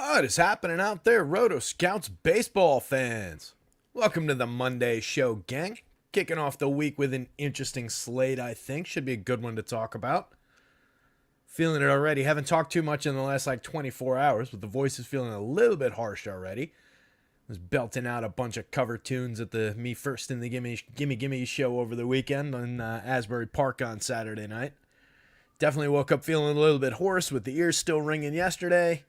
What is happening out there, rotoscouts baseball fans? Welcome to the Monday show, gang. Kicking off the week with an interesting slate, I think. Should be a good one to talk about. Feeling it already. Haven't talked too much in the last 24 hours, but the voice is feeling a little bit harsh already. Was belting out a bunch of cover tunes at the Me First in the Gimme show over the weekend in Asbury Park on Saturday night. Definitely woke up feeling a little bit hoarse with the ears still ringing yesterday.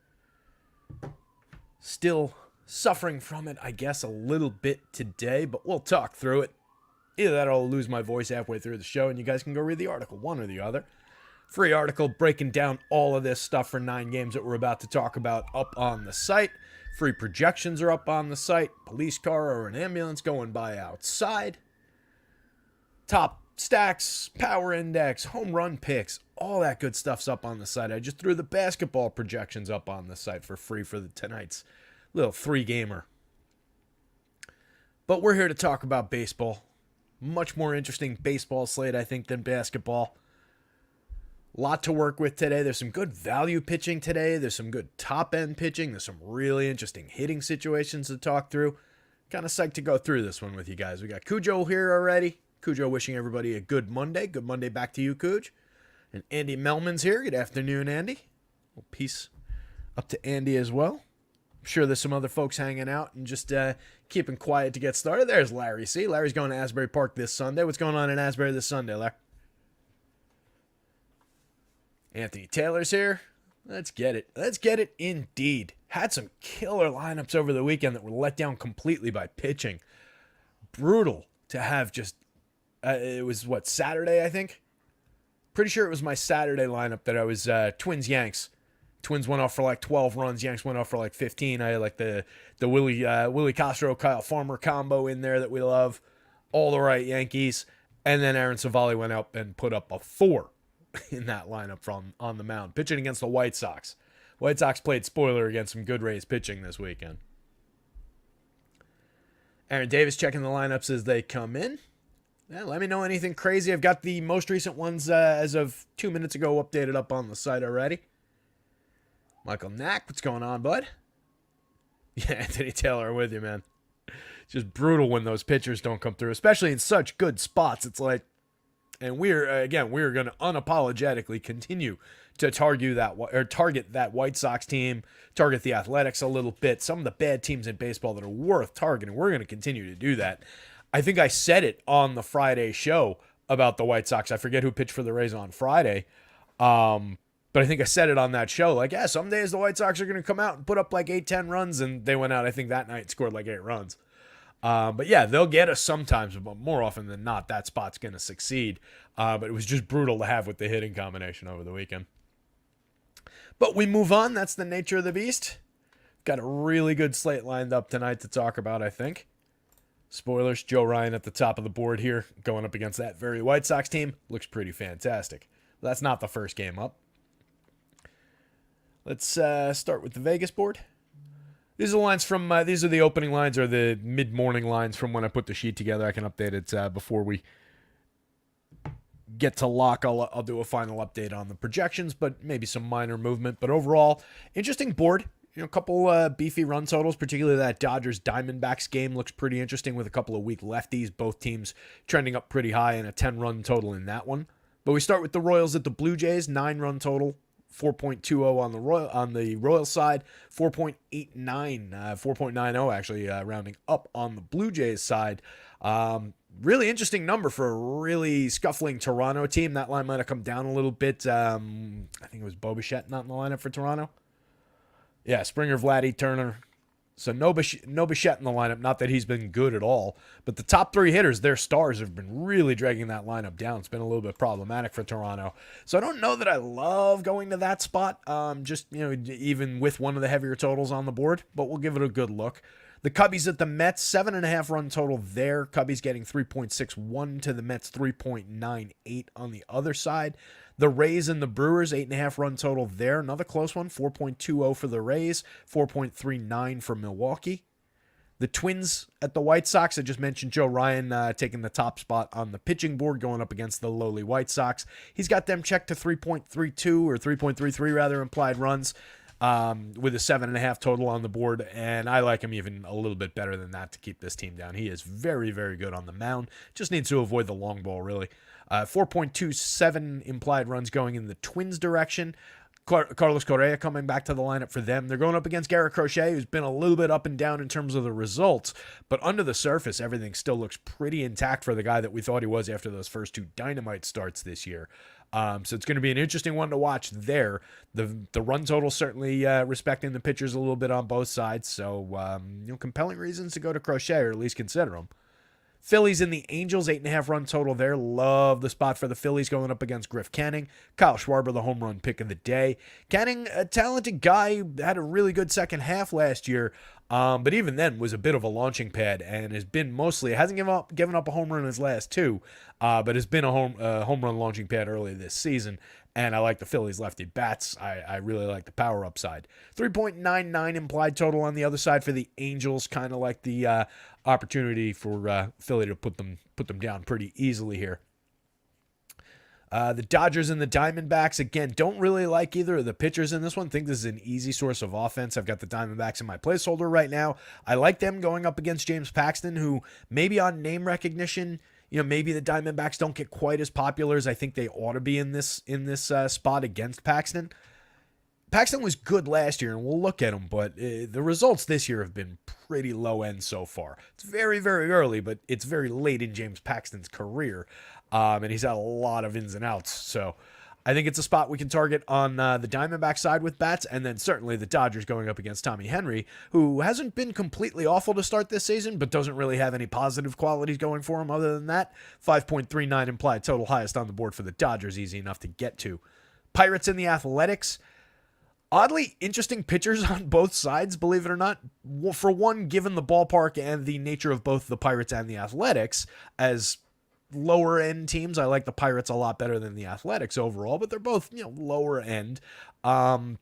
Still suffering from it, I guess, a little bit today, but we'll talk through it. Either that or I'll lose my voice halfway through the show and you guys can go read the article, one or the other. Free article breaking down all of this stuff for 9 games that we're about to talk about up on the site. Free projections are up on the site. Police car or an ambulance going by outside. Top stacks, power index, home run picks, all that good stuff's up on the site. I just threw the basketball projections up on the site for free for tonight's little 3-gamer. But we're here to talk about baseball. Much more interesting baseball slate, I think, than basketball. Lot to work with today. There's some good value pitching today. There's some good top-end pitching. There's some really interesting hitting situations to talk through. Kind of psyched to go through this one with you guys. We got Cujo here already. Cujo wishing everybody a good Monday. Good Monday back to you, Cuj. And Andy Melman's here. Good afternoon, Andy. Well, peace up to Andy as well. I'm sure there's some other folks hanging out and just keeping quiet to get started. There's Larry C. Larry's going to Asbury Park this Sunday. What's going on in Asbury this Sunday, Larry? Anthony Taylor's here. Let's get it. Let's get it indeed. Had some killer lineups over the weekend that were let down completely by pitching. Brutal to have just... it was, Saturday, I think? Pretty sure it was my Saturday lineup that I was Twins-Yanks. Twins went off for 12 runs. Yanks went off for 15. I had the Willie Castro, Kyle Farmer combo in there that we love. All the right Yankees. And then Aaron Savali went up and put up a 4 in that lineup from on the mound, pitching against the White Sox. White Sox played spoiler against some good Rays pitching this weekend. Aaron Davis checking the lineups as they come in. Yeah, let me know anything crazy. I've got the most recent ones as of 2 minutes ago updated up on the site already. Michael Knack, what's going on, bud? Yeah, Anthony Taylor, I'm with you, man. It's just brutal when those pitchers don't come through, especially in such good spots. It's like, and we're going to unapologetically continue to target that White Sox team, target the Athletics a little bit, some of the bad teams in baseball that are worth targeting. We're going to continue to do that. I think I said it on the Friday show about the White Sox. I forget who pitched for the Rays on Friday. But I think I said it on that show. Some days the White Sox are going to come out and put up 8-10 runs. And they went out, I think, that night and scored 8 runs. But yeah, they'll get us sometimes, but more often than not, that spot's going to succeed. But it was just brutal to have with the hitting combination over the weekend. But we move on. That's the nature of the beast. Got a really good slate lined up tonight to talk about, I think. Spoilers, Joe Ryan at the top of the board here, going up against that very White Sox team. Looks pretty fantastic. That's not the first game up. Let's start with the Vegas board. These are the lines from, these are the opening lines or the mid-morning lines from when I put the sheet together. I can update it before we get to lock. I'll do a final update on the projections, but maybe some minor movement. But overall, interesting board. A couple beefy run totals, particularly that Dodgers-Diamondbacks game looks pretty interesting with a couple of weak lefties. Both teams trending up pretty high and a 10-run total in that one. But we start with the Royals at the Blue Jays, 9-run total. 4.20 on the Royals side, 4.90 actually, rounding up on the Blue Jays side. Really interesting number for a really scuffling Toronto team. That line might have come down a little bit. I think it was Bo Bichette not in the lineup for Toronto. Yeah, Springer, Vladdy, Turner. So no Bichette in the lineup. Not that he's been good at all, but the top 3 hitters, their stars, have been really dragging that lineup down. It's been a little bit problematic for Toronto. So I don't know that I love going to that spot, even with one of the heavier totals on the board, but we'll give it a good look. The Cubbies at the Mets, 7.5 run total there. Cubbies getting 3.61 to the Mets, 3.98 on the other side. The Rays and the Brewers, 8.5 run total there. Another close one, 4.20 for the Rays, 4.39 for Milwaukee. The Twins at the White Sox, I just mentioned Joe Ryan taking the top spot on the pitching board, going up against the lowly White Sox. He's got them checked to 3.32 or 3.33 rather implied runs. with a 7.5 total on the board, and I like him even a little bit better than that to keep this team down. He is very, very good on the mound. Just needs to avoid the long ball, really. 4.27 implied runs going in the Twins' direction. Carlos Correa coming back to the lineup for them. They're going up against Garrett Crochet, who's been a little bit up and down in terms of the results, but under the surface, everything still looks pretty intact for the guy that we thought he was after those first 2 dynamite starts this year. So it's going to be an interesting one to watch there. The run total certainly respecting the pitchers a little bit on both sides, so compelling reasons to go to Crochet, or at least consider him. Phillies and the Angels, 8.5 run total there. Love the spot for the Phillies going up against Griff Canning. Kyle Schwarber, the home run pick of the day. Canning, a talented guy, had a really good second half last year, but even then was a bit of a launching pad and has been mostly, hasn't given up a home run in his last 2, but has been a home run launching pad early this season. And I like the Phillies lefty bats. I really like the power upside. 3.99 implied total on the other side for the Angels. Kind of like the opportunity for Philly to put them down pretty easily here. The Dodgers and the Diamondbacks, again, don't really like either of the pitchers in this one. Think this is an easy source of offense. I've got the Diamondbacks in my placeholder right now. I like them going up against James Paxton, who maybe on name recognition, maybe the Diamondbacks don't get quite as popular as I think they ought to be in this spot against Paxton. Paxton was good last year, and we'll look at him, but the results this year have been pretty low end so far. It's very, very early, but it's very late in James Paxton's career, and he's had a lot of ins and outs. So I think it's a spot we can target on the Diamondback side with bats, and then certainly the Dodgers going up against Tommy Henry, who hasn't been completely awful to start this season, but doesn't really have any positive qualities going for him other than that. 5.39 implied total, highest on the board for the Dodgers, easy enough to get to. Pirates and the Athletics. Oddly interesting pitchers on both sides, believe it or not. For one, given the ballpark and the nature of both the Pirates and the Athletics, as lower end teams, I like the Pirates a lot better than the Athletics overall, but they're both, lower end. And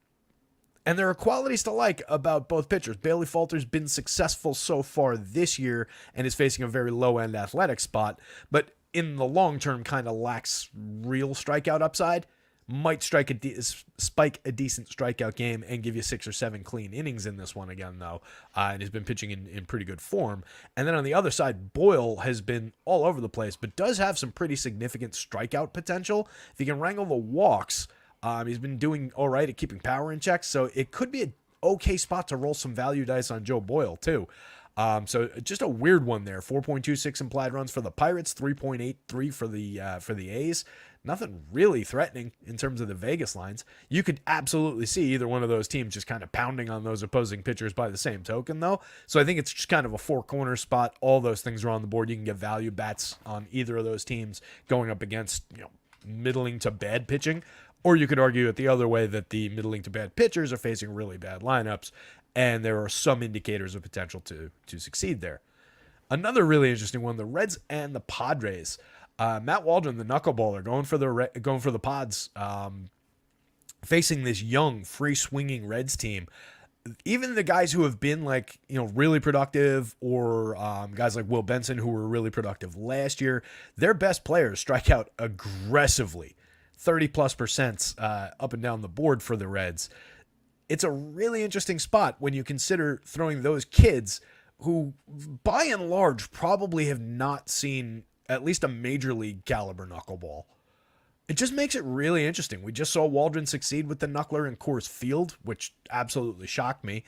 there are qualities to like about both pitchers. Bailey Falter's been successful so far this year and is facing a very low end athletic spot, but in the long term kind of lacks real strikeout upside. Might spike a decent strikeout game and give you 6 or 7 clean innings in this one again, though, and has been pitching in pretty good form. And then on the other side, Boyle has been all over the place, but does have some pretty significant strikeout potential. If he can wrangle the walks, he's been doing all right at keeping power in check, so it could be an okay spot to roll some value dice on Joe Boyle, too. So just a weird one there. 4.26 implied runs for the Pirates, 3.83 for the A's. Nothing really threatening in terms of the Vegas lines. You could absolutely see either one of those teams just kind of pounding on those opposing pitchers by the same token, though. So I think it's just kind of a 4-corner spot. All those things are on the board. You can get value bats on either of those teams going up against, middling to bad pitching. Or you could argue it the other way, that the middling to bad pitchers are facing really bad lineups, and there are some indicators of potential to succeed there. Another really interesting one, the Reds and the Padres. Matt Waldron, the knuckleballer, going for the Pods, facing this young, free-swinging Reds team. Even the guys who have been really productive, or guys like Will Benson who were really productive last year, their best players strike out aggressively, 30+% up and down the board for the Reds. It's a really interesting spot when you consider throwing those kids who, by and large, probably have not seen at least a major league caliber knuckleball. It just makes it really interesting. We just saw Waldron succeed with the knuckler in Coors Field, which absolutely shocked me.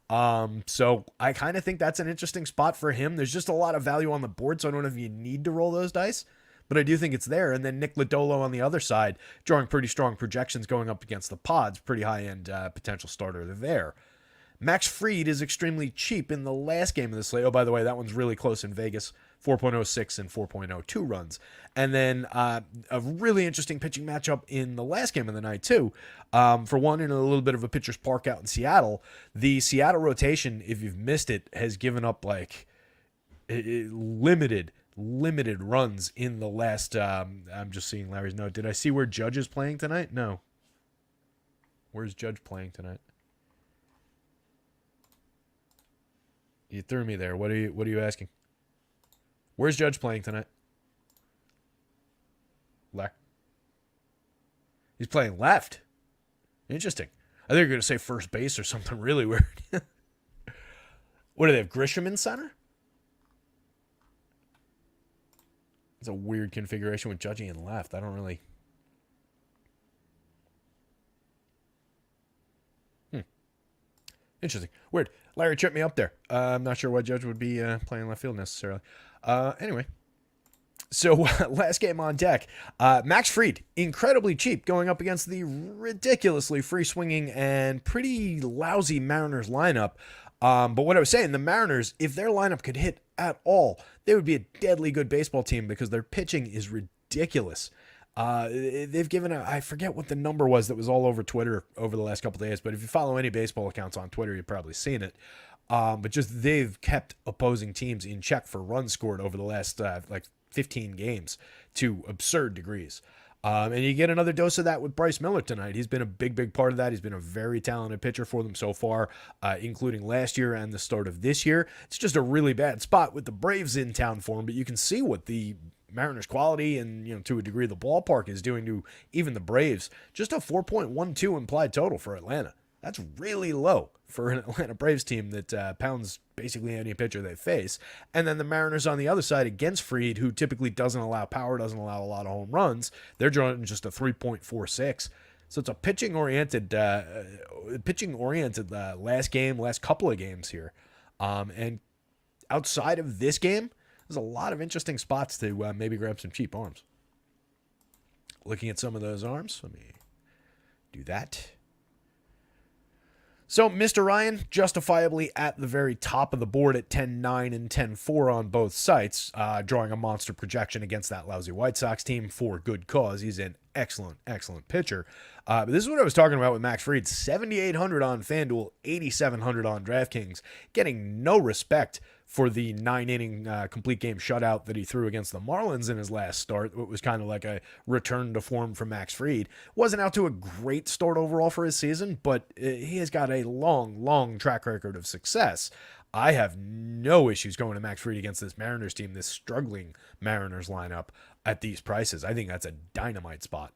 So I kind of think that's an interesting spot for him. There's just a lot of value on the board, so I don't know if you need to roll those dice, but I do think it's there. And then Nick Lodolo on the other side, drawing pretty strong projections going up against the Pods. Pretty high-end potential starter there. Max Fried is extremely cheap in the last game of the slate. Oh, by the way, that one's really close in Vegas. 4.06 and 4.02 runs. And then a really interesting pitching matchup in the last game of the night, too. For one, in a little bit of a pitcher's park out in Seattle. The Seattle rotation, if you've missed it, has given up limited runs in the last... I'm just seeing Larry's note. Did I see where Judge is playing tonight? No. Where's Judge playing tonight? You threw me there. What are you asking? Where's Judge playing tonight? Left. He's playing left. Interesting. I think you're going to say first base or something really weird. What do they have? Grisham in center? It's a weird configuration with Judging in left. I don't really. Interesting. Weird. Larry tripped me up there. I'm not sure why Judge would be playing left field necessarily. Anyway. So, last game on deck. Max Fried, incredibly cheap, going up against the ridiculously free-swinging and pretty lousy Mariners lineup. But what I was saying, the Mariners, if their lineup could hit at all, they would be a deadly good baseball team because their pitching is ridiculous. They've given I forget what the number was that was all over Twitter over the last couple of days, but if you follow any baseball accounts on Twitter, you've probably seen it. But just they've kept opposing teams in check for runs scored over the last 15 games to absurd degrees. And you get another dose of that with Bryce Miller tonight. He's been a big part of that. He's been a very talented pitcher for them so far, including last year and the start of this year. It's just a really bad spot with the Braves in town for him, but you can see what the Mariners quality and, to a degree, the ballpark is doing to even the Braves. Just a 4.12 implied total for Atlanta. That's really low for an Atlanta Braves team that pounds basically any pitcher they face. And then the Mariners on the other side against Fried, who typically doesn't allow power, doesn't allow a lot of home runs, they're drawing just a 3.46. So it's a pitching-oriented last couple of games here. And outside of this game, there's a lot of interesting spots to maybe grab some cheap arms. Looking at some of those arms, let me do that. So, Mr. Ryan, justifiably at the very top of the board at 10-9 and 10-4 on both sites, drawing a monster projection against that lousy White Sox team for good cause. He's an excellent pitcher. But this is what I was talking about with Max Fried. 7,800 on FanDuel, 8,700 on DraftKings, getting no respect for the 9-inning complete game shutout that he threw against the Marlins in his last start. It was kind of like a return to form for Max Fried. Wasn't out to a great start overall for his season, but he has got a long track record of success. I have no issues going to Max Fried against this Mariners team, this struggling Mariners lineup at these prices. I think that's a dynamite spot.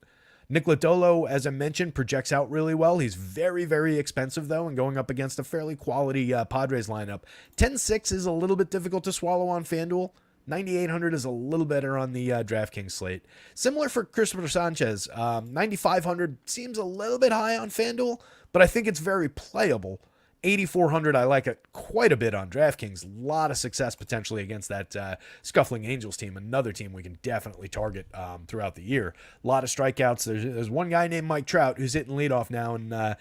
Nick Lodolo, as I mentioned, projects out really well. He's very expensive, though, and going up against a fairly quality Padres lineup. 10-6 is a little bit difficult to swallow on FanDuel. 9,800 is a little better on the DraftKings slate. Similar for Christopher Sanchez. 9,500 seems a little bit high on FanDuel, but I think it's very playable. 8,400, I like it quite a bit on DraftKings. A lot of success potentially against that scuffling Angels team, another team we can definitely target throughout the year. A lot of strikeouts. There's one guy named Mike Trout who's hitting leadoff now and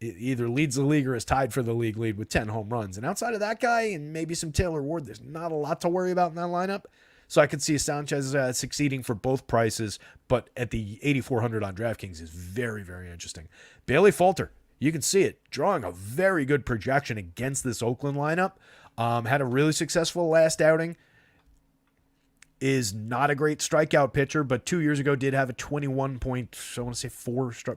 either leads the league or is tied for the league lead with 10 home runs. And outside of that guy and maybe some Taylor Ward, there's not a lot to worry about in that lineup. So I could see Sanchez succeeding for both prices, but at the 8,400 on DraftKings is very interesting. Bailey Falter. You can see it, drawing a very good projection against this Oakland lineup. Had a really successful last outing. Is not a great strikeout pitcher, but 2 years ago did have a 4%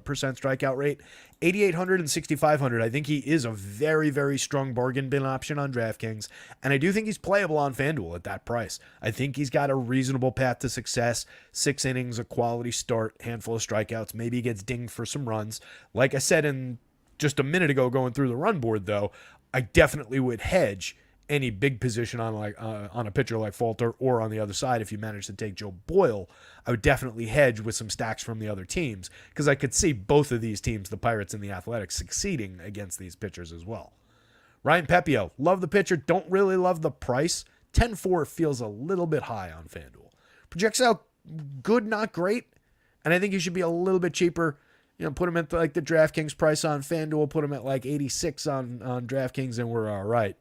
strikeout rate. 8,800 and 6,500. I think he is a very strong bargain bin option on DraftKings, and I do think he's playable on FanDuel at that price. I think he's got a reasonable path to success. 6 innings, a quality start, handful of strikeouts. Maybe he gets dinged for some runs. Like I said in just a minute ago going through the run board, though, I definitely would hedge any big position on a pitcher like Falter, or on the other side, if you manage to take Joe Boyle, I would definitely hedge with some stacks from the other teams, because I could see both of these teams, the Pirates and the Athletics, succeeding against these pitchers as well. Ryan Pepiot, love the pitcher, don't really love the price. 10-4 feels a little bit high on FanDuel. Projects out good, not great, and I think he should be a little bit cheaper. Put him at the DraftKings price on FanDuel, put him at 86 on DraftKings, and we're all right.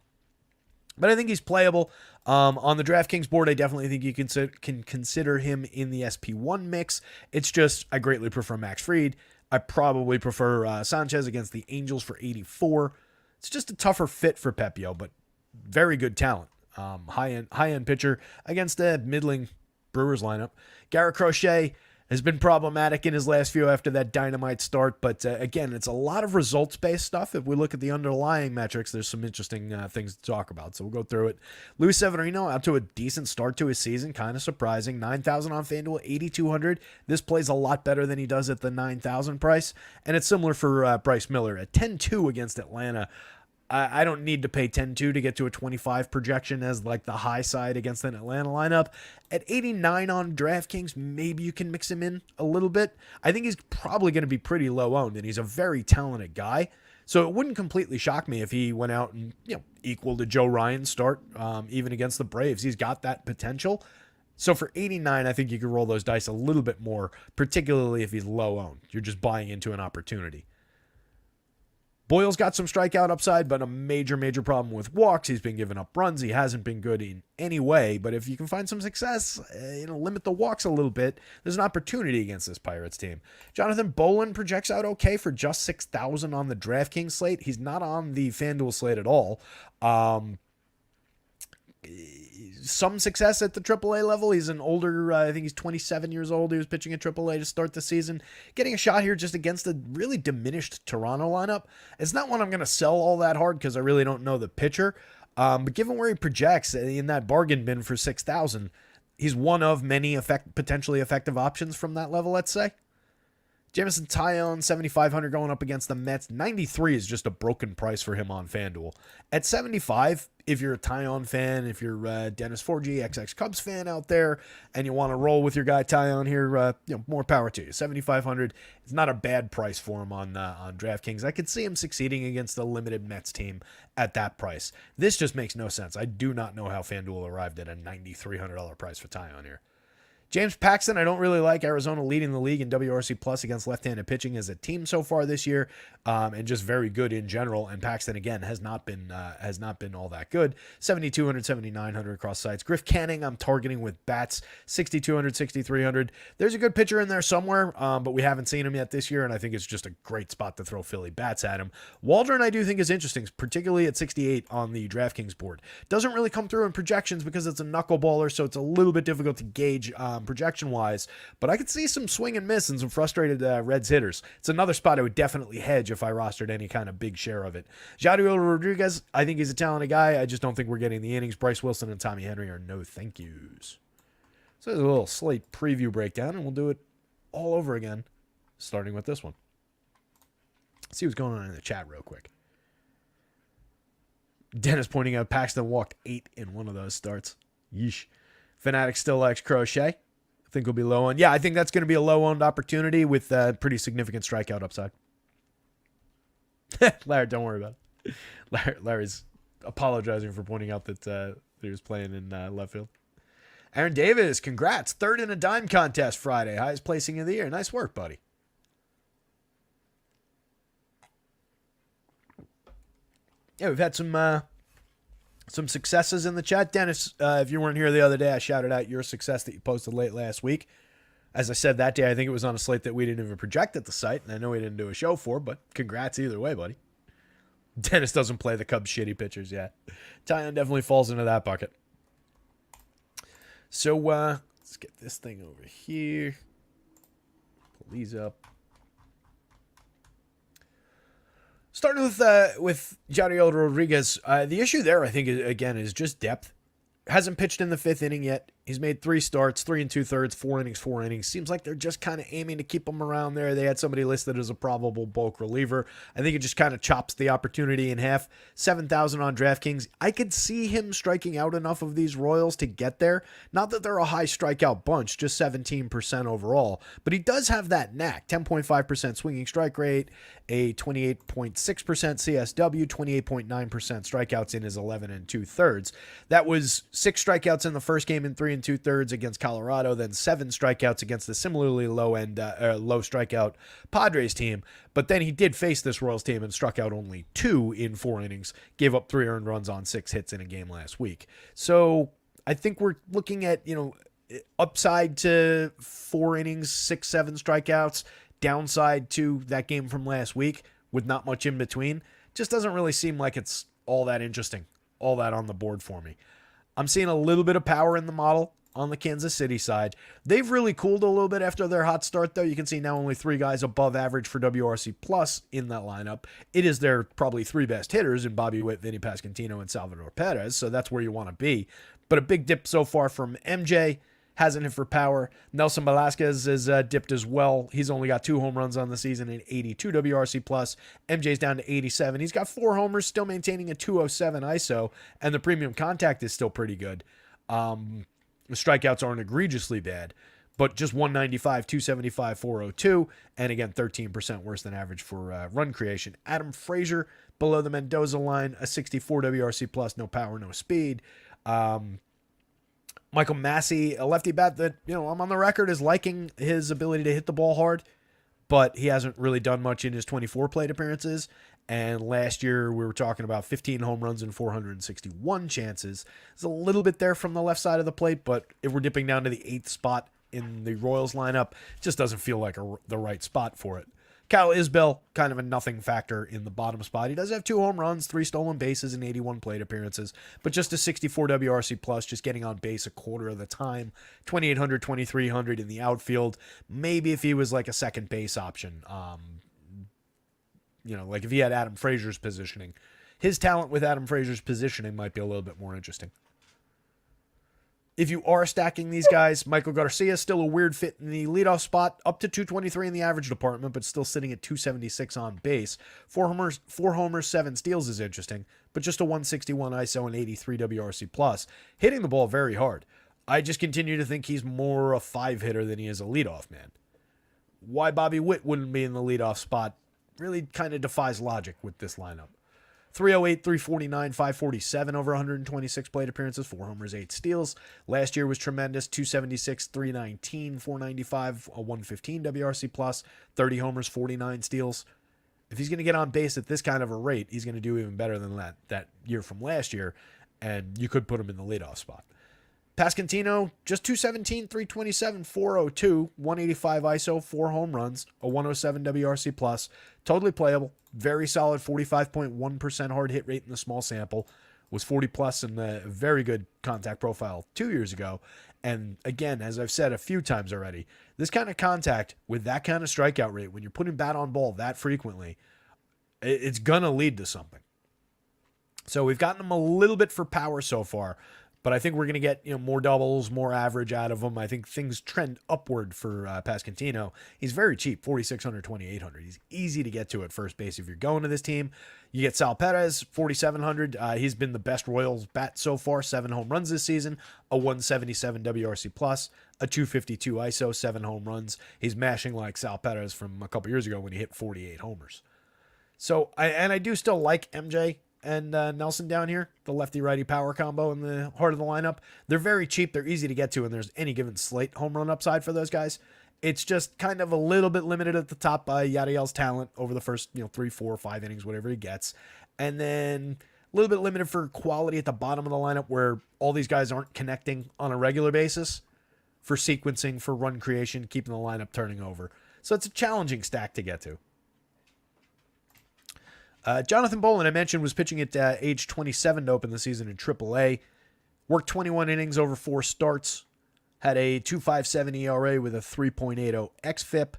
But I think he's playable. On the DraftKings board, I definitely think you can consider him in the SP1 mix. It's just, I greatly prefer Max Fried. I probably prefer Sanchez against the Angels for 84. It's just a tougher fit for Pepiot, but very good talent. High-end pitcher against a middling Brewers lineup. Garrett Crochet, has been problematic in his last few after that dynamite start. But again, it's a lot of results-based stuff. If we look at the underlying metrics, there's some interesting things to talk about. So we'll go through it. Luis Severino out to a decent start to his season, kind of surprising. 9,000 on FanDuel, 8,200. This plays a lot better than he does at the 9,000 price. And it's similar for Bryce Miller at 10-2 against Atlanta. I don't need to pay 10-2 to get to a 25 projection as like the high side against an Atlanta lineup. At 89 on DraftKings, maybe you can mix him in a little bit. I think he's probably going to be pretty low owned, and he's a very talented guy. So it wouldn't completely shock me if he went out and equaled a Joe Ryan start, even against the Braves. He's got that potential. So for 89, I think you can roll those dice a little bit more, particularly if he's low owned. You're just buying into an opportunity. Boyle's got some strikeout upside, but a major problem with walks. He's been giving up runs. He hasn't been good in any way, but if you can find some success, limit the walks a little bit, there's an opportunity against this Pirates team. Jonathan Bolin projects out okay for just 6,000 on the DraftKings slate. He's not on the FanDuel slate at all. Some success at the AAA level. He's an older, I think he's 27 years old. He was pitching at AAA to start the season. Getting a shot here just against a really diminished Toronto lineup. It's not one I'm going to sell all that hard because I really don't know the pitcher. But given where he projects in that bargain bin for 6,000, he's one of many potentially effective options from that level, let's say. Jameson Taillon, 7,500 going up against the Mets. 93 is just a broken price for him on FanDuel. At 75, if you're a Taillon fan, if you're a Dennis Forgy, XX Cubs fan out there, and you want to roll with your guy Taillon here, more power to you. 7,500 is not a bad price for him on DraftKings. I could see him succeeding against the limited Mets team at that price. This just makes no sense. I do not know how FanDuel arrived at a $9,300 price for Taillon here. James Paxton, I don't really like. Arizona leading the league in WRC plus against left-handed pitching as a team so far this year, and just very good in general. And Paxton again has not been all that good. 7,200, 7,900 across sites. Griff Canning, I'm targeting with bats. 6,200, 6,300. There's a good pitcher in there somewhere, but we haven't seen him yet this year, and I think it's just a great spot to throw Philly bats at him. Waldron, I do think is interesting, particularly at 68 on the DraftKings board. Doesn't really come through in projections because it's a knuckleballer, so it's a little bit difficult to gauge. Projection-wise, but I could see some swing and miss and some frustrated Reds hitters. It's another spot I would definitely hedge if I rostered any kind of big share of it. Jadiel Rodriguez, I think he's a talented guy. I just don't think we're getting the innings. Bryce Wilson and Tommy Henry are no thank yous. So there's a little slate preview breakdown, and we'll do it all over again, starting with this one. Let's see what's going on in the chat real quick. Dennis pointing out Paxton walked 8 in one of those starts. Yeesh. Fanatic still likes Crochet. I think will be low owned. Yeah, I think that's going to be a low owned opportunity with pretty significant strikeout upside. Larry, don't worry about it. Larry's apologizing for pointing out that he was playing in left field. Aaron Davis, congrats. 3rd in a dime contest Friday. Highest placing of the year. Nice work, buddy. Yeah, we've had some successes in the chat. Dennis, if you weren't here the other day, I shouted out your success that you posted late last week. As I said that day, I think it was on a slate that we didn't even project at the site, and I know we didn't do a show for, but congrats either way, buddy. Dennis doesn't play the Cubs' shitty pitchers yet. Taillon definitely falls into that bucket. So let's get this thing over here. Pull these up. Starting with Jadiel Rodriguez, the issue there, I think, again, is just depth. Hasn't pitched in the 5th inning yet. He's made 3 starts, 3 2/3, 4 innings, 4 innings. Seems like they're just kind of aiming to keep him around there. They had somebody listed as a probable bulk reliever. I think it just kind of chops the opportunity in half. 7,000 on DraftKings. I could see him striking out enough of these Royals to get there. Not that they're a high strikeout bunch, just 17% overall. But he does have that knack. 10.5% swinging strike rate, a 28.6% CSW, 28.9% strikeouts in his 11 2/3. That was 6 strikeouts in the first game in 3 2/3 against Colorado, then 7 strikeouts against the similarly low strikeout Padres team. But then he did face this Royals team and struck out only 2 in 4 innings, gave up 3 earned runs on 6 hits in a game last week. So I think we're looking at, upside to 4 innings, 6, 7 strikeouts, downside to that game from last week with not much in between. Just doesn't really seem like it's all that interesting, all that on the board for me. I'm seeing a little bit of power in the model on the Kansas City side. They've really cooled a little bit after their hot start, though. You can see now only 3 guys above average for WRC plus in that lineup. It is their probably 3 best hitters in Bobby Witt, Vinny Pasquantino, and Salvador Perez, so that's where you want to be. But a big dip so far from MJ. Hasn't hit for power. Nelson Velasquez is dipped as well. He's only got 2 home runs on the season in 82 WRC plus. MJ's down to 87. He's got 4 homers, still maintaining a 207 ISO, and the premium contact is still pretty good. The strikeouts aren't egregiously bad, but just 195, 275, 402, and again 13% worse than average for run creation. Adam Frazier below the Mendoza line, a 64 WRC plus, no power, no speed. Michael Massey, a lefty bat that, I'm on the record as liking his ability to hit the ball hard, but he hasn't really done much in his 24 plate appearances. And last year we were talking about 15 home runs and 461 chances. It's a little bit there from the left side of the plate, but if we're dipping down to the 8th spot in the Royals lineup, it just doesn't feel like the right spot for it. Kyle Isbell, kind of a nothing factor in the bottom spot. He does have 2 home runs, 3 stolen bases, and 81 plate appearances, but just a 64 WRC plus, just getting on base a quarter of the time. 2,800, 2,300 in the outfield. Maybe if he was like a second base option, like if he had Adam Frazier's positioning. His talent with Adam Frazier's positioning might be a little bit more interesting. If you are stacking these guys, Michael Garcia is still a weird fit in the leadoff spot, up to 223 in the average department, but still sitting at 276 on base. 4 homers, 7 steals is interesting, but just a 161 ISO and 83 WRC plus. Hitting the ball very hard. I just continue to think he's more a 5 hitter than he is a leadoff man. Why Bobby Witt wouldn't be in the leadoff spot really kind of defies logic with this lineup. 308, 349, 547 over 126 plate appearances, 4 homers, 8 steals. Last year was tremendous, 276, 319, 495, a 115 WRC plus, 30 homers, 49 steals. If he's going to get on base at this kind of a rate, he's going to do even better than that year from last year, and you could put him in the leadoff spot. Pasquantino, just 217, 327, 402, 185 ISO, 4 home runs, a 107 WRC plus, totally playable, very solid 45.1% hard hit rate in the small sample, was 40 plus in the very good contact profile 2 years ago. And again, as I've said a few times already, this kind of contact with that kind of strikeout rate, when you're putting bat on ball that frequently, it's going to lead to something. So we've gotten him a little bit for power so far, but I think we're going to get more doubles, more average out of him. I think things trend upward for Pasquantino. He's very cheap, 4,600, 2,800. He's easy to get to at first base if you're going to this team. You get Sal Perez, 4,700. He's been the best Royals bat so far, 7 home runs this season, a 177 WRC plus, a 252 ISO, 7 home runs. He's mashing like Sal Perez from a couple years ago when he hit 48 homers. So, I do still like MJ and Nelson down here, the lefty-righty power combo in the heart of the lineup. They're very cheap. They're easy to get to, and there's any given slate home run upside for those guys. It's just kind of a little bit limited at the top by Yadiel's talent over the first 3, 4, 5 innings, whatever he gets. And then a little bit limited for quality at the bottom of the lineup where all these guys aren't connecting on a regular basis for sequencing, for run creation, keeping the lineup turning over. So it's a challenging stack to get to. Jonathan Bolin, I mentioned, was pitching at age 27 to open the season in AAA. Worked 21 innings over 4 starts. Had a 2.57 ERA with a 3.80 xFIP.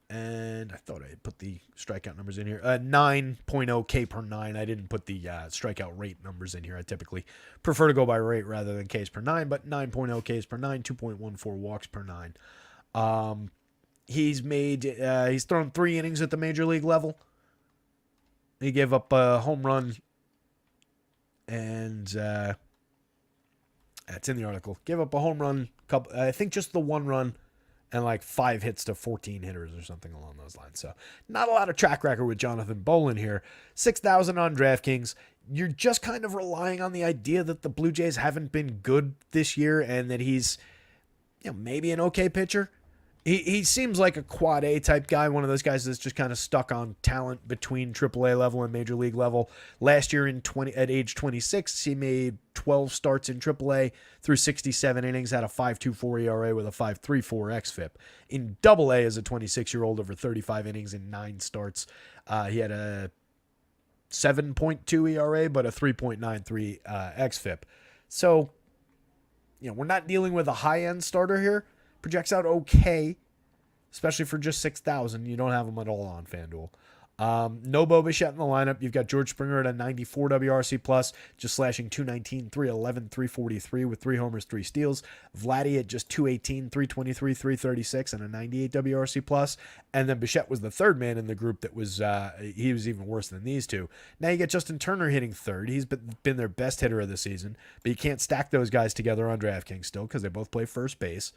And I thought I put the strikeout numbers in here. 9.0 K per 9. I didn't put the strikeout rate numbers in here. I typically prefer to go by rate rather than Ks per 9, but 9.0 Ks per 9, 2.14 walks per 9. He's thrown 3 innings at the major league level. He gave up a home run, and it's in the article. Gave up a home run, I think just the 1 run, and like 5 hits to 14 hitters or something along those lines. So not a lot of track record with Jonathan Bolin here. 6,000 on DraftKings. You're just kind of relying on the idea that the Blue Jays haven't been good this year and that he's maybe an okay pitcher. He seems like a quad A type guy, one of those guys that's just kind of stuck on talent between AAA level and major league level. Last year at age 26, he made 12 starts in AAA through 67 innings, had a 5.24 ERA with a 5.34 xFIP. In AA as a 26-year-old over 35 innings in 9 starts, he had a 7.2 ERA but a 3.93 xFIP. So we're not dealing with a high-end starter here. Projects out okay, especially for just 6,000. You don't have him at all on FanDuel. No Bo Bichette in the lineup. You've got George Springer at a 94 WRC plus, just slashing 219, 311, 343 with 3 homers, 3 steals. Vladdy at just 218, 323, 336, and a 98 WRC plus. And then Bichette was the third man in the group that was he was even worse than these two. Now you get Justin Turner hitting third. He's been their best hitter of the season, but you can't stack those guys together on DraftKings still because they both play first base.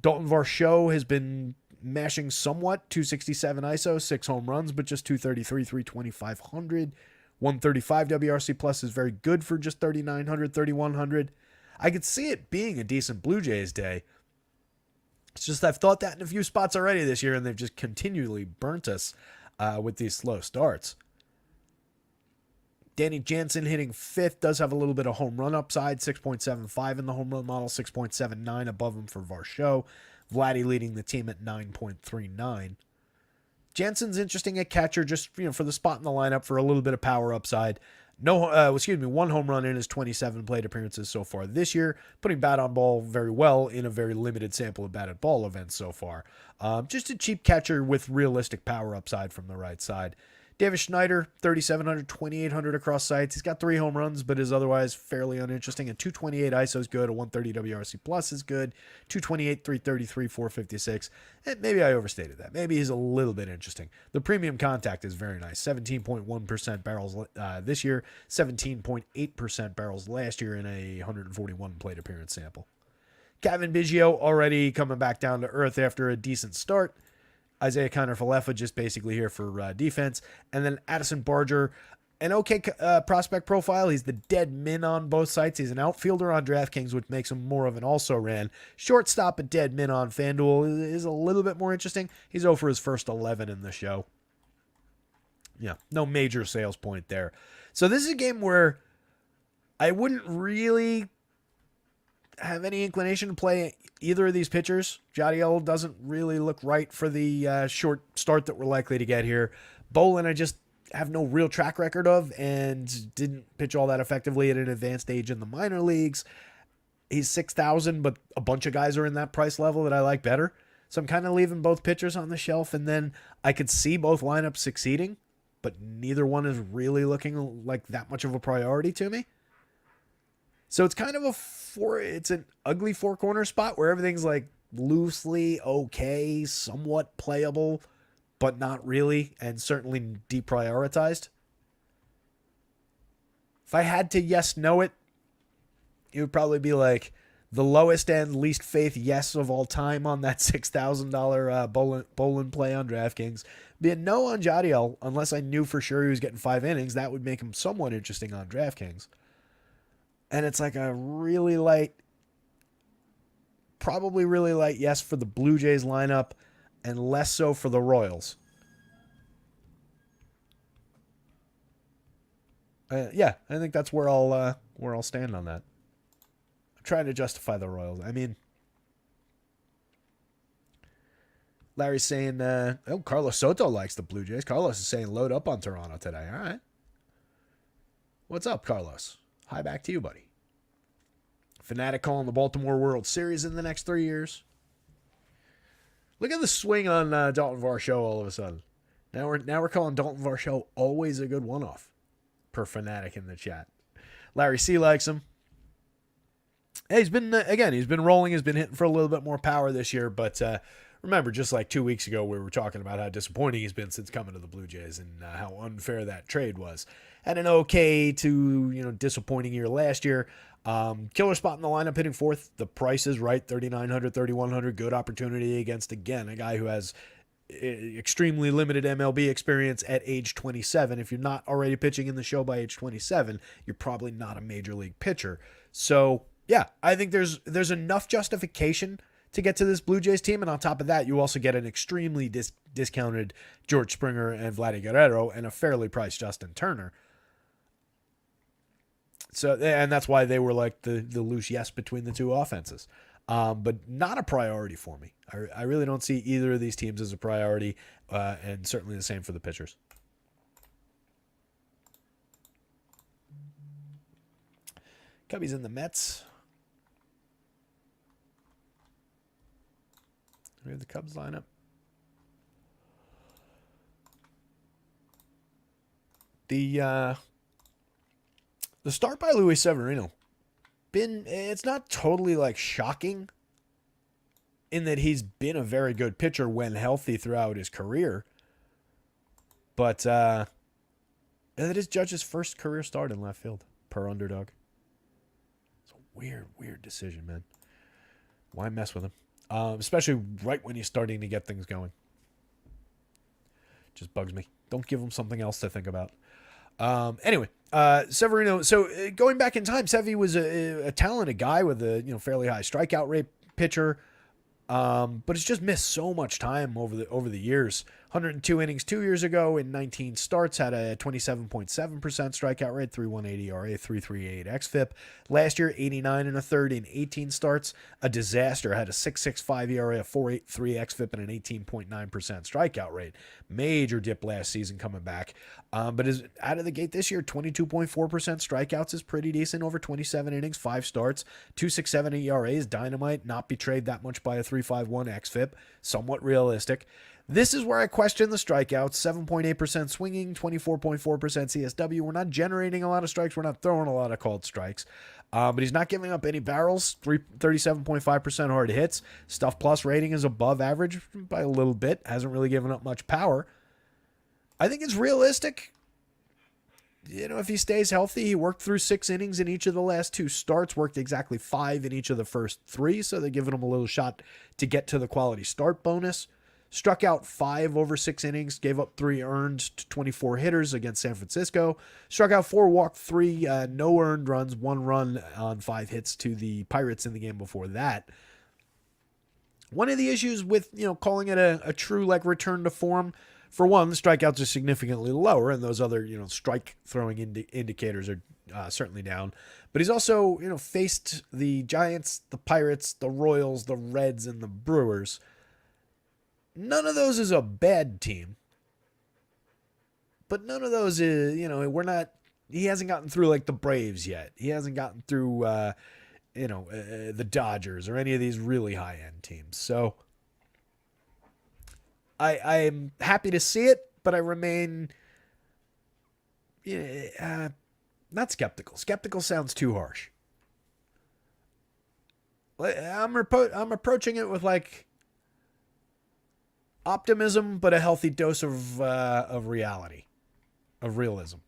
Dalton Varsho has been mashing somewhat, 267 ISO, 6 home runs, but just 233, 3,500. 135 WRC plus is very good for just 3,900, 3,100. I could see it being a decent Blue Jays day. It's just I've thought that in a few spots already this year, and they've just continually burnt us with these slow starts. Danny Jansen hitting 5th, does have a little bit of home run upside, 6.75 in the home run model, 6.79 above him for Varsho. Vladdy leading the team at 9.39. Jansen's interesting at catcher just for the spot in the lineup for a little bit of power upside. One home run in his 27 plate appearances so far this year, putting bat on ball very well in a very limited sample of batted ball events so far. Just a cheap catcher with realistic power upside from the right side. Davis Schneider, 3,700, 2,800 across sites. He's got 3 home runs, but is otherwise fairly uninteresting. A 228 ISO is good. A 130 WRC plus is good. 228, 333, 456. Maybe I overstated that. Maybe he's a little bit interesting. The premium contact is very nice. 17.1% barrels this year. 17.8% barrels last year in a 141 plate appearance sample. Kevin Biggio already coming back down to earth after a decent start. Isaiah Kiner-Falefa just basically here for defense. And then Addison Barger, an okay prospect profile. He's the dead min on both sites. He's an outfielder on DraftKings, which makes him more of an also-ran. Shortstop at dead min on FanDuel is a little bit more interesting. He's 0 for his first 11 in the show. Yeah, no major sales point there. So this is a game where I wouldn't really have any inclination to play either of these pitchers. Jadiel doesn't really look right for the short start that we're likely to get here. Bolin, I just have no real track record of and didn't pitch all that effectively at an advanced age in the minor leagues. He's 6,000, but a bunch of guys are in that price level that I like better. So I'm kind of leaving both pitchers on the shelf, and then I could see both lineups succeeding, but neither one is really looking like that much of a priority to me. So it's kind of it's an ugly 4-corner spot where everything's like loosely okay, somewhat playable, but not really, and certainly deprioritized. If I had to yes-no it, it would probably be like the lowest end, least faith yes of all time on that $6,000 Bolin play on DraftKings. Be a no on Jadiel, unless I knew for sure he was getting 5 innings. That would make him somewhat interesting on DraftKings. And it's like a really light, probably really light yes for the Blue Jays lineup and less so for the Royals. I think that's where I'll stand on that. I'm trying to justify the Royals. I mean, Larry's saying, Carlos Soto likes the Blue Jays. Carlos is saying load up on Toronto today. All right. What's up, Carlos? Hi back to you, buddy. Fanatic calling the Baltimore World Series in the next 3 years. Look at the swing on Dalton Varsho all of a sudden. Now we're calling Dalton Varsho always a good one-off. Per Fanatic in the chat. Larry C likes him. Hey, he's been rolling. He's been hitting for a little bit more power this year, but remember, just like 2 weeks ago, we were talking about how disappointing he's been since coming to the Blue Jays and how unfair that trade was. Had an okay to disappointing year last year. Killer spot in the lineup, hitting 4th. The price is right, 3,900, 3,100. Good opportunity against, again, a guy who has extremely limited MLB experience at age 27. If you're not already pitching in the show by age 27, you're probably not a major league pitcher. So, yeah, I think there's enough justification to get to this Blue Jays team, and on top of that, you also get an extremely discounted George Springer and Vladdy Guerrero and a fairly priced Justin Turner. So, and that's why they were like the loose yes between the two offenses. But not a priority for me. I really don't see either of these teams as a priority, and certainly the same for the pitchers. Cubbies and the Mets. We have the Cubs lineup. The start by Luis Severino, it's not totally like shocking in that he's been a very good pitcher when healthy throughout his career. But it is Judge's first career start in left field per underdog. It's a weird decision, man. Why mess with him? Especially right when he's starting to get things going. Just bugs me. Don't give him something else to think about. Anyway, Severino. So going back in time, Sevy was a talented guy with a fairly high strikeout rate pitcher. But it's just missed so much time over the years. 102 innings 2 years ago in 19 starts, had a 27.7% strikeout rate, 3.18 ERA, 3.38 xFIP. Last year, 89 and a third in 18 starts, a disaster. Had a 6.65 ERA, a 4.83 xFIP, and an 18.9% strikeout rate. Major dip last season coming back. But is out of the gate this year, 22.4% strikeouts is pretty decent over 27 innings, 5 starts, 2.67 ERA is dynamite, not betrayed that much by a 3.51 xFIP, somewhat realistic. This is where I question the strikeouts. 7.8% swinging, 24.4% CSW. We're not generating a lot of strikes. We're not throwing a lot of called strikes. But he's not giving up any barrels. 37.5% hard hits. Stuff plus rating is above average by a little bit. Hasn't really given up much power. I think it's realistic. If he stays healthy, he worked through 6 innings in each of the last 2 starts, worked exactly 5 in each of the first 3, so they're giving him a little shot to get to the quality start bonus. Struck out 5 over 6 innings, gave up 3 earned to 24 hitters against San Francisco. Struck out 4, walked 3, no earned runs, 1 run on 5 hits to the Pirates in the game before that. One of the issues with, calling it a true return to form, for one, the strikeouts are significantly lower, and those other, strike throwing indicators are certainly down. But he's also, faced the Giants, the Pirates, the Royals, the Reds, and the Brewers. None of those is a bad team. But none of those is, he hasn't gotten through like the Braves yet. He hasn't gotten through, the Dodgers or any of these really high-end teams. So I'm happy to see it, but I remain not skeptical. Skeptical sounds too harsh. I'm approaching it with optimism, but a healthy dose of reality, of realism.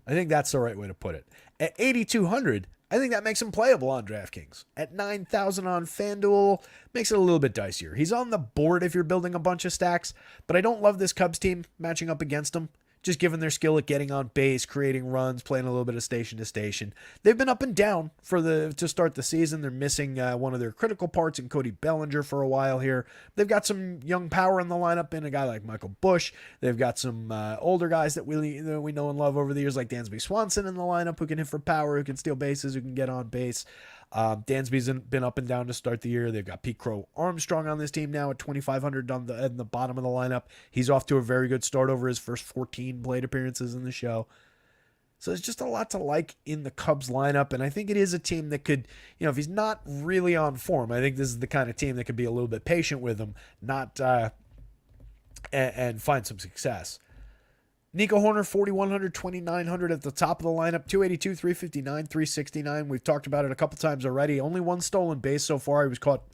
I think that's the right way to put it. At 8,200, I think that makes him playable on DraftKings. At 9,000 on FanDuel, makes it a little bit dicier. He's on the board if you're building a bunch of stacks, but I don't love this Cubs team matching up against him. Just given their skill at getting on base, creating runs, playing a little bit of station to station. They've been up and down to start the season. They're missing one of their critical parts in Cody Bellinger for a while here. They've got some young power in the lineup in a guy like Michael Busch. They've got some older guys that we know and love over the years, like Dansby Swanson in the lineup, who can hit for power, who can steal bases, who can get on base. Dansby's been up and down to start the year. They've got Pete Crow Armstrong on this team now at 2,500 on the bottom of the lineup. He's off to a very good start over his first 14 plate appearances in the show. So there's just a lot to like in the Cubs lineup, and I think it is a team that could, if he's not really on form, I think this is the kind of team that could be a little bit patient with him, and find some success. Nico Horner, 4,100, 2,900 at the top of the lineup, 282, 359, 369. We've talked about it a couple times already. Only 1 stolen base so far. He was caught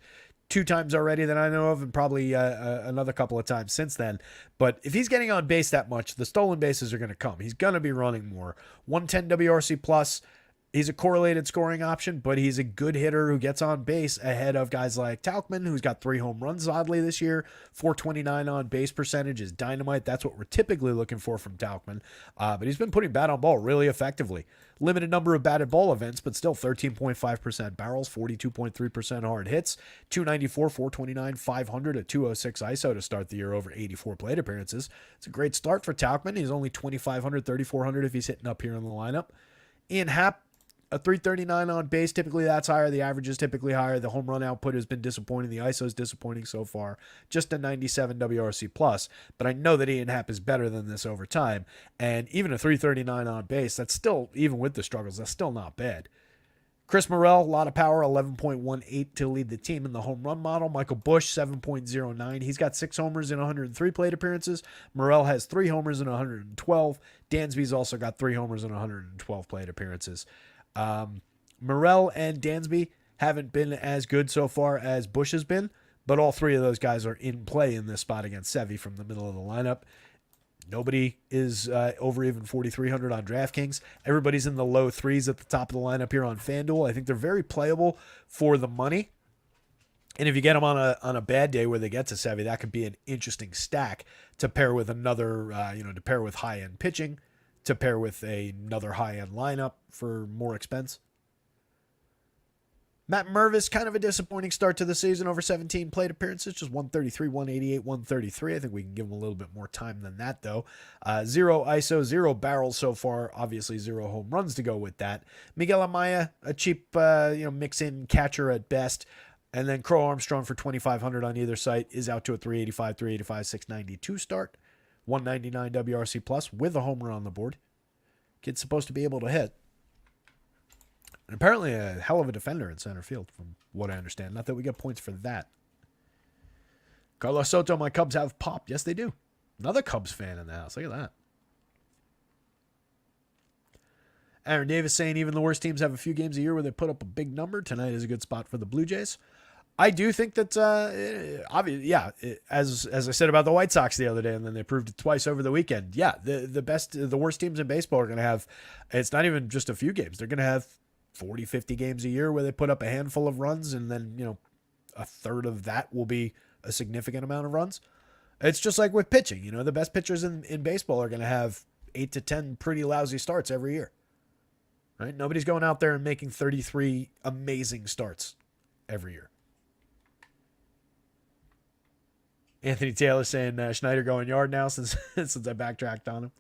2 times already that I know of, and probably another couple of times since then. But if he's getting on base that much, the stolen bases are going to come. He's going to be running more. 110 WRC plus. He's a correlated scoring option, but he's a good hitter who gets on base ahead of guys like Tauchman, who's got 3 home runs oddly this year. 429 on base percentage is dynamite. That's what we're typically looking for from Tauchman. But he's been putting bat on ball really effectively. Limited number of batted ball events, but still 13.5% barrels, 42.3% hard hits, 294, 429, 500, a 206 ISO to start the year over 84 plate appearances. It's a great start for Tauchman. He's only 2,500, 3,400 if he's hitting up here in the lineup. Ian Happ, a 339 on base, typically that's higher. The average is typically higher. The home run output has been disappointing. The ISO is disappointing so far. Just a 97 WRC plus, but I know that Ian Happ is better than this over time. And even a 339 on base, that's still, even with the struggles, that's still not bad. Chris Morel, a lot of power, 11.18 to lead the team in the home run model. Michael Busch, 7.09. He's got 6 homers in 103 plate appearances. Morel has 3 homers in 112. Dansby's also got 3 homers in 112 plate appearances. Morel and Dansby haven't been as good so far as Busch has been, but all 3 of those guys are in play in this spot against Sevy from the middle of the lineup. Nobody is over even 4,300 on DraftKings. Everybody's in the low 3s at the top of the lineup here on FanDuel. I think they're very playable for the money. And if you get them on a bad day where they get to Sevy, that could be an interesting stack to pair with another, to pair with high-end pitching, to pair with another high-end lineup for more expense. Matt Mervis, kind of a disappointing start to the season, over 17 plate appearances, just 133, 188, 133. I think we can give him a little bit more time than that, though. 0 ISO, 0 barrels so far. Obviously, 0 home runs to go with that. Miguel Amaya, a cheap, mix-in catcher at best. And then Crow Armstrong for 2,500 on either site is out to a 385, 385, 692 start. 199 WRC plus with a homer on the board. Kid's supposed to be able to hit. And apparently a hell of a defender in center field, from what I understand. Not that we get points for that. Carlos Soto, my Cubs have popped. Yes, they do. Another Cubs fan in the house. Look at that. Aaron Davis saying even the worst teams have a few games a year where they put up a big number. Tonight is a good spot for the Blue Jays. I do think that, as I said about the White Sox the other day, and then they proved it twice over the weekend. Yeah, the worst teams in baseball are going to have, it's not even just a few games. They're going to have 40, 50 games a year where they put up a handful of runs, and then, a third of that will be a significant amount of runs. It's just like with pitching. The best pitchers in baseball are going to have 8 to 10 pretty lousy starts every year. Right? Nobody's going out there and making 33 amazing starts every year. Anthony Taylor saying Schneider going yard now since I backtracked on him.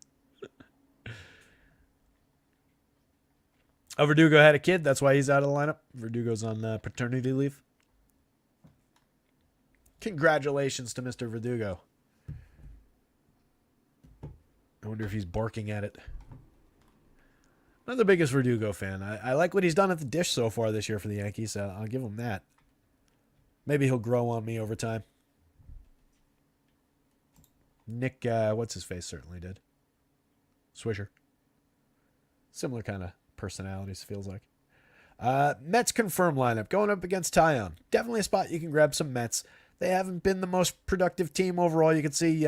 Verdugo had a kid. That's why he's out of the lineup. Verdugo's on paternity leave. Congratulations to Mr. Verdugo. I wonder if he's barking at it. I'm not the biggest Verdugo fan. I like what he's done at the dish so far this year for the Yankees. I'll give him that. Maybe he'll grow on me over time. Nick, what's-his-face certainly did. Swisher. Similar kind of personalities, feels like. Mets confirmed lineup. Going up against Taillon. Definitely a spot you can grab some Mets. They haven't been the most productive team overall. You can see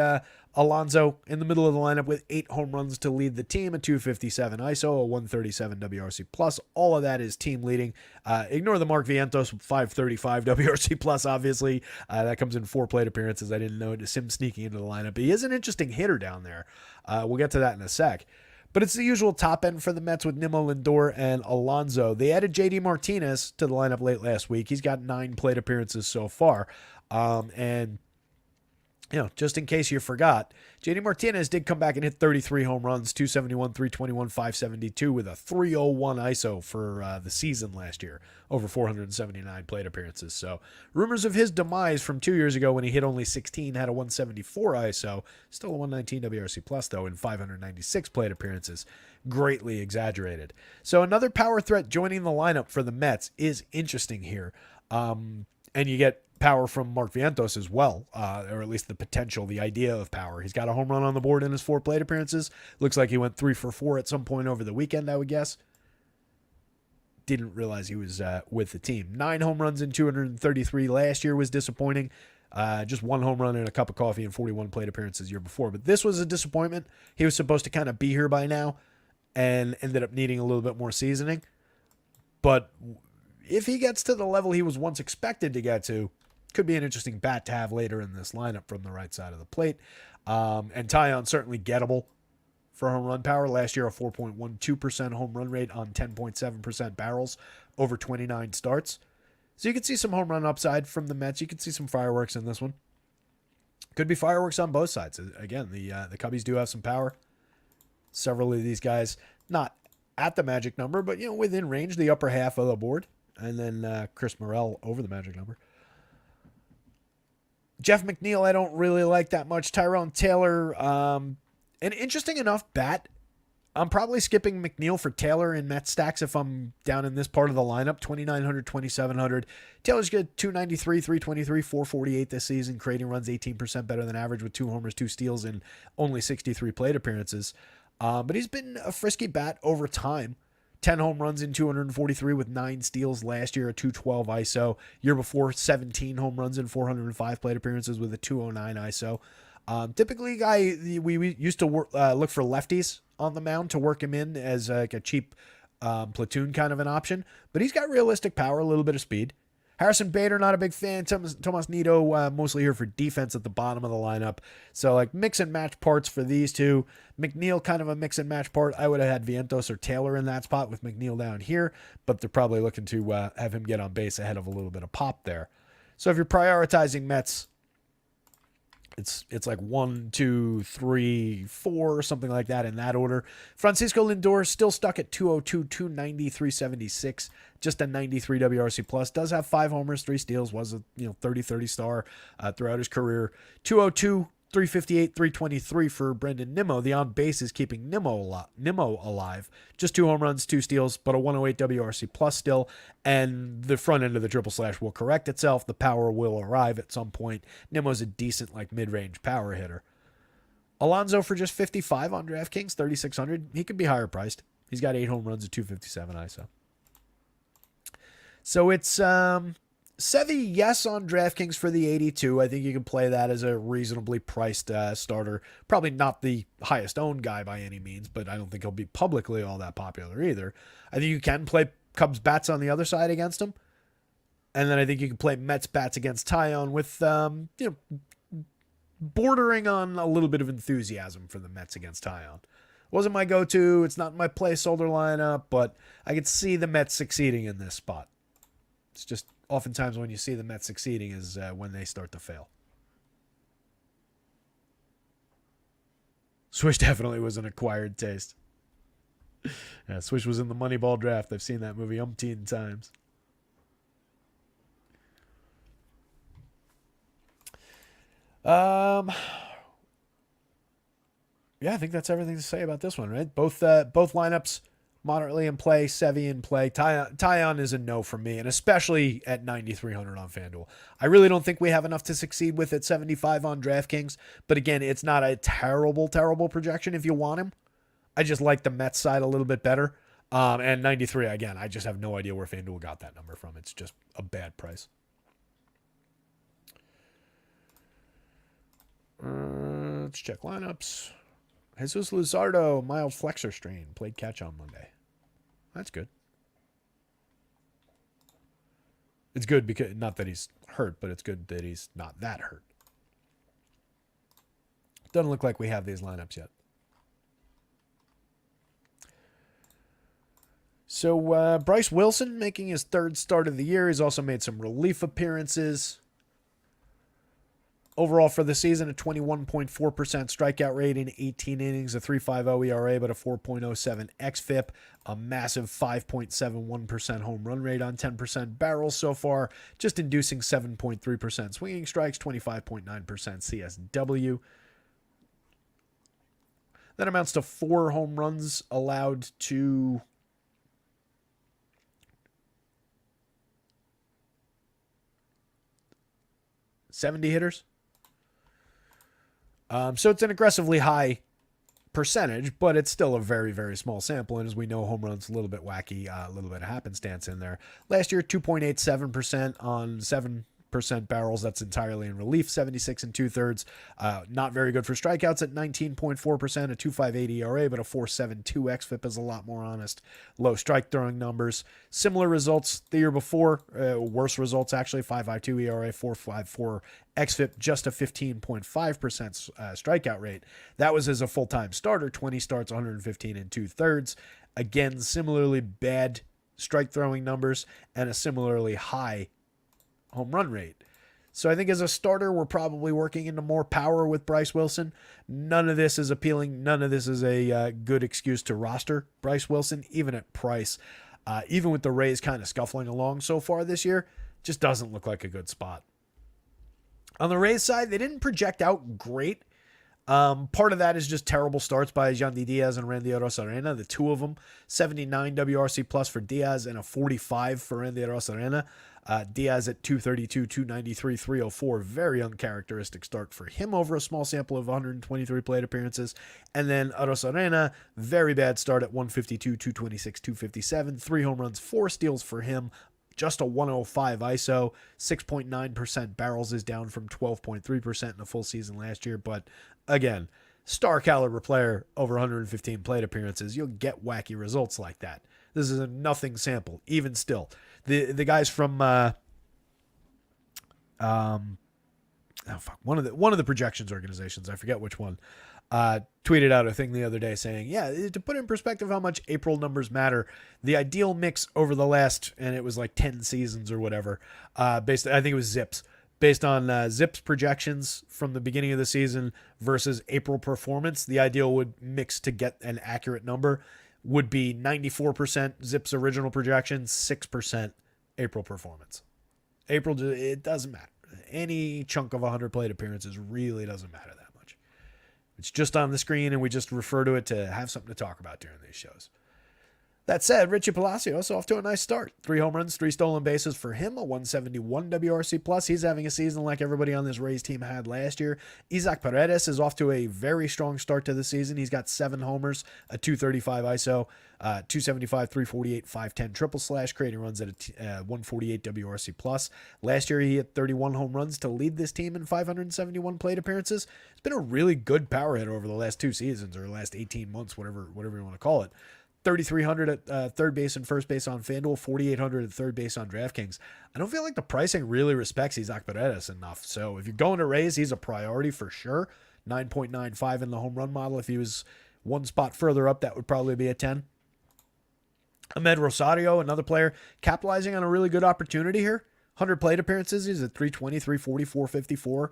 Alonso in the middle of the lineup with 8 home runs to lead the team, a 257 ISO, a 137 WRC plus. All of that is team leading. Ignore the Mark Vientos 535 WRC plus, obviously. That comes in 4 plate appearances. I didn't know it. It's him sneaking into the lineup. But he is an interesting hitter down there. We'll get to that in a sec. But it's the usual top end for the Mets with Nimmo, Lindor, and Alonso. They added JD Martinez to the lineup late last week. He's got 9 plate appearances so far. And, just in case you forgot, JD Martinez did come back and hit 33 home runs, 271, 321, 572 with a 301 ISO for the season last year, over 479 plate appearances. So rumors of his demise from 2 years ago when he hit only 16, had a 174 ISO, still a 119 WRC plus though, in 596 plate appearances, greatly exaggerated. So another power threat joining the lineup for the Mets is interesting here. And you get power from Mark Vientos as well, or at least the potential, the idea of power. He's got a home run on the board in his 4 plate appearances. Looks like he went 3 for 4 at some point over the weekend, I would guess. Didn't realize he was with the team. 9 home runs in 233 last year was disappointing. Just 1 home run and a cup of coffee in 41 plate appearances year before. But this was a disappointment. He was supposed to kind of be here by now and ended up needing a little bit more seasoning. But if he gets to the level he was once expected to get to, could be an interesting bat to have later in this lineup from the right side of the plate. And Taillon certainly gettable for home run power. Last year, a 4.12% home run rate on 10.7% barrels over 29 starts. So you could see some home run upside from the Mets. You could see some fireworks in this one. Could be fireworks on both sides. Again, the Cubbies do have some power. Several of these guys, not at the magic number, but within range, the upper half of the board. And then Chris Morel over the magic number. Jeff McNeil, I don't really like that much. Tyrone Taylor, an interesting enough bat. I'm probably skipping McNeil for Taylor in Met stacks if I'm down in this part of the lineup. 2,900, 2,700. Taylor's good, 293, 323, 448 this season. Creating runs 18% better than average with 2 homers, 2 steals, and only 63 plate appearances. But he's been a frisky bat over time. 10 home runs in 243 with 9 steals last year, a 212 ISO. Year before, 17 home runs in 405 plate appearances with a 209 ISO. Typically, we used to look for lefties on the mound to work him in as like a cheap platoon kind of an option. But he's got realistic power, a little bit of speed. Harrison Bader, not a big fan. Tomas Nido, mostly here for defense at the bottom of the lineup. So like mix and match parts for these two. McNeil, kind of a mix and match part. I would have had Vientos or Taylor in that spot with McNeil down here, but they're probably looking to have him get on base ahead of a little bit of pop there. So if you're prioritizing Mets, it's like 1, 2, 3, 4, something like that in that order. Francisco Lindor still stuck at 202, 290, 376, just a 93 WRC plus. Does have 5 homers, 3 steals, was a 30-30 star throughout his career. 202, 358, 323 for Brendan Nimmo. The on base is keeping Nimmo alive. Just 2 home runs, 2 steals, but a 108 WRC plus still. And the front end of the triple slash will correct itself. The power will arrive at some point. Nimmo's a decent mid-range power hitter. Alonso for just 55 on DraftKings, 3,600. He could be higher priced. He's got 8 home runs at 257 ISO. So it's Sevy, yes, on DraftKings for the 82. I think you can play that as a reasonably priced starter. Probably not the highest owned guy by any means, but I don't think he'll be publicly all that popular either. I think you can play Cubs bats on the other side against him. And then I think you can play Mets bats against Taillon with, bordering on a little bit of enthusiasm for the Mets against Taillon. Wasn't my go-to. It's not my placeholder lineup, but I could see the Mets succeeding in this spot. It's just oftentimes when you see the Mets succeeding is when they start to fail. Swish definitely was an acquired taste. Yeah, Swish was in the Moneyball draft. I've seen that movie umpteen times. Yeah, I think that's everything to say about this one, right? Both lineups moderately in play, Sevy in play. Taillon is a no for me, and especially at 9,300 on FanDuel. I really don't think we have enough to succeed with at 75 on DraftKings, but again, it's not a terrible projection if you want him. I just like the Mets side a little bit better. And 93, again, I just have no idea where FanDuel got that number from. It's just a bad price. Let's check lineups. Jesus Luzardo, mild flexor strain, played catch on Monday. That's good. It's good because, not that he's hurt, but it's good that he's not that hurt. Doesn't look like we have these lineups yet. So Bryce Wilson making his 3rd start of the year. He's also made some relief appearances. Overall for the season, a 21.4% strikeout rate in 18 innings, a 3.50 ERA, but a 4.07 xFIP, a massive 5.71% home run rate on 10% barrels so far, just inducing 7.3% swinging strikes, 25.9% CSW. That amounts to 4 home runs allowed to 70 hitters. So it's an aggressively high percentage, but it's still a very, very small sample. And as we know, home runs a little bit wacky, a little bit of happenstance in there. Last year, 2.87% on 7% barrels. That's entirely in relief, 76 2/3. Not very good for strikeouts at 19.4%, a 2.58 ERA, but a 4.72 xFIP is a lot more honest. Low strike throwing numbers. Similar results the year before, worse results actually, 5.52 ERA, 4.54 xFIP, just a 15.5% strikeout rate. That was as a full-time starter, 20 starts, 115 2/3. Again, similarly bad strike throwing numbers and a similarly high home run rate. So I think as a starter, we're probably working into more power with Bryce Wilson. None of this is appealing. None of this is a good excuse to roster Bryce Wilson, even at price. Even with the Rays kind of scuffling along so far this year, just doesn't look like a good spot. On the Rays side, they didn't project out great. Part of that is just terrible starts by Yandy Diaz and Randy Arozarena. The two of them, 79 WRC plus for Diaz and a 45 for Randy Arozarena. Diaz at 232, 293, 304. Very uncharacteristic start for him over a small sample of 123 plate appearances. And then Arozarena, very bad start at 152, 226, 257. 3 home runs, 4 steals for him. Just a 105 ISO, 6.9% barrels is down from 12.3% in a full season last year. But again, star caliber player over 115 plate appearances, you'll get wacky results like that. This is a nothing sample, even still. The guys from one of the projections organizations, I forget which one, tweeted out a thing the other day saying, yeah, to put in perspective how much April numbers matter, the ideal mix over the last, and it was like 10 seasons or whatever, I think it was Zips, based on Zips projections from the beginning of the season versus April performance, the ideal would mix to get an accurate number would be 94% Zips original projections, 6% April performance. April, it doesn't matter. Any chunk of 100 plate appearances really doesn't matter that much. It's just on the screen, and we just refer to it to have something to talk about during these shows. That said, Richie Palacios off to a nice start. 3 home runs, 3 stolen bases for him, a 171 WRC plus. He's having a season like everybody on this Rays team had last year. Isaac Paredes is off to a very strong start to the season. He's got 7 homers, a 235 ISO, 275, 348, 510 triple slash, creating runs at a 148 WRC plus. Last year he hit 31 home runs to lead this team in 571 plate appearances. It's been a really good power hitter over the last 2 seasons or last 18 months, whatever you want to call it. 3,300 at third base and first base on FanDuel, 4,800 at third base on DraftKings. I don't feel like the pricing really respects Isaac Paredes enough. So if you're going to Rays, he's a priority for sure. 9.95 in the home run model. If he was one spot further up, that would probably be a 10. Ahmed Rosario, another player, capitalizing on a really good opportunity here. 100 plate appearances. He's at 320, 340, 454.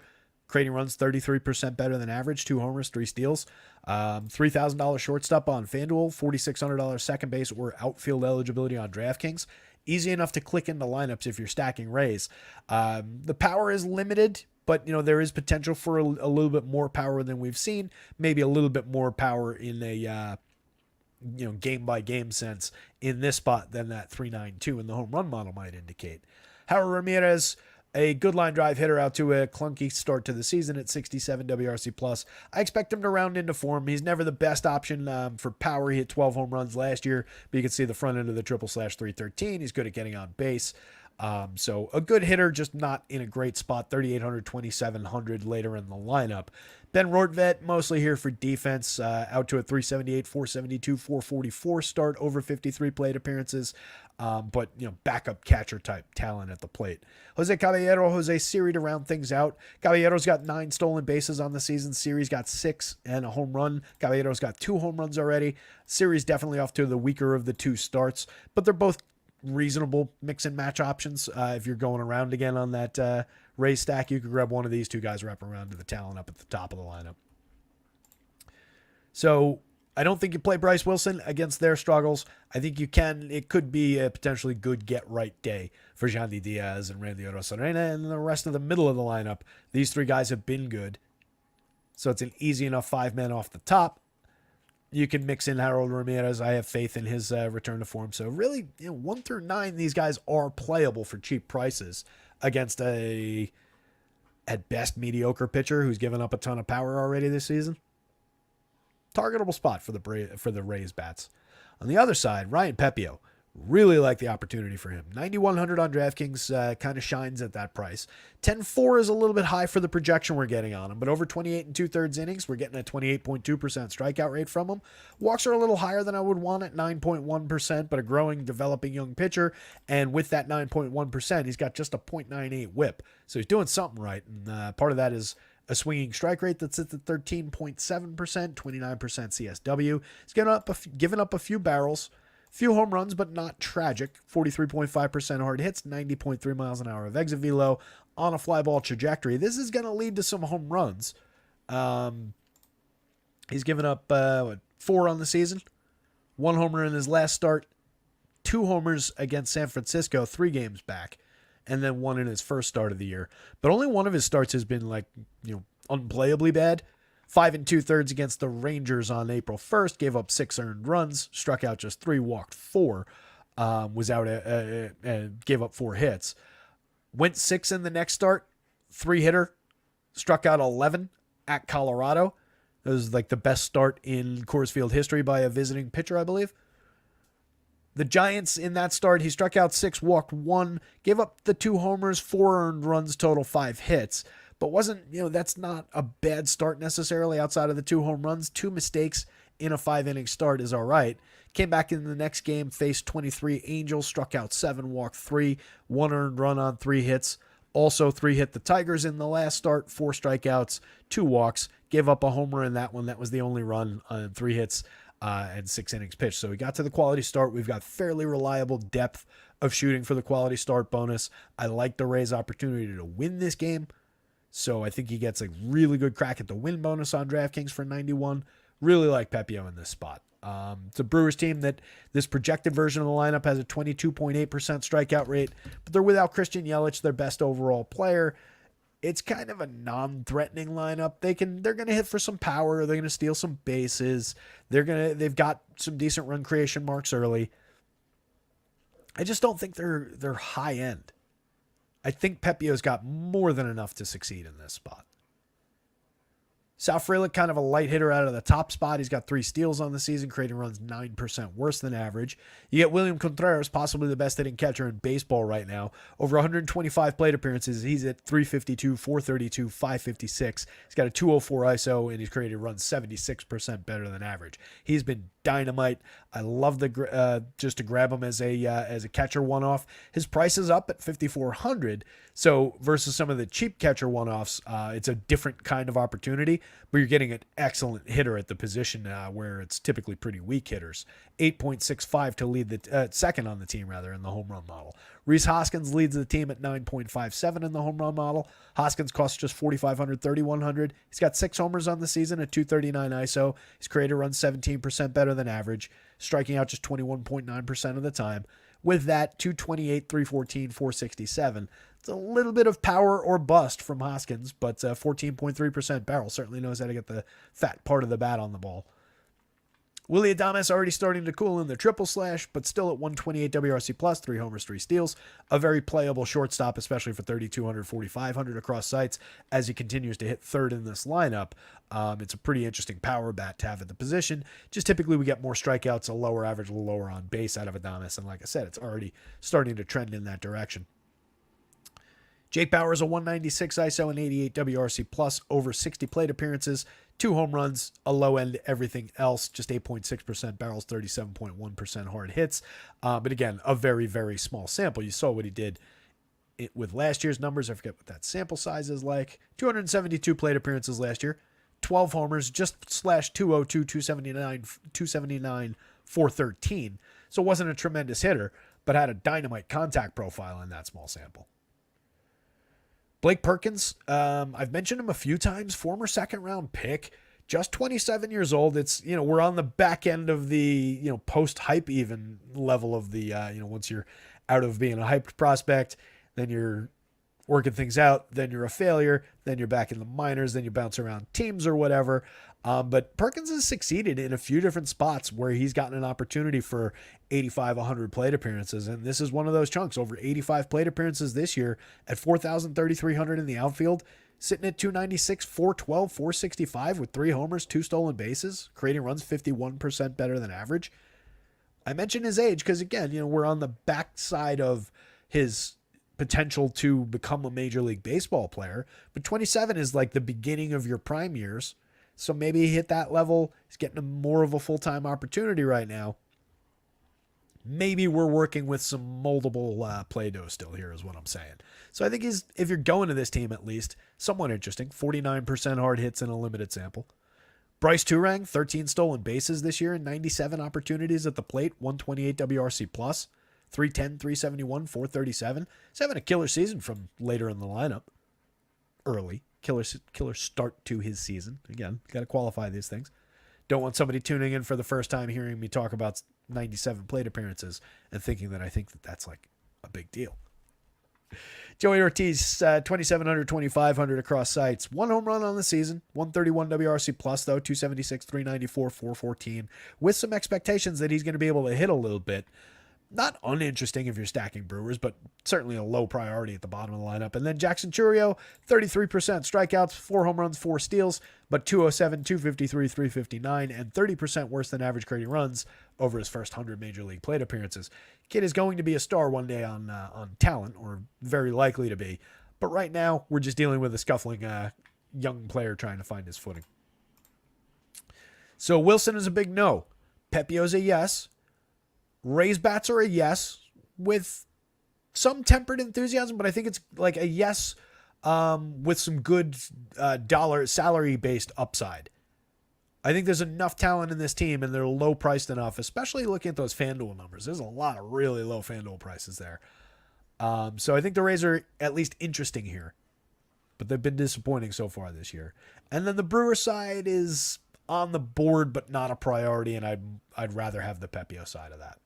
Creating runs 33% better than average, 2 homers, 3 steals. $3,000 shortstop on FanDuel, $4,600 second base or outfield eligibility on DraftKings. Easy enough to click into lineups if you're stacking Rays. The power is limited, but there is potential for a little bit more power than we've seen. Maybe a little bit more power in a game by game sense in this spot than that 392 in the home run model might indicate. Howard Ramirez, a good line drive hitter out to a clunky start to the season at 67 WRC plus. I expect him to round into form. He's never the best option for power. He hit 12 home runs last year, but you can see the front end of the triple slash 313. He's good at getting on base. So a good hitter, just not in a great spot. 3,800, 2,700 later in the lineup. Ben Rortvedt, mostly here for defense, out to a 378, 472, 444 start, over 53 plate appearances. But backup catcher type talent at the plate. Jose Caballero, Jose Siri to round things out. Caballero's got 9 stolen bases on the season. Siri's got 6 and a home run. Caballero's got 2 home runs already. Siri's definitely off to the weaker of the 2 starts, but they're both reasonable mix and match options. If you're going around again on that Rays stack, you could grab one of these 2 guys, wrap around to the talent up at the top of the lineup. So I don't think you play Bryce Wilson against their struggles. I think you can. It could be a potentially good get-right day for Yandy Diaz and Randy Arozarena and the rest of the middle of the lineup. These 3 guys have been good. So it's an easy enough 5-man off the top. You can mix in Harold Ramirez. I have faith in his return to form. So really, 1 through 9, these guys are playable for cheap prices against a, at best, mediocre pitcher who's given up a ton of power already this season. Targetable spot for the Rays bats. On the other side, Ryan Pepio. Really like the opportunity for him. 9,100 on DraftKings kind of shines at that price. 10.4 is a little bit high for the projection we're getting on him, but over 28 and 2/3 innings, we're getting a 28.2% strikeout rate from him. Walks are a little higher than I would want at 9.1%, but a growing, developing young pitcher, and with that 9.1%, he's got just a .98 whip. So he's doing something right, and part of that is a swinging strike rate that sits at 13.7%, 29% CSW. He's given up a few barrels. Few home runs, but not tragic. 43.5% hard hits, 90.3 miles an hour of exit velo on a fly ball trajectory. This is going to lead to some home runs. He's given up 4 on the season. 1 homer in his last start. 2 homers against San Francisco 3 games back. And then 1 in his first start of the year. But only one of his starts has been unplayably bad. 5 2/3 against the Rangers on April 1st, gave up 6 earned runs, struck out just 3, walked 4, gave up 4 hits. Went 6 in the next start, 3-hitter, struck out 11 at Colorado. It was like the best start in Coors Field history by a visiting pitcher, I believe. The Giants in that start, he struck out 6, walked 1, gave up the 2 homers, 4 earned runs, total 5 hits. But that's not a bad start necessarily outside of the 2 home runs. 2 mistakes in a 5-inning start is all right. Came back in the next game, faced 23 Angels, struck out 7, walked 3, 1 earned run on 3 hits. Also 3 hit the Tigers in the last start, 4 strikeouts, 2 walks, gave up a homer in that one. That was the only run on 3 hits and 6 innings pitched. So we got to the quality start. We've got fairly reliable depth of shooting for the quality start bonus. I like the Rays' opportunity to win this game. So I think he gets a really good crack at the win bonus on DraftKings for 91. Really like Pepio in this spot. It's a Brewers team that this projected version of the lineup has a 22.8% strikeout rate, but they're without Christian Yelich, their best overall player. It's kind of a non-threatening lineup. They're going to hit for some power. They're going to steal some bases. They've got some decent run creation marks early. I just don't think they're high end. I think Pepio's got more than enough to succeed in this spot. Sal Frelick, kind of a light hitter out of the top spot. He's got 3 steals on the season, creating runs 9% worse than average. You get William Contreras, possibly the best hitting catcher in baseball right now. Over 125 plate appearances, he's at 352, 432, 556. He's got a 204 ISO, and he's created runs 76% better than average. He's been dynamite. I love just to grab him as a catcher one-off. His price is up at $5,400. So versus some of the cheap catcher one-offs, it's a different kind of opportunity, but you're getting an excellent hitter at the position where it's typically pretty weak hitters. 8.65 to lead the second on the team in the home run model. Rhys Hoskins leads the team at 9.57 in the home run model. Hoskins costs just $4,500, $3,100. He's got 6 homers on the season, a 239 ISO. His creator runs 17% better than average, striking out just 21.9% of the time. With that, 228, 314, 467. It's a little bit of power or bust from Hoskins, but 14.3% barrel certainly knows how to get the fat part of the bat on the ball. Willy Adames already starting to cool in the triple slash, but still at 128 WRC plus, 3 homers, 3 steals. A very playable shortstop, especially for 3,200, 4,500 across sites as he continues to hit third in this lineup. It's a pretty interesting power bat to have at the position. Just typically we get more strikeouts, a lower average, a little lower on base out of Adames, and like I said, it's already starting to trend in that direction. Jake Bauer is a 196 ISO and 88 WRC plus, over 60 plate appearances, 2 home runs, a low end, everything else, just 8.6% barrels, 37.1% hard hits. But again, a very, very small sample. You saw what he did with last year's numbers. I forget what that sample size is like. 272 plate appearances last year, 12 homers, just slash 202, 279, 413. So it wasn't a tremendous hitter, but had a dynamite contact profile in that small sample. Blake Perkins, I've mentioned him a few times, former second-round pick, just 27 years old. It's, we're on the back end of the, post-hype even level of the, once you're out of being a hyped prospect, then you're working things out, then you're a failure, then you're back in the minors, then you bounce around teams or whatever. But Perkins has succeeded in a few different spots where he's gotten an opportunity for 85, 100 plate appearances. And this is one of those chunks, over 85 plate appearances this year at 4,000, 3,300 in the outfield, sitting at 296, 412, 465 with 3 homers, 2 stolen bases, creating runs 51% better than average. I mentioned his age because, again, we're on the backside of his potential to become a Major League Baseball player. But 27 is like the beginning of your prime years. So maybe he hit that level. He's getting more of a full-time opportunity right now. Maybe we're working with some moldable Play-Doh still here is what I'm saying. So I think he's, if you're going to this team at least, somewhat interesting. 49% hard hits in a limited sample. Bryce Turang, 13 stolen bases this year and 97 opportunities at the plate, 128 WRC plus, 310, 371, 437. He's having a killer season from later in the lineup. Early. Killer start to his season. Again, got to qualify these things. Don't want somebody tuning in for the first time hearing me talk about 97 plate appearances and thinking that I think that that's like a big deal. Joey Ortiz, 2,700, 2,500 across sites. One home run on the season, 131 WRC plus, though, 276, 394, 414, with some expectations that he's going to be able to hit a little bit. Not uninteresting if you're stacking Brewers, but certainly a low priority at the bottom of the lineup. And then Jackson Chourio, 33% strikeouts, 4 home runs, 4 steals, but 207, 253, 359, and 30% worse than average creating runs over his first 100 Major League plate appearances. Kid is going to be a star one day on talent, or very likely to be. But right now, we're just dealing with a scuffling young player trying to find his footing. So Wilson is a big no. Pepio's a yes. Rays bats are a yes, with some tempered enthusiasm, but I think it's like a yes with some good dollar salary-based upside. I think there's enough talent in this team, and they're low-priced enough, especially looking at those FanDuel numbers. There's a lot of really low FanDuel prices there. So I think the Rays are at least interesting here, but they've been disappointing so far this year. And then the Brewer side is on the board, but not a priority, and I'd rather have the Pepio side of that.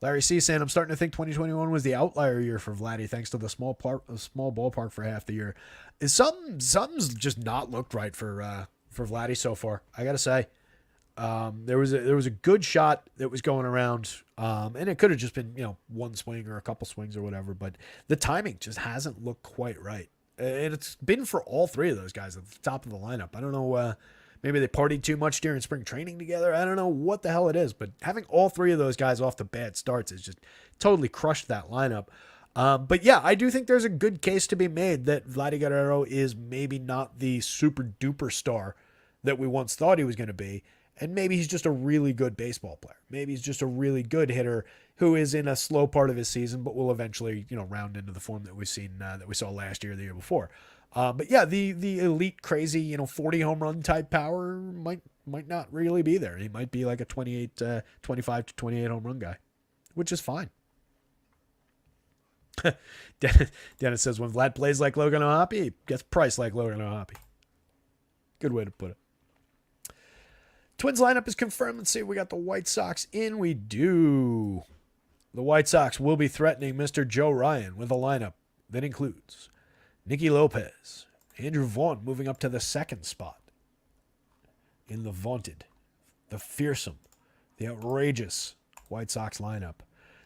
Larry C. saying, I'm starting to think 2021 was the outlier year for Vladdy thanks to the small ballpark for half the year. Something's just not looked right for Vladdy so far, I got to say. There was a good shot that was going around, and it could have just been, one swing or a couple swings or whatever, but the timing just hasn't looked quite right. And it's been for all three of those guys at the top of the lineup. I don't know, maybe they partied too much during spring training together. I don't know what the hell it is, but having all three of those guys off to bad starts has just totally crushed that lineup. But yeah, I do think there's a good case to be made that Vladdy Guerrero is maybe not the super duper star that we once thought he was going to be. And maybe he's just a really good baseball player. Maybe he's just a really good hitter who is in a slow part of his season, but will eventually, round into the form that we've seen, that we saw last year, the year before. But yeah, the elite crazy, 40 home run type power might not really be there. He might be like a 25 to 28 home run guy, which is fine. Dennis says, when Vlad plays like Logan O'Hoppe, he gets priced like Logan O'Hoppe. Good way to put it. Twins lineup is confirmed. Let's see if we got the White Sox in. We do. The White Sox will be threatening Mr. Joe Ryan with a lineup that includes Nicky Lopez, Andrew Vaughn moving up to the second spot in the vaunted, the fearsome, the outrageous White Sox lineup.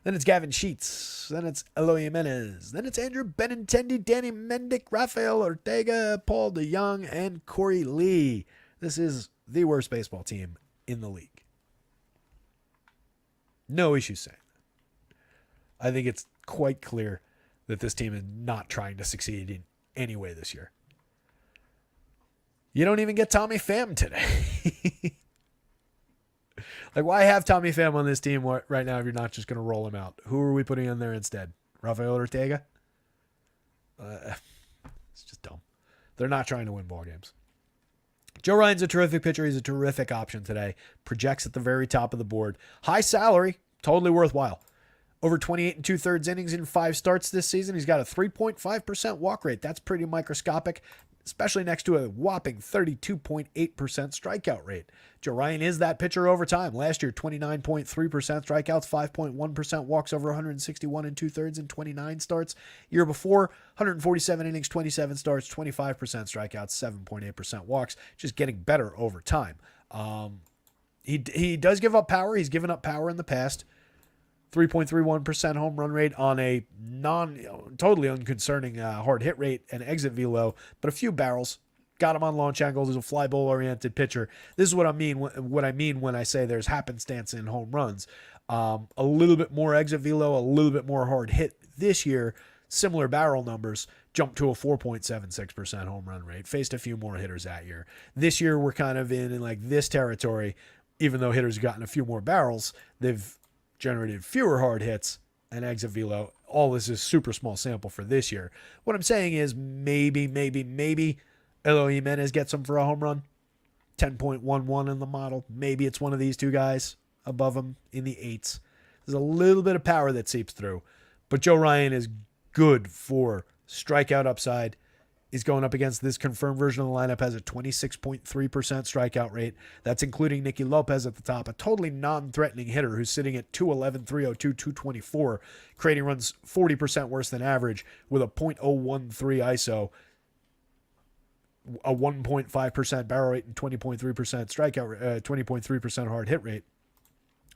Then it's Gavin Sheets. Then it's Eloy Jimenez. Then it's Andrew Benintendi, Danny Mendick, Rafael Ortega, Paul DeYoung, and Corey Lee. This is the worst baseball team in the league. No issues saying that. I think it's quite clear that this team is not trying to succeed in any way this year. You don't even get Tommy Pham today. Like, why have Tommy Pham on this team right now if you're not just going to roll him out? Who are we putting in there instead? Rafael Ortega? It's just dumb. They're not trying to win ball games. Joe Ryan's a terrific pitcher. He's a terrific option today. Projects at the very top of the board. High salary, totally worthwhile. Over 28 and 2/3 innings in 5 starts this season. He's got a 3.5% walk rate. That's pretty microscopic, especially next to a whopping 32.8% strikeout rate. Joe Ryan is that pitcher over time. Last year, 29.3% strikeouts, 5.1% walks over 161 and 2/3 in 29 starts. Year before, 147 innings, 27 starts, 25% strikeouts, 7.8% walks. Just getting better over time. He does give up power. He's given up power in the past. 3.31% home run rate on a totally unconcerning hard hit rate and exit velo, but a few barrels. Got him on launch angles. He's a fly ball oriented pitcher. This is what I mean. What I mean when I say there's happenstance in home runs. A little bit more exit velo, a little bit more hard hit this year. Similar barrel numbers. Jumped to a 4.76% home run rate. Faced a few more hitters that year. This year we're kind of in like this territory. Even though hitters have gotten a few more barrels, they've generated fewer hard hits and exit velo. All this is super small sample for this year. What I'm saying is maybe Eloy Jimenez gets him for a home run. 10.11 in the model. Maybe it's one of these two guys above him in the 8s. There's a little bit of power that seeps through. But Joe Ryan is good for strikeout upside He's going up against this confirmed version of the lineup, has a 26.3% strikeout rate. That's including Nicky Lopez at the top, a totally non-threatening hitter who's sitting at 211, 302, 224, creating runs 40% worse than average with a .013 ISO, a 1.5% barrel rate, and 20.3% strikeout, 20.3% hard hit rate.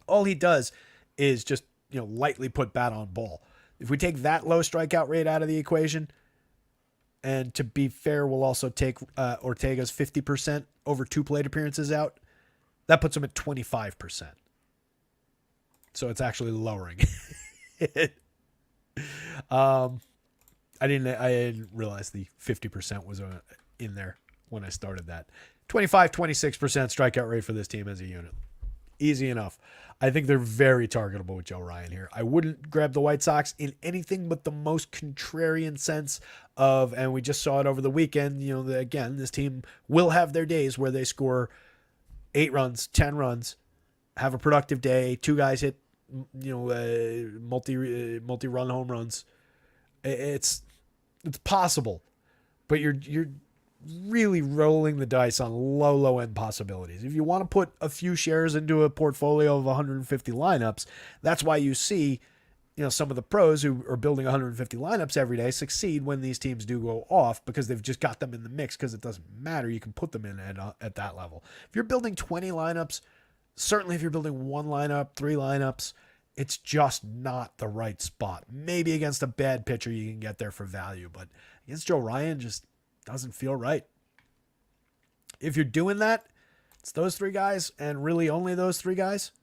All he does is just, lightly put bat on ball. If we take that low strikeout rate out of the equation, and to be fair, we'll also take Ortega's 50% over 2 plate appearances out. That puts him at 25%. So it's actually lowering it. I didn't realize the 50% was in there when I started that. 25, 26% strikeout rate for this team as a unit. Easy enough. I think they're very targetable with Joe Ryan here. I wouldn't grab the White Sox in anything but the most contrarian sense of, and we just saw it over the weekend, again, this team will have their days where they score 8 runs, 10 runs, have a productive day, 2 guys hit, multi-run home runs. It's possible, but you're really rolling the dice on low end possibilities. If you want to put a few shares into a portfolio of 150 lineups, that's why you see, some of the pros who are building 150 lineups every day succeed when these teams do go off, because they've just got them in the mix, because it doesn't matter. You can put them in at that level. If you're building 20 lineups, certainly if you're building 1 lineup, 3 lineups, it's just not the right spot. Maybe against a bad pitcher you can get there for value, but against Joe Ryan, just doesn't feel right. If you're doing that, it's those 3 guys, and really only those 3 guys.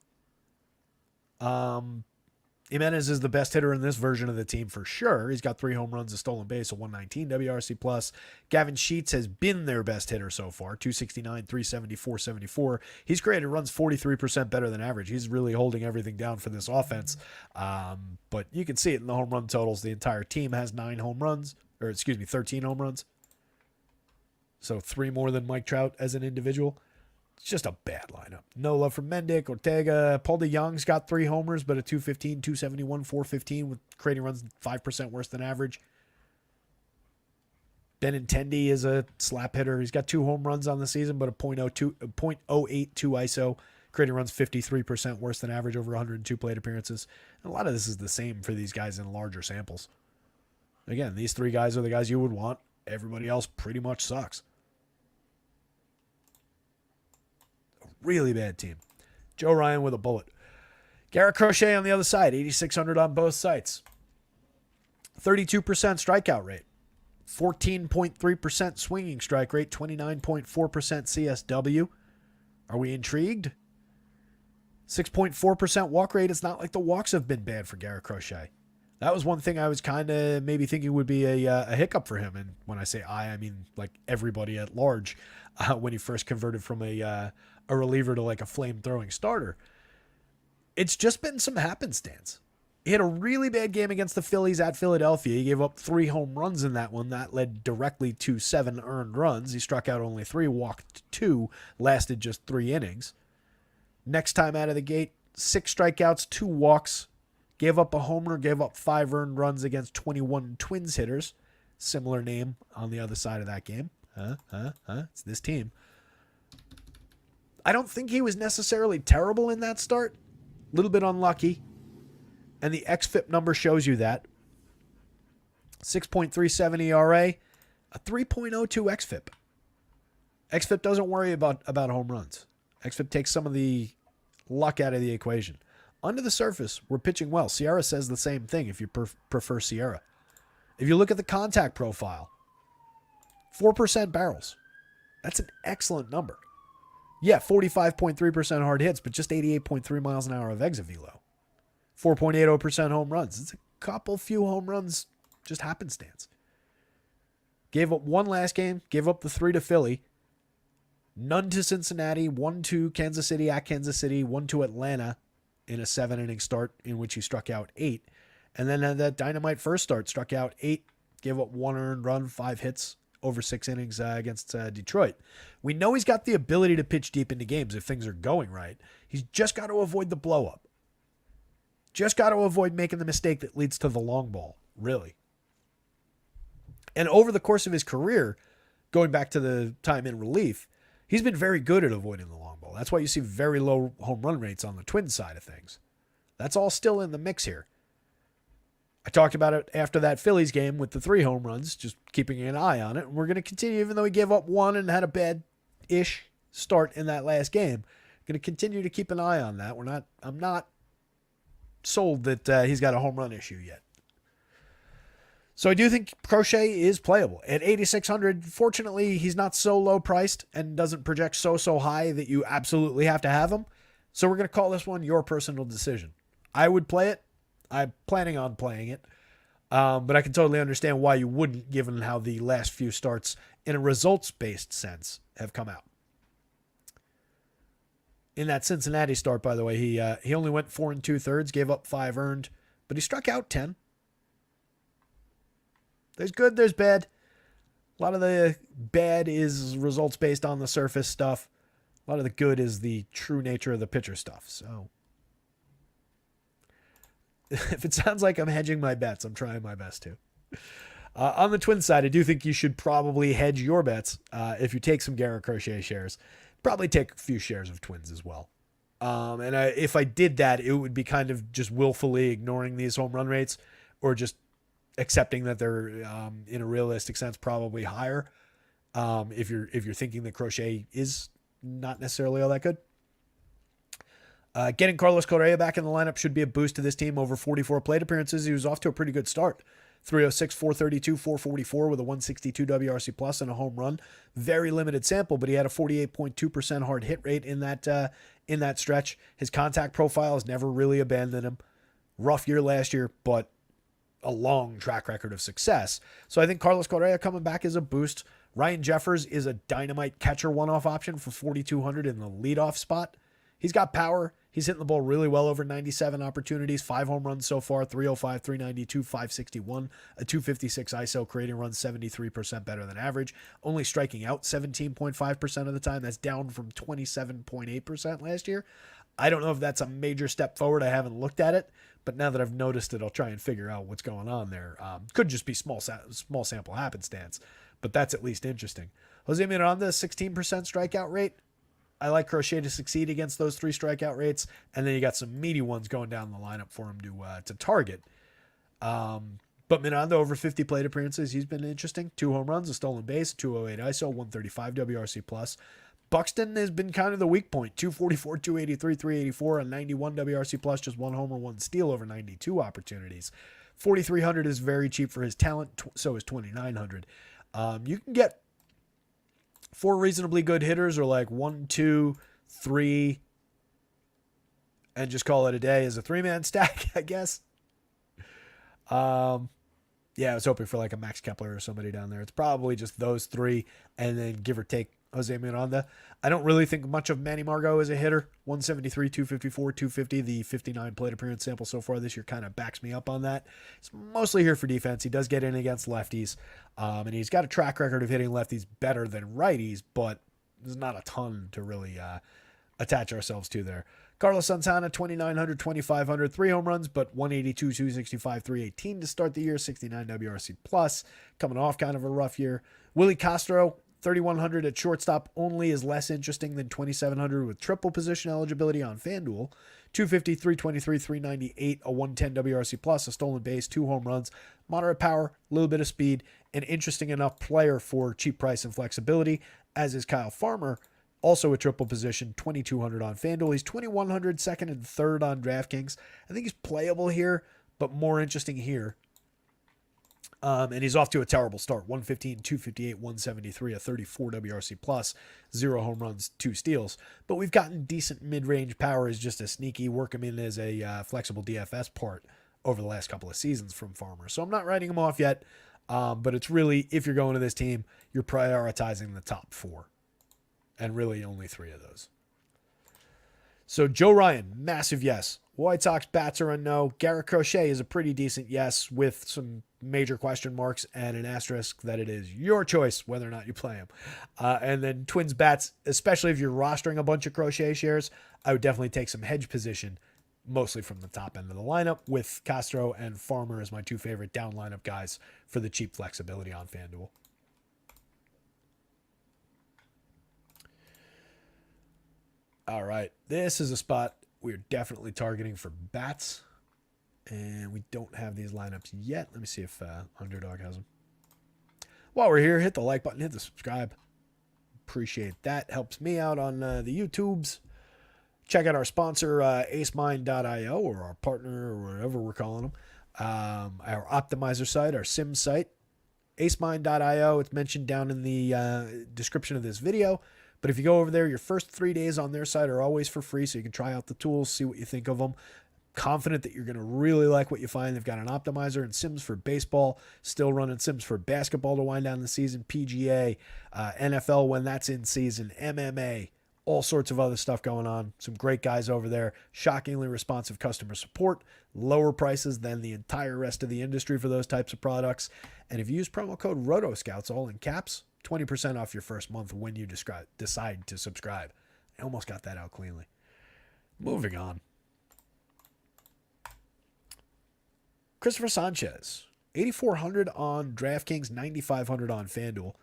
Jimenez is the best hitter in this version of the team for sure. He's got 3 home runs, a stolen base, a 119 WRC+. Gavin Sheets has been their best hitter so far, 269, 370, 474. He's created runs 43% better than average. He's really holding everything down for this offense. But you can see it in the home run totals. The entire team has 13 home runs. So 3 more than Mike Trout as an individual. It's just a bad lineup. No love for Mendick, Ortega. Paul DeYoung's got 3 homers, but a 215, 271, 415 with creating runs 5% worse than average. Benintendi is a slap hitter. He's got 2 home runs on the season, but a .082 ISO, creating runs 53% worse than average over 102 plate appearances. And a lot of this is the same for these guys in larger samples. Again, these 3 guys are the guys you would want. Everybody else pretty much sucks. Really bad team. Joe Ryan with a bullet. Garrett Crochet on the other side, 8,600 on both sites. 32% strikeout rate. 14.3% swinging strike rate. 29.4% CSW. Are we intrigued? 6.4% walk rate. It's not like the walks have been bad for Garrett Crochet. That was one thing I was kind of maybe thinking would be a hiccup for him. And when I say I mean like everybody at large when he first converted from a reliever to like a flame-throwing starter. It's just been some happenstance. He had a really bad game against the Phillies at Philadelphia. He gave up 3 home runs in that one. That led directly to 7 earned runs. He struck out only 3, walked 2, lasted just 3 innings. Next time out of the gate, 6 strikeouts, 2 walks. Gave up a homer, gave up 5 earned runs against 21 Twins hitters. Similar name on the other side of that game. It's this team. I don't think he was necessarily terrible in that start. A little bit unlucky. And the xFIP number shows you that. 6.37 ERA, a 3.02 xFIP. xFIP doesn't worry about home runs. xFIP takes some of the luck out of the equation. Under the surface, we're pitching well. Sierra says the same thing if you prefer Sierra. If you look at the contact profile, 4% barrels. That's an excellent number. Yeah, 45.3% hard hits, but just 88.3 miles an hour of exit velo. 4.80% home runs. It's a few home runs, just happenstance. Gave up 1 last game, gave up the 3 to Philly. None to Cincinnati, 1 to Kansas City at Kansas City, 1 to Atlanta in a 7-inning start in which he struck out 8. And then had that dynamite first start, struck out 8, gave up 1 earned run, 5 hits over 6 innings against Detroit. We know he's got the ability to pitch deep into games if things are going right. He's just got to avoid the blow up. Just got to avoid making the mistake that leads to the long ball, really. And over the course of his career, going back to the time in relief, he's been very good at avoiding the long ball. That's why you see very low home run rates on the Twins side of things. That's all still in the mix here. I talked about it after that Phillies game with the 3 home runs, just keeping an eye on it. And we're going to continue, even though he gave up 1 and had a bad-ish start in that last game. Going to continue to keep an eye on that. I'm not sold that he's got a home run issue yet. So I do think Crochet is playable. At 8,600, fortunately, he's not so low priced and doesn't project so high that you absolutely have to have him. So we're going to call this one your personal decision. I would play it. I'm planning on playing it. But I can totally understand why you wouldn't, given how the last few starts in a results-based sense have come out. In that Cincinnati start, by the way, he only went 4 2/3, gave up 5 earned, but he struck out 10. There's good, there's bad. A lot of the bad is results based on the surface stuff. A lot of the good is the true nature of the pitcher stuff. So if it sounds like I'm hedging my bets, I'm trying my best to. On the Twins side, I do think you should probably hedge your bets. If you take some Garrett Crochet shares, probably take a few shares of Twins as well. If I did that, it would be kind of just willfully ignoring these home run rates, or just accepting that they're in a realistic sense probably higher. If you're thinking that Crochet is not necessarily all that good. Getting Carlos Correa back in the lineup should be a boost to this team. Over 44 plate appearances, he was off to a pretty good start. 306, 432, 444 with a 162 WRC plus and a home run. Very limited sample, but he had a 48.2% hard hit rate in that stretch. His contact profile has never really abandoned him. Rough year last year, but a long track record of success. So I think Carlos Correa coming back is a boost. Ryan Jeffers is a dynamite catcher one-off option for 4,200 in the leadoff spot. He's got power. He's hitting the ball really well over 97 opportunities, 5 home runs so far, 305, 392, 561, a 256 ISO, creating runs 73% better than average, only striking out 17.5% of the time. That's down from 27.8% last year. I don't know if that's a major step forward. I haven't looked at it, but now that I've noticed it, I'll try and figure out what's going on there. Could just be small sample happenstance, but that's at least interesting. Jose Miranda, 16% strikeout rate. I like Crochet to succeed against those 3 strikeout rates, and then you got some meaty ones going down the lineup for him to target. But Miranda, over 50 plate appearances, he's been interesting. 2 home runs, a stolen base, 208 ISO, 135 WRC plus. Buxton has been kind of the weak point. 244, 283, 384, a 91 WRC plus, just 1 homer, 1 steal over 92 opportunities. 4,300 is very cheap for his talent, so is 2,900. You can get 4 reasonably good hitters, or like 1, 2, 3, and just call it a day as a 3-man stack, I guess. Yeah, I was hoping for like a Max Kepler or somebody down there. It's probably just those 3, and then give or take Jose Miranda. I don't really think much of Manny Margot as a hitter. 173, 254, 250. The 59 plate appearance sample so far this year kind of backs me up on that. He's mostly here for defense. He does get in against lefties, and he's got a track record of hitting lefties better than righties, but there's not a ton to really attach ourselves to there. Carlos Santana, 2,900, 2,500, 3 home runs, but 182, 265, 318 to start the year, 69 WRC plus, coming off kind of a rough year. Willie Castro, 3,100 at shortstop only, is less interesting than 2,700 with triple position eligibility on FanDuel. 250, 323, 398, a 110 WRC plus, a stolen base, 2 home runs, moderate power, a little bit of speed, an interesting enough player for cheap price and flexibility, as is Kyle Farmer, also a triple position, 2,200 on FanDuel. He's 2,100 second and third on DraftKings. I think he's playable here, but more interesting here. And he's off to a terrible start. 115, 258, 173, a 34 WRC plus, 0 home runs, 2 steals. But we've gotten decent mid-range power as just a sneaky, work him in as a flexible DFS part over the last couple of seasons from Farmer. So I'm not writing him off yet. But it's really, if you're going to this team, you're prioritizing the top 4. And really only 3 of those. So Joe Ryan, massive yes. White Sox bats are a no. Garrett Crochet is a pretty decent yes, with some major question marks and an asterisk that it is your choice whether or not you play him. And then Twins bats, especially if you're rostering a bunch of Crochet shares, I would definitely take some hedge position mostly from the top end of the lineup, with Castro and Farmer as my two favorite down lineup guys for the cheap flexibility on FanDuel. All right, this is a spot we're definitely targeting for bats, and we don't have these lineups yet. Let me see if Underdog has them. While we're here, hit the like button, hit the subscribe. Appreciate that. Helps me out on the YouTubes. Check out our sponsor, acemind.io, or our partner, or whatever we're calling them. Our optimizer site, our sim site, acemind.io. It's mentioned down in the description of this video. But if you go over there, your first 3 days on their site are always for free, so you can try out the tools, see what you think of them. Confident that you're going to really like what you find. They've got an optimizer and sims for baseball, still running sims for basketball to wind down the season, PGA, NFL when that's in season, MMA, all sorts of other stuff going on. Some great guys over there. Shockingly responsive customer support, lower prices than the entire rest of the industry for those types of products. And if you use promo code rotoscouts, all in caps, 20% off your first month when you decide to subscribe. I almost got that out cleanly. Moving on. Christopher Sanchez, 8,400 on DraftKings, 9,500 on FanDuel.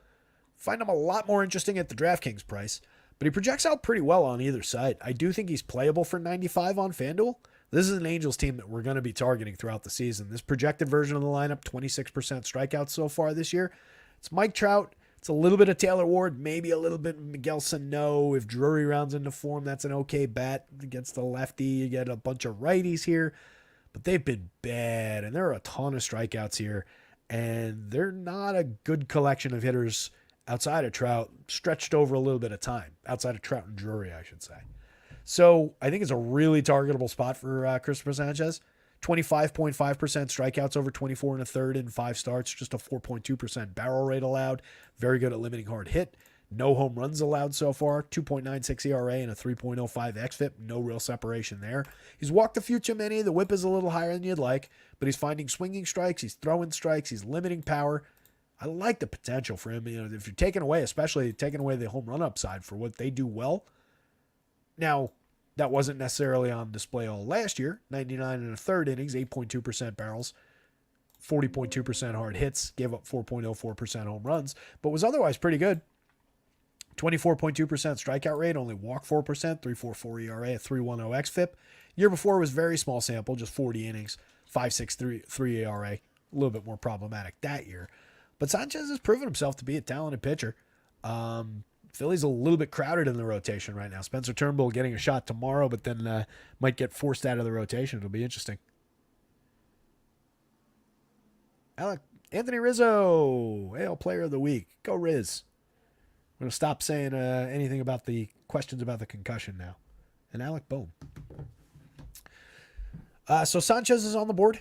Find him a lot more interesting at the DraftKings price, but he projects out pretty well on either side. I do think he's playable for 95 on FanDuel. This is an Angels team that we're going to be targeting throughout the season. This projected version of the lineup, 26% strikeouts so far this year. It's Mike Trout. It's a little bit of Taylor Ward, maybe a little bit of Miguel Sano. If Drury rounds into form, that's an okay bat against the lefty. You get a bunch of righties here. But they've been bad, and there are a ton of strikeouts here, and they're not a good collection of hitters outside of Trout, stretched over a little bit of time, outside of Trout and Drury, I should say. So I think it's a really targetable spot for Christopher Sanchez. 25.5% strikeouts over 24 and a third in 5 starts, just a 4.2% barrel rate allowed. Very good at limiting hard hit. No home runs allowed so far, 2.96 ERA and a 3.05 xFIP. No real separation there. He's walked a few too many. The whip is a little higher than you'd like, but he's finding swinging strikes. He's throwing strikes. He's limiting power. I like the potential for him. You know, if you're taking away, especially taking away the home run upside for what they do well. Now, that wasn't necessarily on display all last year. 99 and a third innings, 8.2% barrels, 40.2% hard hits, gave up 4.04% home runs, but was otherwise pretty good. 24.2% strikeout rate, only walk 4%, 3.44 ERA, a 3.10 xFIP. Year before was very small sample, just 40 innings, 5.63 ERA. A little bit more problematic that year. But Sanchez has proven himself to be a talented pitcher. Philly's a little bit crowded in the rotation right now. Spencer Turnbull getting a shot tomorrow, but then might get forced out of the rotation. It'll be interesting. Anthony Rizzo, AL Player of the Week. Go Riz. I'm going to stop saying anything about the questions about the concussion now. And Alec, boom. So Sanchez is on the board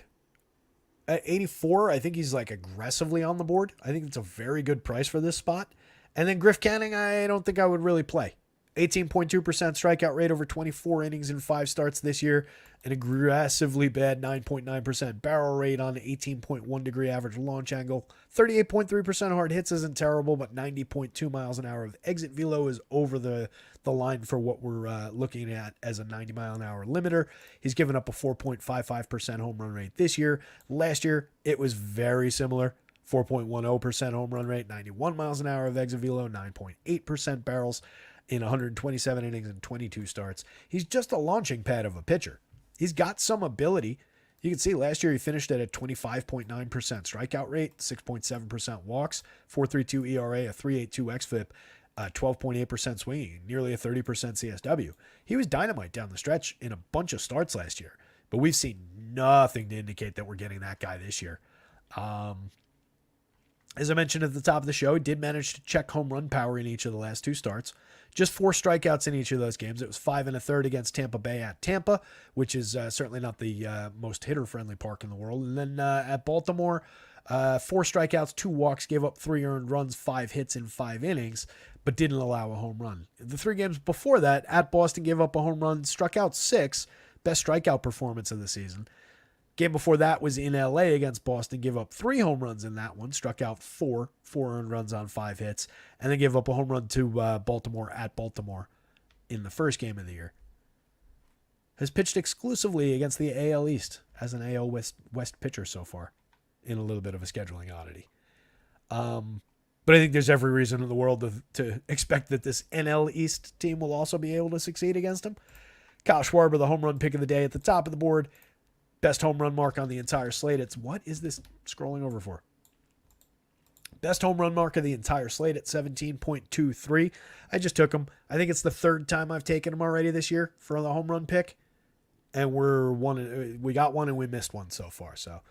at 84. I think he's like aggressively on the board. I think it's a very good price for this spot. And then Griff Canning, I don't think I would really play. 18.2% strikeout rate over 24 innings in 5 starts this year. An aggressively bad 9.9% barrel rate on 18.1 degree average launch angle. 38.3% hard hits isn't terrible, but 90.2 miles an hour of exit velo is over the line for what we're looking at as a 90 mile an hour limiter. He's given up a 4.55% home run rate this year. Last year, it was very similar. 4.10% home run rate, 91 miles an hour of exit velo, 9.8% barrels in 127 innings and 22 starts. He's just a launching pad of a pitcher. He's got some ability. You can see last year he finished at a 25.9% strikeout rate, 6.7% walks, 4.32 ERA, a 3.82 xFIP, 12.8% swinging, nearly a 30% CSW. He was dynamite down the stretch in a bunch of starts last year, but we've seen nothing to indicate that we're getting that guy this year. As I mentioned at the top of the show, he did manage to check home run power in each of the last 2 starts. Just 4 strikeouts in each of those games. It was 5 1/3 against Tampa Bay at Tampa, which is certainly not the most hitter-friendly park in the world. And then at Baltimore, 4 strikeouts, 2 walks, gave up 3 earned runs, 5 hits in 5 innings, but didn't allow a home run. The 3 games before that, at Boston, gave up a home run, struck out 6, best strikeout performance of the season. Game before that was in LA against Boston, gave up 3 home runs in that one, struck out 4 earned runs on 5 hits, and then gave up a home run to Baltimore at Baltimore in the first game of the year. has pitched exclusively against the AL East as an AL West pitcher so far, in a little bit of a scheduling oddity. But I think there's every reason in the world to expect that this NL East team will also be able to succeed against him. Kyle Schwarber, the home run pick of the day at the top of the board. Best home run mark on the entire slate. What is this scrolling over for? Best home run mark of the entire slate at 17.23. I just took him. I think it's the third time I've taken him already this year for the home run pick. And we got one and we missed one so far. So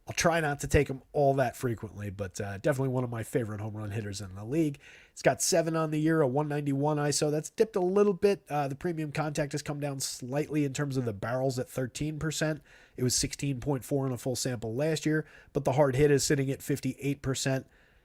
I'll try not to take him all that frequently, but definitely one of my favorite home run hitters in the league. He's got 7 on the year, a 191 ISO. That's dipped a little bit. The premium contact has come down slightly in terms of the barrels at 13%. It was 16.4 in a full sample last year, but the hard hit is sitting at 58%.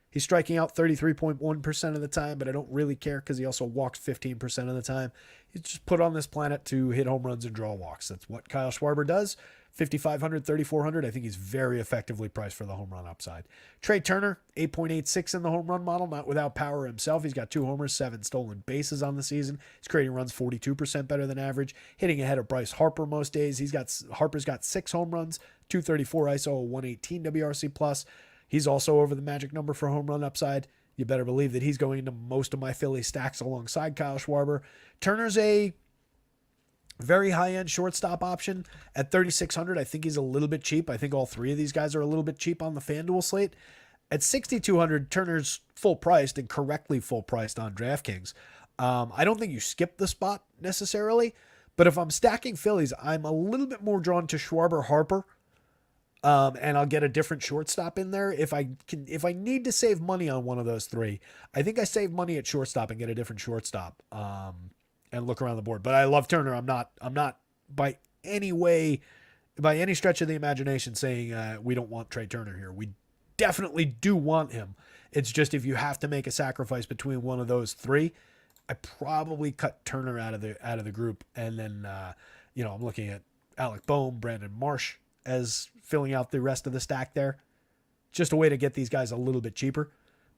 He's striking out 33.1% of the time, but I don't really care because he also walks 15% of the time. He's just put on this planet to hit home runs and draw walks. That's what Kyle Schwarber does. 5,500, 3,400. I think he's very effectively priced for the home run upside. Trey Turner, 8.86 in the home run model, not without power himself. He's got 2 homers, 7 stolen bases on the season. He's creating runs 42% better than average, hitting ahead of Bryce Harper most days. Harper's got 6 home runs, 234 ISO, a 118 WRC plus. He's also over the magic number for home run upside. You better believe that he's going into most of my Philly stacks alongside Kyle Schwarber. Turner's a very high-end shortstop option at 3,600. I think he's a little bit cheap. I think all 3 of these guys are a little bit cheap on the FanDuel slate. At 6,200, Turner's full-priced and correctly full-priced on DraftKings. I don't think you skip the spot necessarily, but if I'm stacking Phillies, I'm a little bit more drawn to Schwarber Harper. And I'll get a different shortstop in there. If I need to save money on one of those 3, I think I save money at shortstop and get a different shortstop. And look around the board. But I love Turner. I'm not by any stretch of the imagination saying we don't want Trey Turner here. We definitely do want him. It's just if you have to make a sacrifice between one of those 3, I probably cut Turner out of the group. And then I'm looking at Alec Boehm, Brandon Marsh as filling out the rest of the stack there. Just a way to get these guys a little bit cheaper.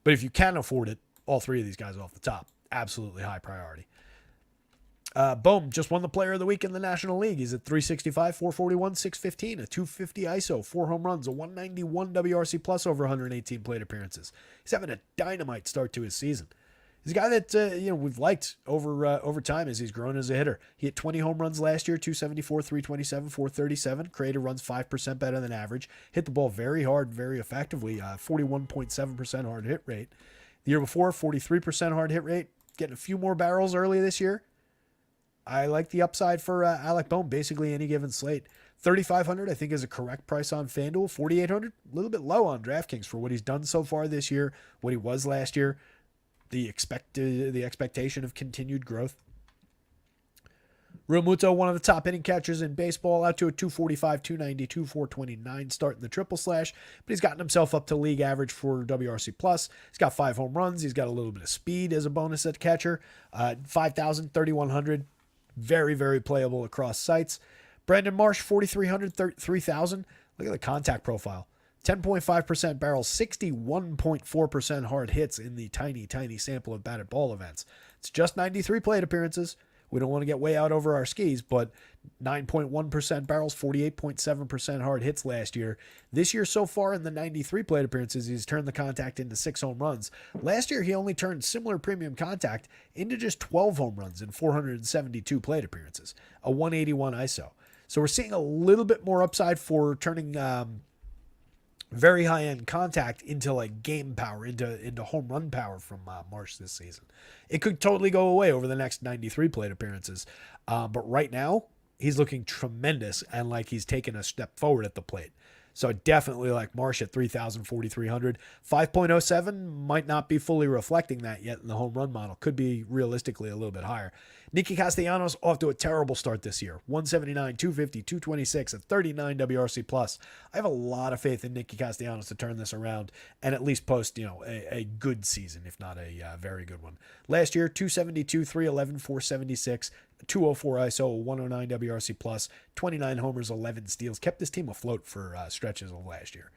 But if you can afford it, all 3 of these guys off the top, absolutely high priority. Boehm just won the player of the week in the National League. He's at 365, 441, 615, a 250 ISO, 4 home runs, a 191 WRC plus over 118 plate appearances. He's having a dynamite start to his season. He's a guy that we've liked over time as he's grown as a hitter. He hit 20 home runs last year, 274, 327, 437. Created runs 5% better than average. Hit the ball very hard, very effectively. 41.7% hard hit rate. The year before, 43% hard hit rate. Getting a few more barrels early this year. I like the upside for Alec Boehm, basically any given slate. 3,500, I think, is a correct price on FanDuel. 4,800, a little bit low on DraftKings for what he's done so far this year, what he was last year, the expectation of continued growth. Real Muto, one of the top hitting catchers in baseball, out to a 245, 292, 429 start in the triple slash, but he's gotten himself up to league average for WRC plus. He's got 5 home runs. He's got a little bit of speed as a bonus at catcher. 5,000, 3,100. Very, very playable across sites. Brandon Marsh, 4,300, 3,000. Look at the contact profile. 10.5% barrels, 61.4% hard hits in the tiny, tiny sample of batted ball events. It's just 93 plate appearances. We don't want to get way out over our skis, but 9.1% barrels, 48.7% hard hits last year. This year so far in the 93 plate appearances, he's turned the contact into 6 home runs. Last year, he only turned similar premium contact into just 12 home runs in 472 plate appearances, a 181 ISO. So we're seeing a little bit more upside for turning very high-end contact into like game power, into home run power from Marsh this season. It could totally go away over the next 93 plate appearances. But right now, he's looking tremendous and like he's taken a step forward at the plate. So I definitely like Marsh at 3,000, 4,300. 5.07 might not be fully reflecting that yet in the home run model. Could be realistically a little bit higher. Nicky Castellanos off to a terrible start this year. 179, 250, 226, and 39 WRC plus. I have a lot of faith in Nicky Castellanos to turn this around and at least post, a good season, if not a very good one. Last year, 272, 311, 476, 204 ISO, 109 WRC plus, 29 homers, 11 steals. Kept this team afloat for stretches of last year.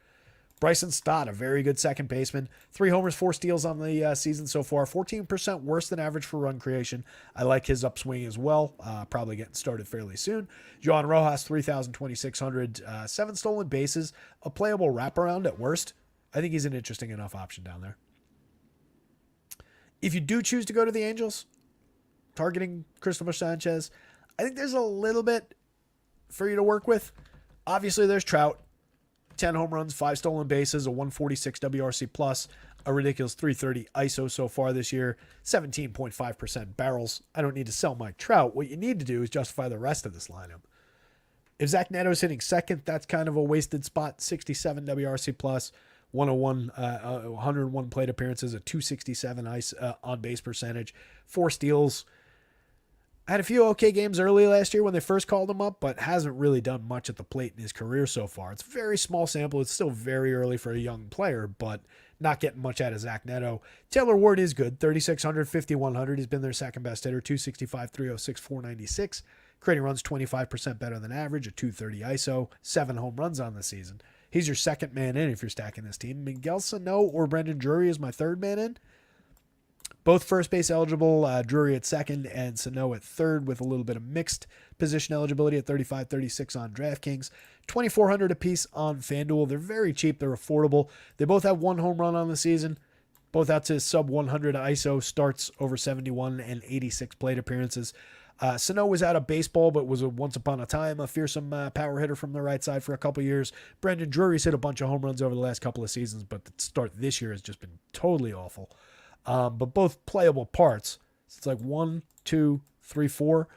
Bryson Stott, a very good second baseman. 3 homers, 4 steals on the season so far. 14% worse than average for run creation. I like his upswing as well. Probably getting started fairly soon. Johan Rojas, 3,200, 7 stolen bases. A playable wraparound at worst. I think he's an interesting enough option down there. If you do choose to go to the Angels, targeting Cristobal Sanchez, I think there's a little bit for you to work with. Obviously, there's Trout. 10 home runs, 5 stolen bases, a 146 WRC plus, a ridiculous 330 ISO so far this year, 17.5% barrels. I don't need to sell my Trout. What you need to do is justify the rest of this lineup. If Zach Neto's hitting second, that's kind of a wasted spot. 67 WRC plus, 101 plate appearances, a 267 on base percentage, 4 steals. Had a few okay games early last year when they first called him up, but hasn't really done much at the plate in his career so far. It's a very small sample. It's still very early for a young player, but not getting much out of Zach Neto. Taylor Ward is good. 3,600, 5,100. He's been their second best hitter. 265, 306, 496. Creating runs 25% better than average. A 230 ISO. 7 home runs on the season. He's your second man in if you're stacking this team. Miguel Sano or Brendan Drury is my third man in. Both first base eligible, Drury at second and Sano at third with a little bit of mixed position eligibility at 35, 36 on DraftKings. 2,400 apiece on FanDuel. They're very cheap. They're affordable. They both have 1 home run on the season. Both out to sub 100 ISO, starts over 71 and 86 plate appearances. Sano was out of baseball, but was once upon a time a fearsome power hitter from the right side for a couple years. Brendan Drury's hit a bunch of home runs over the last couple of seasons, but the start this year has just been totally awful. But both playable parts. So it's like 1, 2, 3, 4.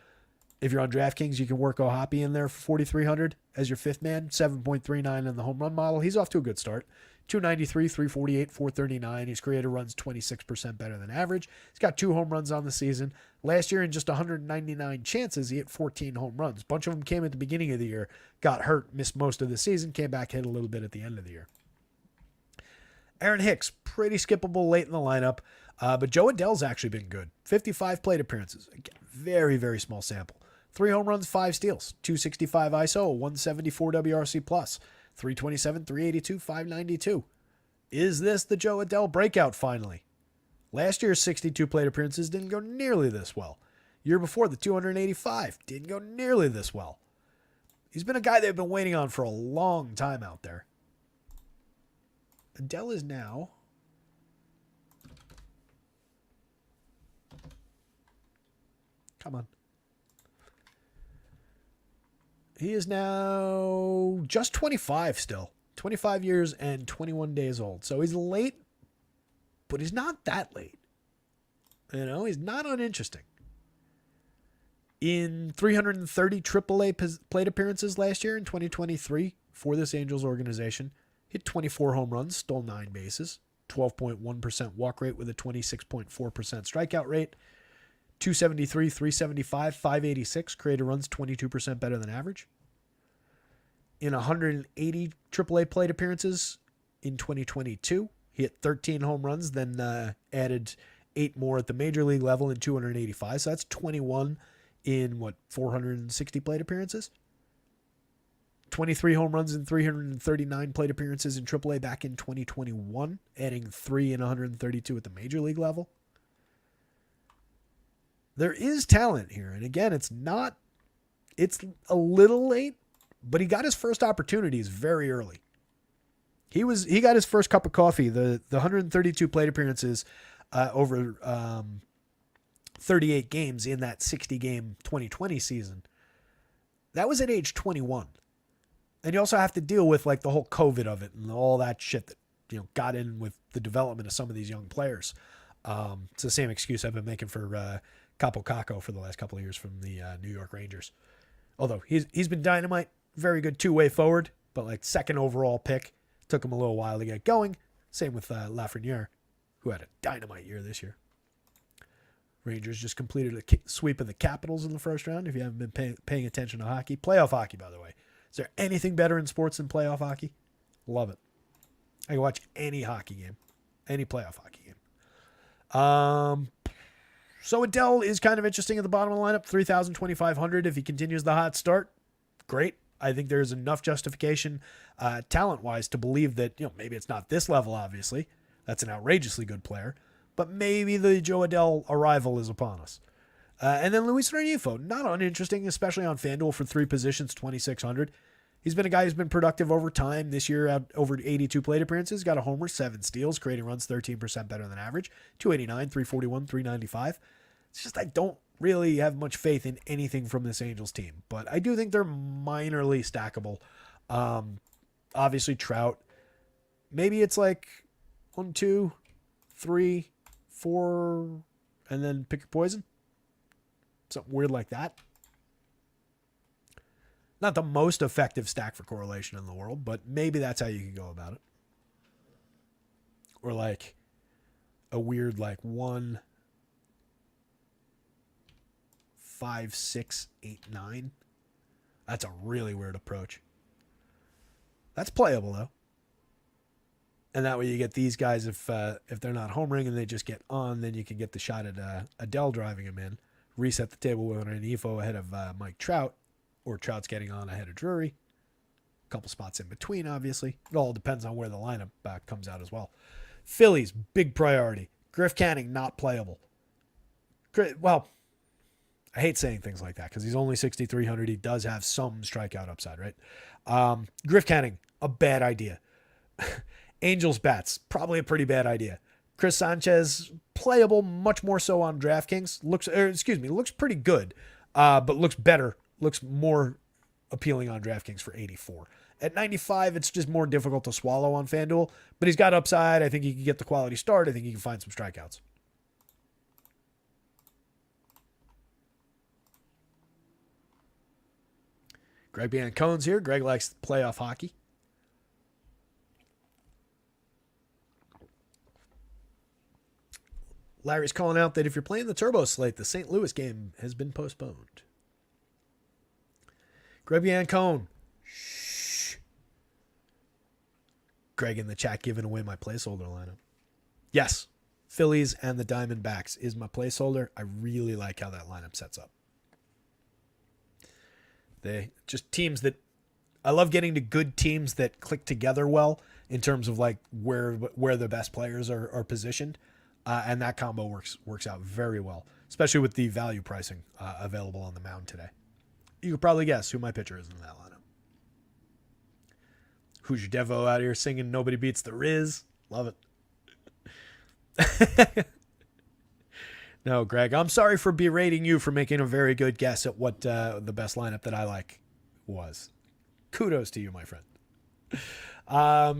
If you're on DraftKings, you can work O'Hoppe in there for 4,300 as your fifth man. 7.39 in the home run model. He's off to a good start. 293, 348, 439. His creator runs 26% better than average. He's got 2 home runs on the season. Last year, in just 199 chances, he hit 14 home runs. A bunch of them came at the beginning of the year, got hurt, missed most of the season, came back, hit a little bit at the end of the year. Aaron Hicks, pretty skippable late in the lineup, but Joe Adell's actually been good. 55 plate appearances. Again, very, very small sample. 3 home runs, 5 steals. 265 ISO, 174 WRC plus. 327, 382, 592. Is this the Joe Adell breakout finally? Last year's 62 plate appearances didn't go nearly this well. Year before, the 285 didn't go nearly this well. He's been a guy they've been waiting on for a long time out there. Adell is now he is now just 25 still. 25 years and 21 days old. So he's late, but he's not that late. You know, he's not uninteresting. In 330 AAA plate appearances last year in 2023 for this Angels organization, hit 24 home runs, stole 9 bases, 12.1% walk rate with a 26.4% strikeout rate, 273, 375, 586, created runs 22% better than average. In 180 AAA plate appearances in 2022, he hit 13 home runs, then added 8 more at the major league level in 285. So that's 21 in 460 plate appearances. 23 home runs and 339 plate appearances in AAA back in 2021, adding 3 in 132 at the major league level. There is talent here. And again, it's a little late, but he got his first opportunities very early. He got his first cup of coffee, the 132 plate appearances over 38 games in that 60-game 2020 season. That was at age 21. And you also have to deal with like the whole COVID of it and all that shit that, you know, got in with the development of some of these young players. It's the same excuse I've been making for Capo Caco for the last couple of years from the New York Rangers. Although he's been dynamite, very good two-way forward, but like second overall pick. Took him a little while to get going. Same with Lafreniere, who had a dynamite year this year. Rangers just completed a sweep of the Capitals in the first round. If you haven't been paying attention to hockey, playoff hockey, by the way. Is there anything better in sports than playoff hockey? Love it. I can watch any hockey game, any playoff hockey game. So Adell is kind of interesting at the bottom of the lineup. 3,000, 2,500. If he continues the hot start, great. I think there's enough justification talent-wise to believe that, maybe it's not this level, obviously. That's an outrageously good player. But maybe the Joe Adell arrival is upon us. And then Luis Rengifo, not uninteresting, especially on FanDuel for 3 positions, 2,600. He's been a guy who's been productive over time. This year, at over 82 plate appearances, got a homer, 7 steals, creating runs 13% better than average, 289, 341, 395. It's just I don't really have much faith in anything from this Angels team, but I do think they're minorly stackable. Obviously, Trout. Maybe it's like 1, 2, 3, 4, and then pick your poison. Something weird like that. Not the most effective stack for correlation in the world, but maybe that's how you could go about it. Or like a weird 1, 5, 6, 8, 9. That's a really weird approach. That's playable though. And that way you get these guys if they're not homering and they just get on, then you can get the shot at Adell driving him in, reset the table with an Ifo ahead of Mike Trout, or Trout's getting on ahead of Drury. A couple spots in between, obviously. It all depends on where the lineup comes out as well. Phillies, big priority. Griff Canning, not playable. Well, I hate saying things like that because he's only 6,300. He does have some strikeout upside, right? Griff Canning, a bad idea. Angels bats, probably a pretty bad idea. Chris Sanchez, playable, much more so on DraftKings. Looks pretty good, but looks better. Looks more appealing on DraftKings for 84. At 95, it's just more difficult to swallow on FanDuel, but he's got upside. I think he can get the quality start. I think he can find some strikeouts. Greg Biancone's here. Greg likes playoff hockey. Larry's calling out that if you're playing the Turbo slate, the St. Louis game has been postponed. Greg Biancone. Shh. Greg in the chat giving away my placeholder lineup. Yes, Phillies and the Diamondbacks is my placeholder. I really like how that lineup sets up. They just teams that I love getting to good teams that click together well in terms of where the best players are positioned. And that combo works out very well, especially with the value pricing available on the mound today. You could probably guess who my pitcher is in that lineup. Who's your Devo out here singing Nobody Beats the Riz? Love it. No, Greg, I'm sorry for berating you for making a very good guess at what the best lineup that I like was. Kudos to you, my friend.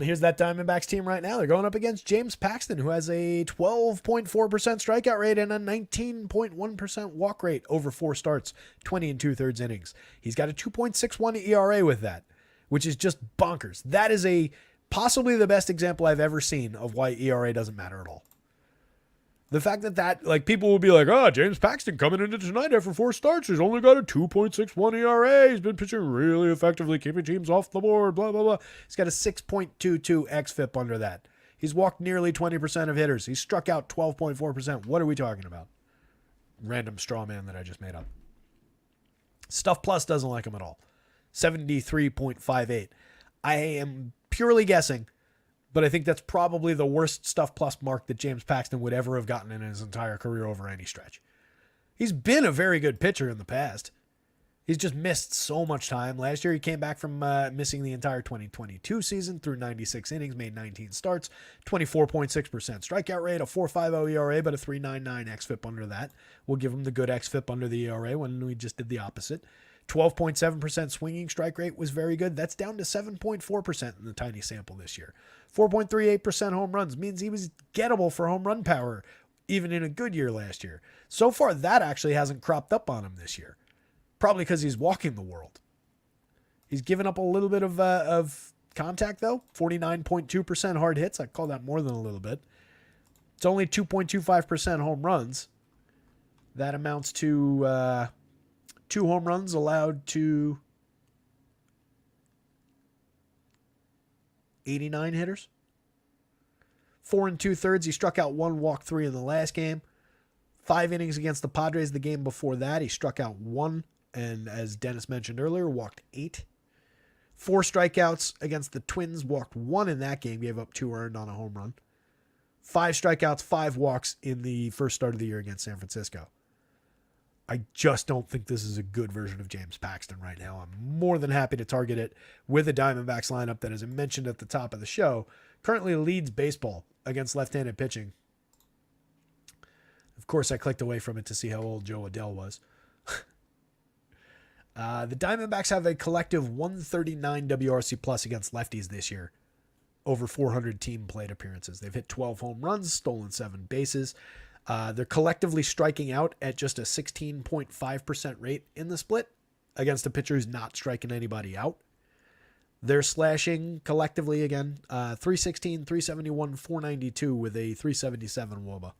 Here's that Diamondbacks team right now. They're going up against James Paxton, who has a 12.4% strikeout rate and a 19.1% walk rate over 4 starts, 20 2/3 innings. He's got a 2.61 ERA with that, which is just bonkers. That is possibly the best example I've ever seen of why ERA doesn't matter at all. The fact that people will be like, James Paxton coming into tonight after 4 starts. He's only got a 2.61 ERA. He's been pitching really effectively, keeping teams off the board, blah, blah, blah. He's got a 6.22 xFIP under that. He's walked nearly 20% of hitters. He's struck out 12.4%. What are we talking about? Random straw man that I just made up. Stuff Plus doesn't like him at all. 73.58. I am purely guessing, but I think that's probably the worst Stuff Plus mark that James Paxton would ever have gotten in his entire career over any stretch. He's been a very good pitcher in the past. He's just missed so much time. Last year, he came back from missing the entire 2022 season through 96 innings, made 19 starts, 24.6% strikeout rate, a 4.50 ERA, but a 3.99 xFIP under that. We'll give him the good xFIP under the ERA when we just did the opposite. 12.7% swinging strike rate was very good. That's down to 7.4% in the tiny sample this year. 4.38% home runs means he was gettable for home run power, even in a good year last year. So far, that actually hasn't cropped up on him this year. Probably because he's walking the world. He's given up a little bit of contact, though. 49.2% hard hits. I call that more than a little bit. It's only 2.25% home runs. That amounts to 2 home runs allowed to 89 hitters. 4 2/3. He struck out 1, walked 3 in the last game. 5 innings against the Padres the game before that. He struck out 1, and as Dennis mentioned earlier, walked 8. 4 strikeouts against the Twins, walked 1 in that game, gave up 2 earned on a home run. 5 strikeouts, 5 walks in the first start of the year against San Francisco. I just don't think this is a good version of James Paxton right now. I'm more than happy to target it with a Diamondbacks lineup that, as I mentioned at the top of the show, currently leads baseball against left-handed pitching. Of course, I clicked away from it to see how old Joe Adele was. The Diamondbacks have a collective 139 WRC plus against lefties this year, over 400 team plate appearances. They've hit 12 home runs, stolen 7 bases. They're collectively striking out at just a 16.5% rate in the split against a pitcher who's not striking anybody out. They're slashing collectively again, 316, 371, 492 with a 377 WOBA.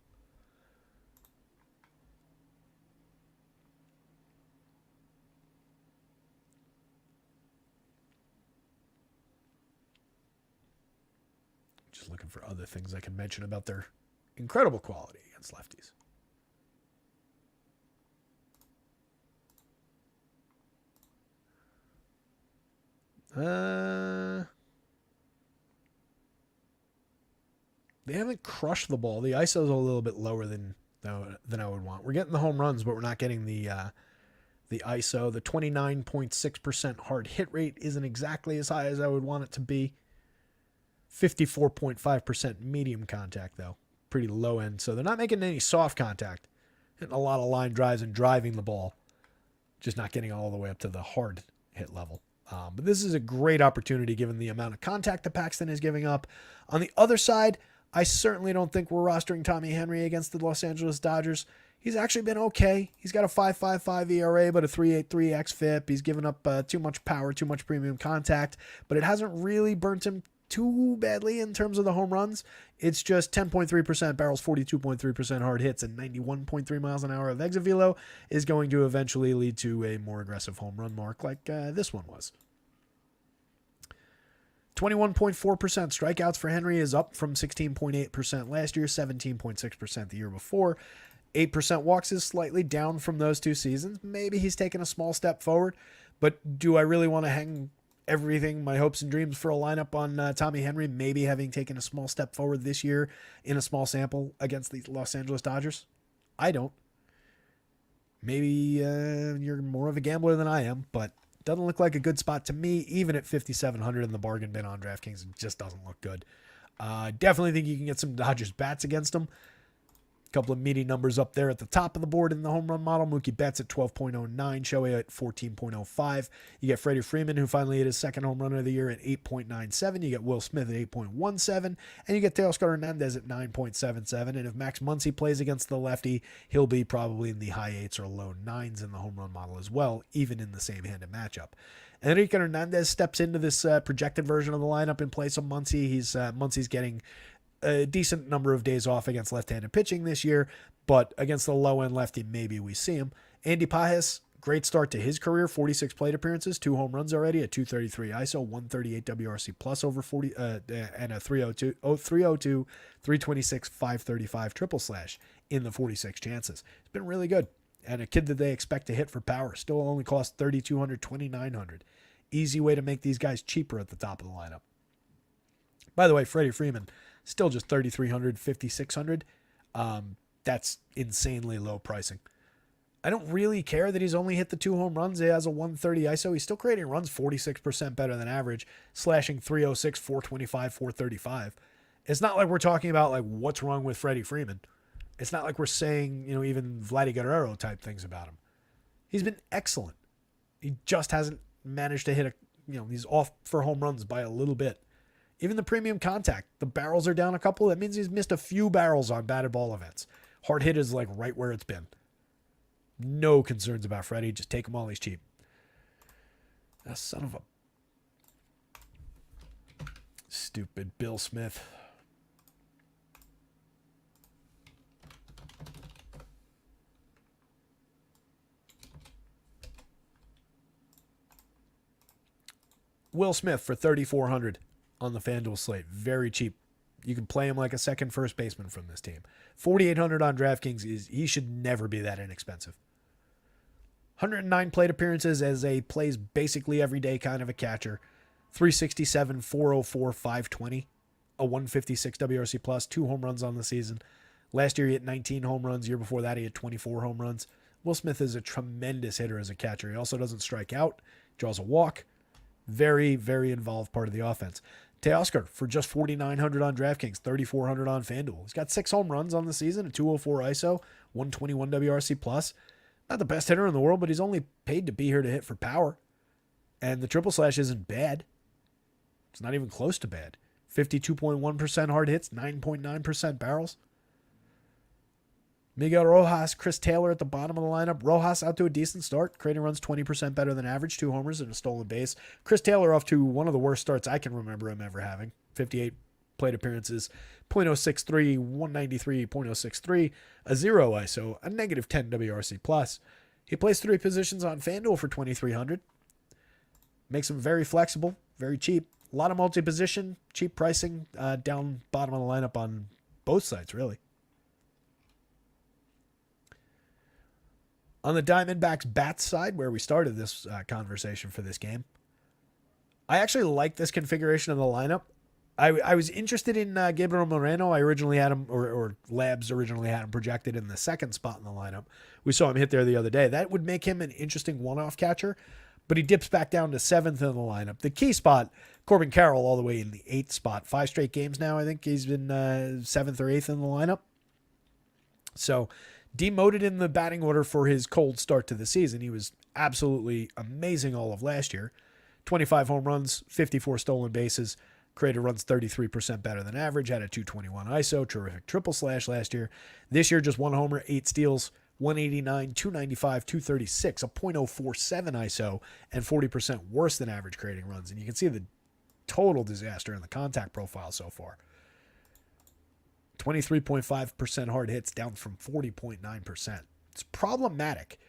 Just looking for other things I can mention about their incredible quality against lefties. They haven't crushed the ball. The ISO is a little bit lower than I would want. We're getting the home runs, but we're not getting the ISO. The 29.6% hard hit rate isn't exactly as high as I would want it to be. 54.5% medium contact, though. Pretty low end. So they're not making any soft contact. Hitting a lot of line drives and driving the ball. Just not getting all the way up to the hard hit level. But this is a great opportunity given the amount of contact that Paxton is giving up. On the other side, I certainly don't think we're rostering Tommy Henry against the Los Angeles Dodgers. He's actually been okay. He's got a 5.55 ERA, but a 3.83 xFIP. He's given up too much power, too much premium contact, but it hasn't really burnt him too badly in terms of the home runs. It's just 10.3% barrels, 42.3% hard hits, and 91.3 miles an hour of exit velo is going to eventually lead to a more aggressive home run mark like this one was. 21.4% strikeouts for Henry is up from 16.8% last year, 17.6% the year before. 8% walks is slightly down from those 2 seasons. Maybe he's taken a small step forward, but do I really want to hang everything, my hopes and dreams for a lineup on Tommy Henry, maybe having taken a small step forward this year in a small sample against the Los Angeles Dodgers? I don't. Maybe you're more of a gambler than I am, but doesn't look like a good spot to me, even at 5,700 in the bargain bin on DraftKings. It just doesn't look good. Definitely think you can get some Dodgers bats against them. Couple of meaty numbers up there at the top of the board in the home run model. Mookie Betts at 12.09, Shohei at 14.05. You get Freddie Freeman, who finally hit his second home run of the year, at 8.97. You get Will Smith at 8.17, and you get Teoscar Hernandez at 9.77. And if Max Muncy plays against the lefty, he'll be probably in the high 8s or low 9s in the home run model as well, even in the same-handed matchup. Enrique Hernandez steps into this projected version of the lineup in place of Muncy. Muncy's getting a decent number of days off against left-handed pitching this year, but against the low-end lefty, maybe we see him. Andy Pajes, great start to his career, 46 plate appearances, 2 home runs already, a 233 ISO, 138 WRC plus over 40, and a 302, 326, 535 triple slash in the 46 chances. It's been really good. And a kid that they expect to hit for power still only costs $3,200, $2,900. Easy way to make these guys cheaper at the top of the lineup. By the way, Freddie Freeman, still just $3,300, $5,600. That's insanely low pricing. I don't really care that he's only hit the 2 home runs. He has a 130 ISO. He's still creating runs 46% better than average, slashing 306, 425, 435. It's not like we're talking about like what's wrong with Freddie Freeman. It's not like we're saying, even Vladdy Guerrero type things about him. He's been excellent. He just hasn't managed to hit he's off for home runs by a little bit. Even the premium contact, the barrels are down a couple. That means he's missed a few barrels on batted ball events. Hard hit is like right where it's been. No concerns about Freddie. Just take him while he's cheap. That son of a stupid Bill Smith. Will Smith for $3,400 on the FanDuel slate. Very cheap. You can play him like a second first baseman from this team. $4,800 on DraftKings he should never be that inexpensive. 109 plate appearances as a plays basically every day kind of a catcher. 367, 404, 520, a 156 WRC plus, 2 home runs on the season. Last year he hit 19 home runs. Year before that he had 24 home runs. Will Smith is a tremendous hitter as a catcher. He also doesn't strike out, draws a walk. Very, very involved part of the offense. Teoscar for just 4,900 on DraftKings, 3,400 on FanDuel. He's got 6 home runs on the season, a 204 ISO, 121 WRC plus. Not the best hitter in the world, but he's only paid to be here to hit for power. And the triple slash isn't bad. It's not even close to bad. 52.1% hard hits, 9.9% barrels. Miguel Rojas, Chris Taylor at the bottom of the lineup. Rojas out to a decent start. Creating runs 20% better than average. 2 homers and a stolen base. Chris Taylor off to one of the worst starts I can remember him ever having. 58 plate appearances. .063, 193, .063, a 0 ISO, a negative 10 WRC plus. He plays 3 positions on FanDuel for 2,300. Makes him very flexible, very cheap. A lot of multi-position, cheap pricing down bottom of the lineup on both sides, really. On the Diamondbacks bats side, where we started this conversation for this game, I actually like this configuration of the lineup. I was interested in Gabriel Moreno. I originally had him, or Labs originally had him projected in the second spot in the lineup. We saw him hit there the other day. That would make him an interesting one-off catcher, but he dips back down to 7th in the lineup. The key spot, Corbin Carroll all the way in the 8th spot. 5 straight games now, I think he's been 7th or 8th in the lineup. So demoted in the batting order for his cold start to the season. He was absolutely amazing all of last year. 25 home runs, 54 stolen bases, created runs 33% better than average, had a 221 ISO, terrific triple slash last year. This year, just 1 homer, 8 steals, 189, 295, 236, a .047 ISO, and 40% worse than average creating runs. And you can see the total disaster in the contact profile so far. 23.5% hard hits, down from 40.9%. It's problematic.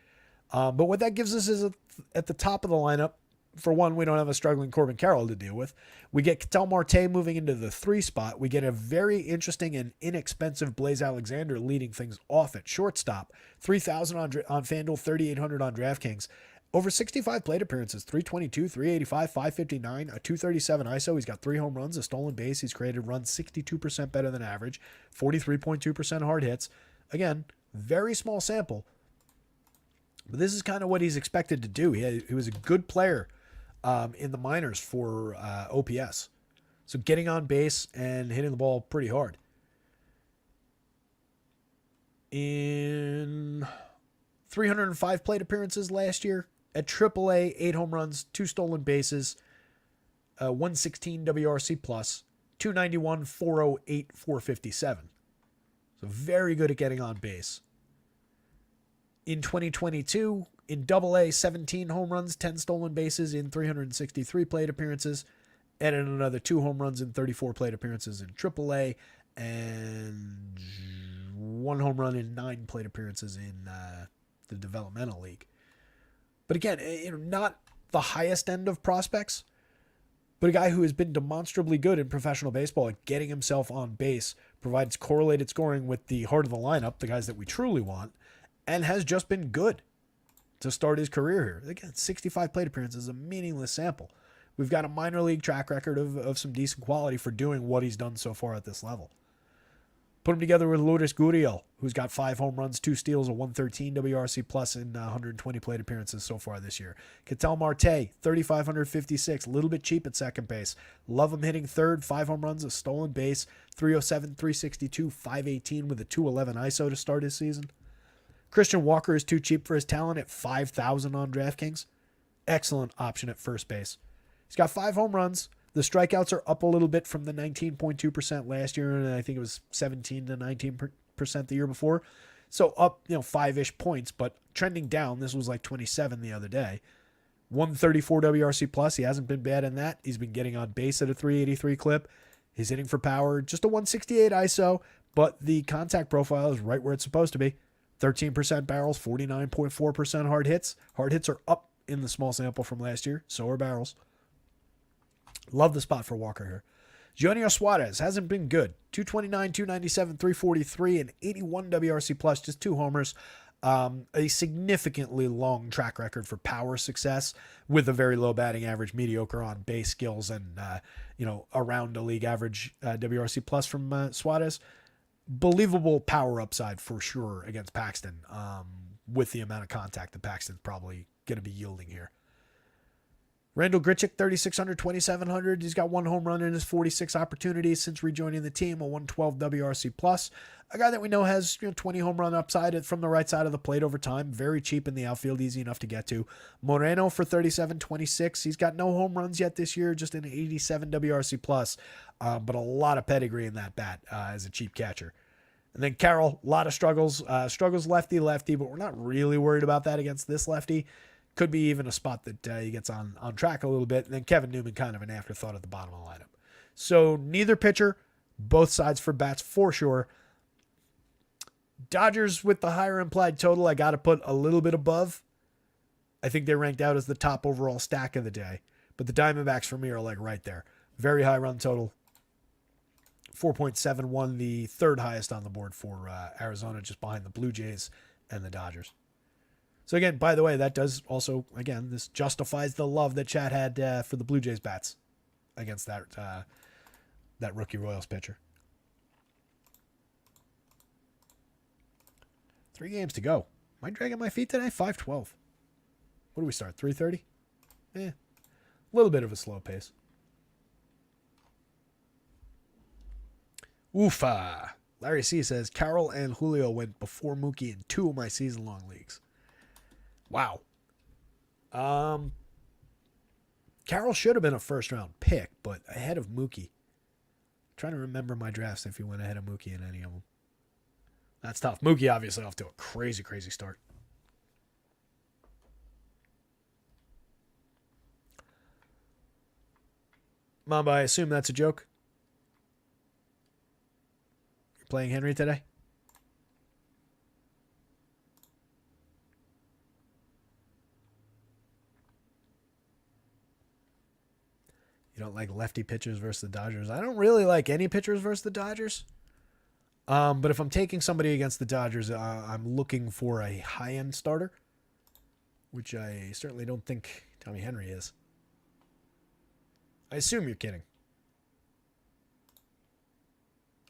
But what that gives us is at the top of the lineup, for one, we don't have a struggling Corbin Carroll to deal with. We get Ketel Marte moving into the 3 spot. We get a very interesting and inexpensive Blaze Alexander leading things off at shortstop. 3,000 on FanDuel, 3,800 on DraftKings. Over 65 plate appearances, 322, 385, 559, a 237 ISO. He's got 3 home runs, a stolen base. He's created runs 62% better than average, 43.2% hard hits. Again, very small sample. But this is kind of what he's expected to do. He was a good player in the minors for OPS. So getting on base and hitting the ball pretty hard. In 305 plate appearances last year, at AAA, 8 home runs, 2 stolen bases, 116 WRC plus, 291, 408, 457. So very good at getting on base. In 2022, in AA, 17 home runs, 10 stolen bases in 363 plate appearances, added another 2 home runs in 34 plate appearances in AAA, and 1 home run in 9 plate appearances in the developmental league. But again, not the highest end of prospects, but a guy who has been demonstrably good in professional baseball at getting himself on base, provides correlated scoring with the heart of the lineup, the guys that we truly want, and has just been good to start his career here. Again, 65 plate appearances is a meaningless sample. We've got a minor league track record of some decent quality for doing what he's done so far at this level. Put him together with Lourdes Gurriel, who's got 5 home runs, 2 steals, a 113 WRC plus in 120 plate appearances so far this year. Ketel Marte, 3,556, a little bit cheap at second base. Love him hitting third, 5 home runs, a stolen base, 307, 362, 518 with a 211 ISO to start his season. Christian Walker is too cheap for his talent at 5,000 on DraftKings. Excellent option at first base. He's got 5 home runs. The strikeouts are up a little bit from the 19.2% last year, and I think it was 17 to 19% the year before. So up, 5-ish points, but trending down. This was like 27 the other day. 134 WRC plus. He hasn't been bad in that. He's been getting on base at a 383 clip. He's hitting for power, just a 168 ISO, but the contact profile is right where it's supposed to be. 13% barrels, 49.4% hard hits. Hard hits are up in the small sample from last year. So are barrels. Love the spot for Walker here. Junior Suarez hasn't been good. 229, 297, 343, and 81 WRC plus, just 2 homers. A significantly long track record for power success with a very low batting average, mediocre on base skills, and around a league average WRC plus from Suarez. Believable power upside for sure against Paxton, with the amount of contact that Paxton's probably going to be yielding here. Randall Grichuk, 3,600, 2,700. He's got one home run in his 46 opportunities since rejoining the team, a 112 WRC plus. A guy that we know has 20 home run upside from the right side of the plate over time. Very cheap in the outfield, easy enough to get to. Moreno for 37, 26. He's got no home runs yet this year, just an 87 WRC plus, but a lot of pedigree in that bat as a cheap catcher. And then Carroll, a lot of struggles. Struggles lefty, but we're not really worried about that against this lefty. Could be even a spot that he gets on track a little bit. And then Kevin Newman, kind of an afterthought at the bottom of the lineup. So neither pitcher, both sides for bats for sure. Dodgers with the higher implied total, I got to put a little bit above. I think they ranked out as the top overall stack of the day. But the Diamondbacks for me are like right there. Very high run total. 4.71, the third highest on the board for Arizona, just behind the Blue Jays and the Dodgers. So again, by the way, that does also, again, this justifies the love that Chad had for the Blue Jays bats against that rookie Royals pitcher. 3 games to go. Am I dragging my feet today? 5:12. What do we start? 3:30? A little bit of a slow pace. Oofa. Larry C says, Carroll and Julio went before Mookie in 2 of my season-long leagues. Wow. Carroll should have been a first-round pick, but ahead of Mookie. I'm trying to remember my drafts if he went ahead of Mookie in any of them. That's tough. Mookie obviously off to a crazy, crazy start. Mamba, I assume that's a joke. You're playing Henry today? You don't like lefty pitchers versus the Dodgers. I don't really like any pitchers versus the Dodgers. But if I'm taking somebody against the Dodgers, I'm looking for a high-end starter, which I certainly don't think Tommy Henry is. I assume you're kidding.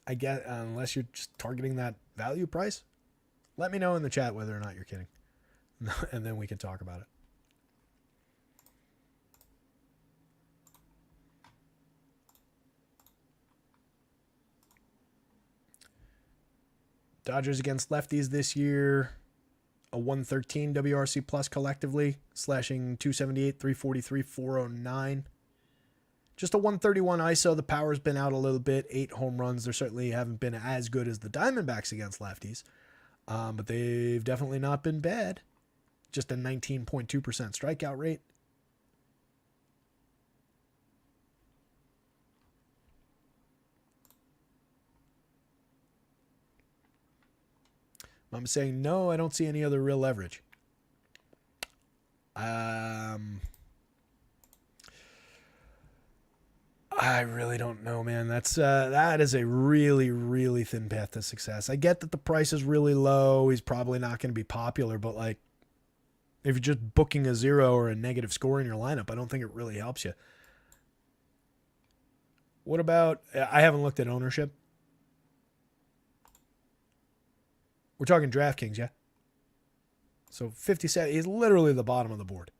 I get, unless you're just targeting that value price. Let me know in the chat whether or not you're kidding, and then we can talk about it. Dodgers against lefties this year, a 113 WRC plus collectively, slashing 278, 343, 409. Just a 131 ISO. The power's been out a little bit. 8 home runs. They certainly haven't been as good as the Diamondbacks against lefties, but they've definitely not been bad. Just a 19.2% strikeout rate. I'm saying, no, I don't see any other real leverage. I really don't know, man. That is a really, really thin path to success. I get that the price is really low. He's probably not going to be popular, but like, if you're just booking a 0 or a negative score in your lineup, I don't think it really helps you. What about, I haven't looked at ownership. We're talking DraftKings, yeah? So 57, he's literally the bottom of the board.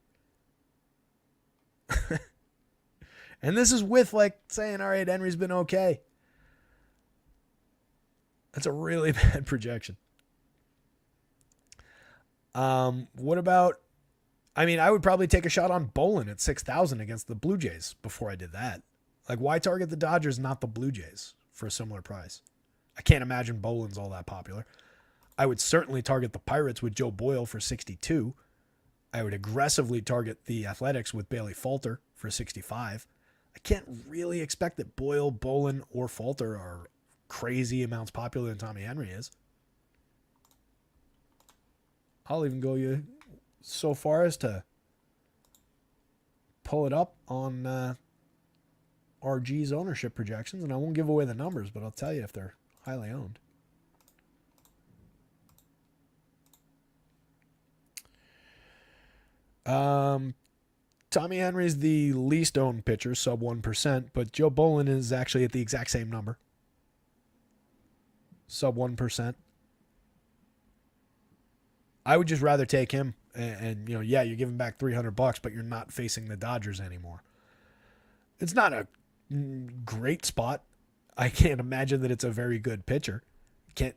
And this is with like saying, all right, Henry's been okay. That's a really bad projection. What about, I would probably take a shot on Bolin at 6,000 against the Blue Jays before I did that. Like, why target the Dodgers, not the Blue Jays for a similar price? I can't imagine Bolin's all that popular. I would certainly target the Pirates with Joe Boyle for 62. I would aggressively target the Athletics with Bailey Falter for 65. I can't really expect that Boyle, Bolin, or Falter are crazy amounts popular than Tommy Henry is. I'll even go so far as to pull it up on RG's ownership projections, and I won't give away the numbers, but I'll tell you if they're highly owned. Um, Tommy Henry's the least owned pitcher, sub 1%, but Joe Bolin is actually at the exact same number, sub 1%. I would just rather take him. And yeah, you're giving back $300, but you're not facing the Dodgers anymore. It's not a great spot. I can't imagine that it's a very good pitcher. Can't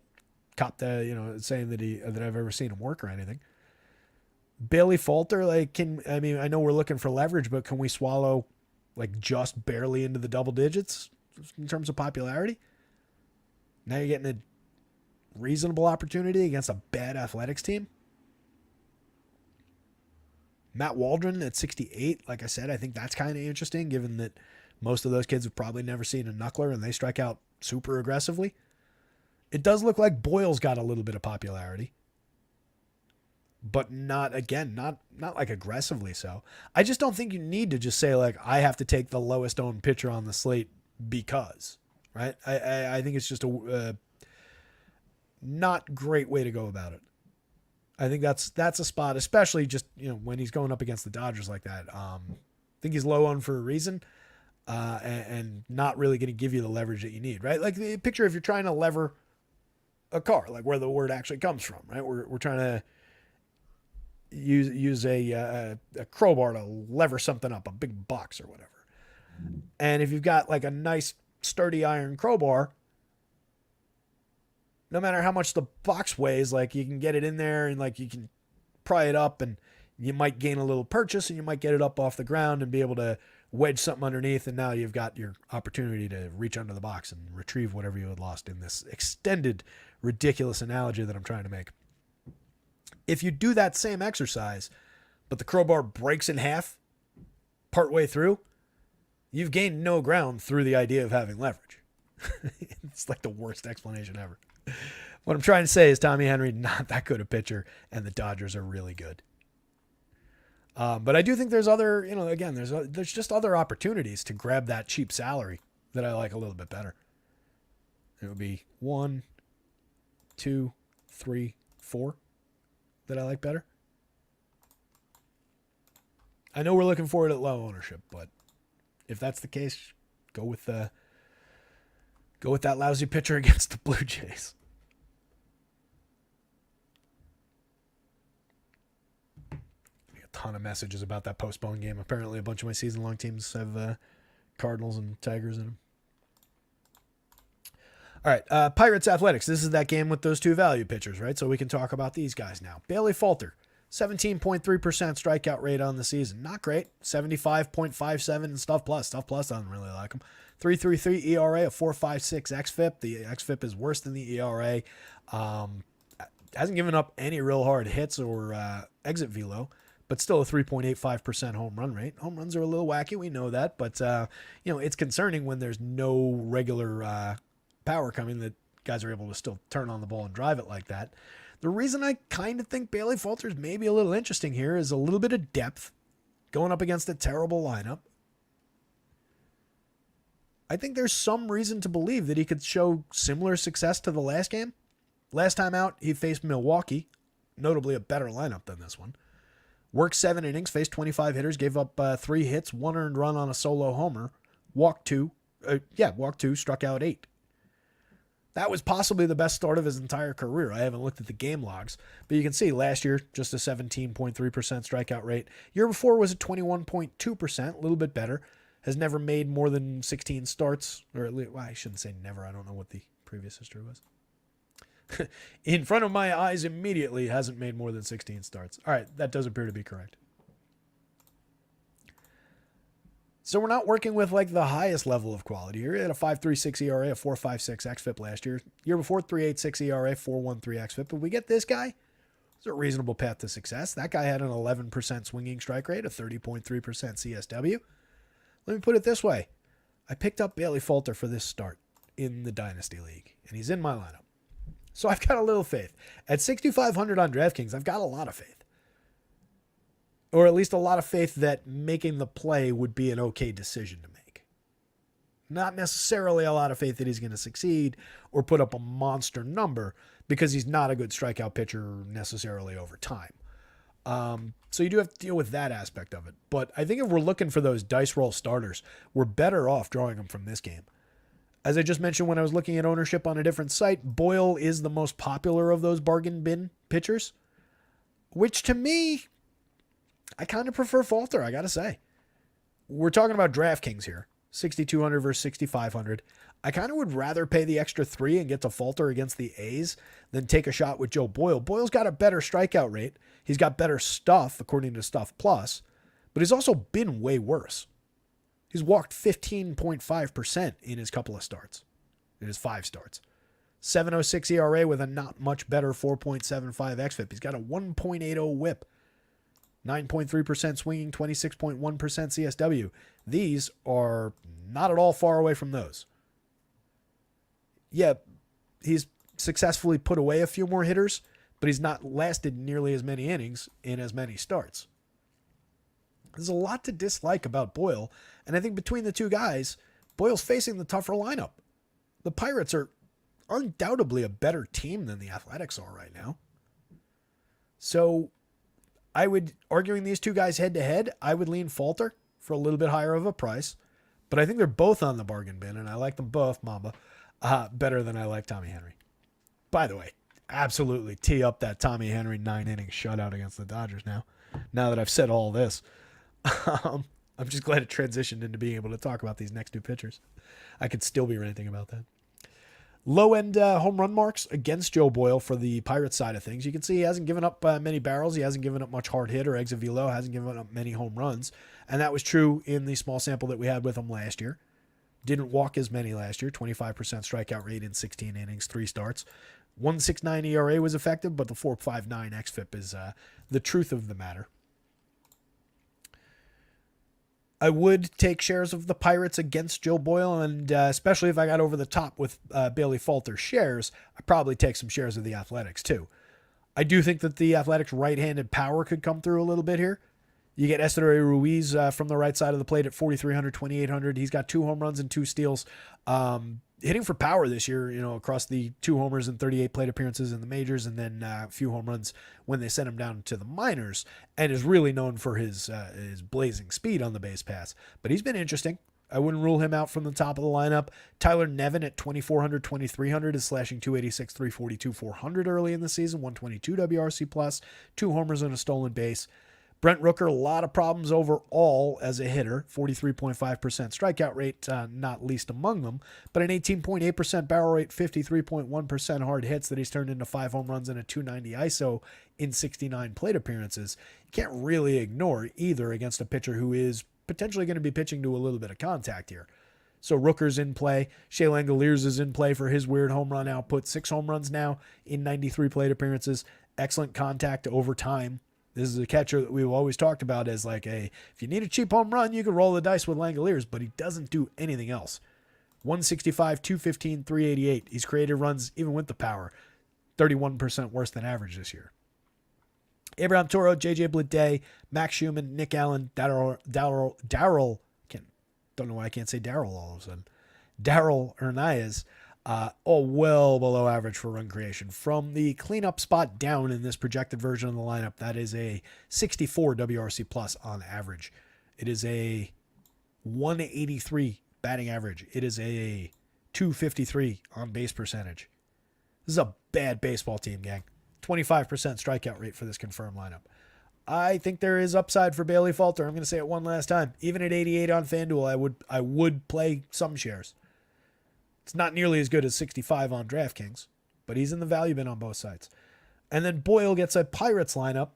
cop the saying that I've ever seen him work or anything. Bailey Falter, I know we're looking for leverage, but can we swallow just barely into the double digits in terms of popularity? Now you're getting a reasonable opportunity against a bad Athletics team. Matt Waldron at 68, like I said, I think that's kind of interesting given that most of those kids have probably never seen a knuckler and they strike out super aggressively. It does look like Boyle's got a little bit of popularity, but not like aggressively so. I just don't think you need to just say I have to take the lowest owned pitcher on the slate because, right? I think it's just a not great way to go about it. I think that's a spot, especially just when he's going up against the Dodgers like that. I think he's low on for a reason, and not really going to give you the leverage that you need, right? Like the picture if you're trying to lever a car, like where the word actually comes from, right? We're trying to use a crowbar to lever something up, a big box or whatever. And if you've got a nice sturdy iron crowbar, no matter how much the box weighs, you can get it in there and you can pry it up and you might gain a little purchase and you might get it up off the ground and be able to wedge something underneath. And now you've got your opportunity to reach under the box and retrieve whatever you had lost in this extended, ridiculous analogy that I'm trying to make. If you do that same exercise, but the crowbar breaks in half partway through, you've gained no ground through the idea of having leverage. It's the worst explanation ever. What I'm trying to say is Tommy Henry, not that good a pitcher, and the Dodgers are really good. But I do think there's other, there's just other opportunities to grab that cheap salary that I like a little bit better. It would be 1, 2, 3, 4 that I like better. I know we're looking for it at low ownership, but if that's the case, go with that lousy pitcher against the Blue Jays. Ton of messages about that postponed game. Apparently a bunch of my season-long teams have Cardinals and Tigers in them. All right, Pirates Athletics. This is that game with those two value pitchers, right? So we can talk about these guys now. Bailey Falter, 17.3% strikeout rate on the season. Not great. 75.57 and Stuff Plus. Stuff Plus doesn't really like him. 3.33 ERA, a 4.56 xFIP. The xFIP is worse than the ERA. Hasn't given up any real hard hits or exit velo, but still a 3.85% home run rate. Home runs are a little wacky, we know that, but it's concerning when there's no regular power coming that guys are able to still turn on the ball and drive it like that. The reason I kind of think Bailey Falter's maybe a little interesting here is a little bit of depth going up against a terrible lineup. I think there's some reason to believe that he could show similar success to the last game. Last time out, he faced Milwaukee, notably a better lineup than this one. Worked 7 innings, faced 25 hitters, gave up 3 hits, 1 earned run on a solo homer, walked 2, struck out 8. That was possibly the best start of his entire career. I haven't looked at the game logs, but you can see last year, just a 17.3% strikeout rate. Year before was at 21.2%, a little bit better. Has never made more than 16 starts, or at least, well, I shouldn't say never. I don't know what the previous history was. In front of my eyes immediately, hasn't made more than 16 starts. All right, that does appear to be correct. So we're not working with the highest level of quality here. He had a 5.36 ERA, a 4.56 xFIP last year. Year before, 3.86 ERA, 4.13 xFIP. But we get this guy, it's a reasonable path to success. That guy had an 11% swinging strike rate, a 30.3% CSW. Let me put it this way. I picked up Bailey Falter for this start in the Dynasty League, and he's in my lineup. So I've got a little faith. At 6,500 on DraftKings, I've got a lot of faith. Or at least a lot of faith that making the play would be an okay decision to make. Not necessarily a lot of faith that he's going to succeed or put up a monster number because he's not a good strikeout pitcher necessarily over time. So you do have to deal with that aspect of it. But I think if we're looking for those dice roll starters, we're better off drawing them from this game. As I just mentioned when I was looking at ownership on a different site, Boyle is the most popular of those bargain bin pitchers, which to me, I kind of prefer Falter, I got to say. We're talking about DraftKings here, 6,200 versus 6,500. I kind of would rather pay the extra $3 and get to Falter against the A's than take a shot with Joe Boyle. Boyle's got a better strikeout rate. He's got better stuff, according to Stuff Plus, but he's also been way worse. He's walked 15.5% in his couple of starts, in his 5 starts. 7.06 ERA with a not much better 4.75 xFIP. He's got a 1.80 whip, 9.3% swinging, 26.1% CSW. These are not at all far away from those. Yeah, he's successfully put away a few more hitters, but he's not lasted nearly as many innings in as many starts. There's a lot to dislike about Boyle, and I think between the two guys, Boyle's facing the tougher lineup. The Pirates are undoubtedly a better team than the Athletics are right now. So I would, arguing these two guys head to head, I would lean Falter for a little bit higher of a price, but I think they're both on the bargain bin, and I like them both, Mamba, better than I like Tommy Henry. By the way, absolutely tee up that Tommy Henry 9-inning shutout against the Dodgers now that I've said all this. I'm just glad it transitioned into being able to talk about these next two pitchers. I could still be ranting about that. Low-end home run marks against Joe Boyle for the Pirates side of things. You can see he hasn't given up many barrels. He hasn't given up much hard hit or exit velo. Hasn't given up many home runs. And that was true in the small sample that we had with him last year. Didn't walk as many last year. 25% strikeout rate in 16 innings, 3 starts. 1.69 ERA was effective, but the 4.59 xFIP is the truth of the matter. I would take shares of the Pirates against Joe Boyle, and especially if I got over the top with Bailey Falter shares, I'd probably take some shares of the Athletics too. I do think that the Athletics' right-handed power could come through a little bit here. You get Esteury Ruiz from the right side of the plate at 4,300, 2,800. He's got 2 home runs and 2 steals. Hitting for power this year, across the 2 homers and 38 plate appearances in the majors, and then a few home runs when they sent him down to the minors, and is really known for his blazing speed on the base pass. But he's been interesting. I wouldn't rule him out from the top of the lineup. Tyler Nevin at 2,400, 2,300 is slashing 286, 342, 400 early in the season, 122 WRC plus, 2 homers and a stolen base. Brent Rooker, a lot of problems overall as a hitter, 43.5% strikeout rate, not least among them, but an 18.8% barrel rate, 53.1% hard hits that he's turned into 5 home runs and a 290 ISO in 69 plate appearances. You can't really ignore either against a pitcher who is potentially going to be pitching to a little bit of contact here. So Rooker's in play. Shea Langoliers is in play for his weird home run output. 6 home runs now in 93 plate appearances. Excellent contact over time. This is a catcher that we've always talked about as if you need a cheap home run, you can roll the dice with Langoliers, but he doesn't do anything else. 165, 215, 388. He's created runs even with the power. 31% worse than average this year. Abraham Toro, JJ Bleday, Max Schumann, Nick Allen, Darryl, don't know why I can't say Darryl all of a sudden. Darryl Hernandez, all well below average for run creation. From the cleanup spot down in this projected version of the lineup, that is a 64 WRC plus on average. It is a 183 batting average. It is a 253 on base percentage. This is a bad baseball team, gang. 25% strikeout rate for this confirmed lineup. I think there is upside for Bailey Falter. I'm going to say it one last time. Even at 88 on FanDuel, I would play some shares. It's not nearly as good as 65 on DraftKings, but he's in the value bin on both sides. And then Boyle gets a Pirates lineup.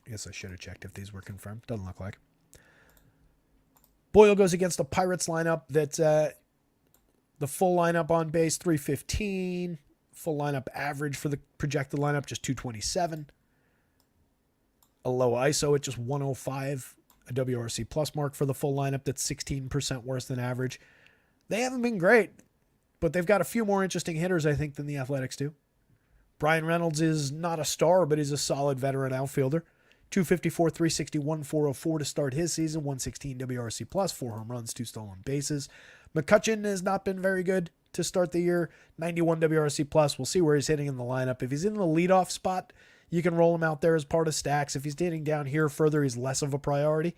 I guess I should have checked if these were confirmed. Doesn't look like. Boyle goes against a Pirates lineup that's the full lineup on base 315. Full lineup average for the projected lineup just 227. A low ISO at just 105. A WRC plus mark for the full lineup that's 16% worse than average. They haven't been great, but they've got a few more interesting hitters, I think, than the Athletics do. Brian Reynolds is not a star, but he's a solid veteran outfielder. 254, 361, 404 to start his season. 116 WRC plus, 4 home runs, 2 stolen bases. McCutchen has not been very good to start the year. 91 WRC plus. We'll see where he's hitting in the lineup. If he's in the leadoff spot, you can roll him out there as part of stacks. If he's hitting down here further, he's less of a priority.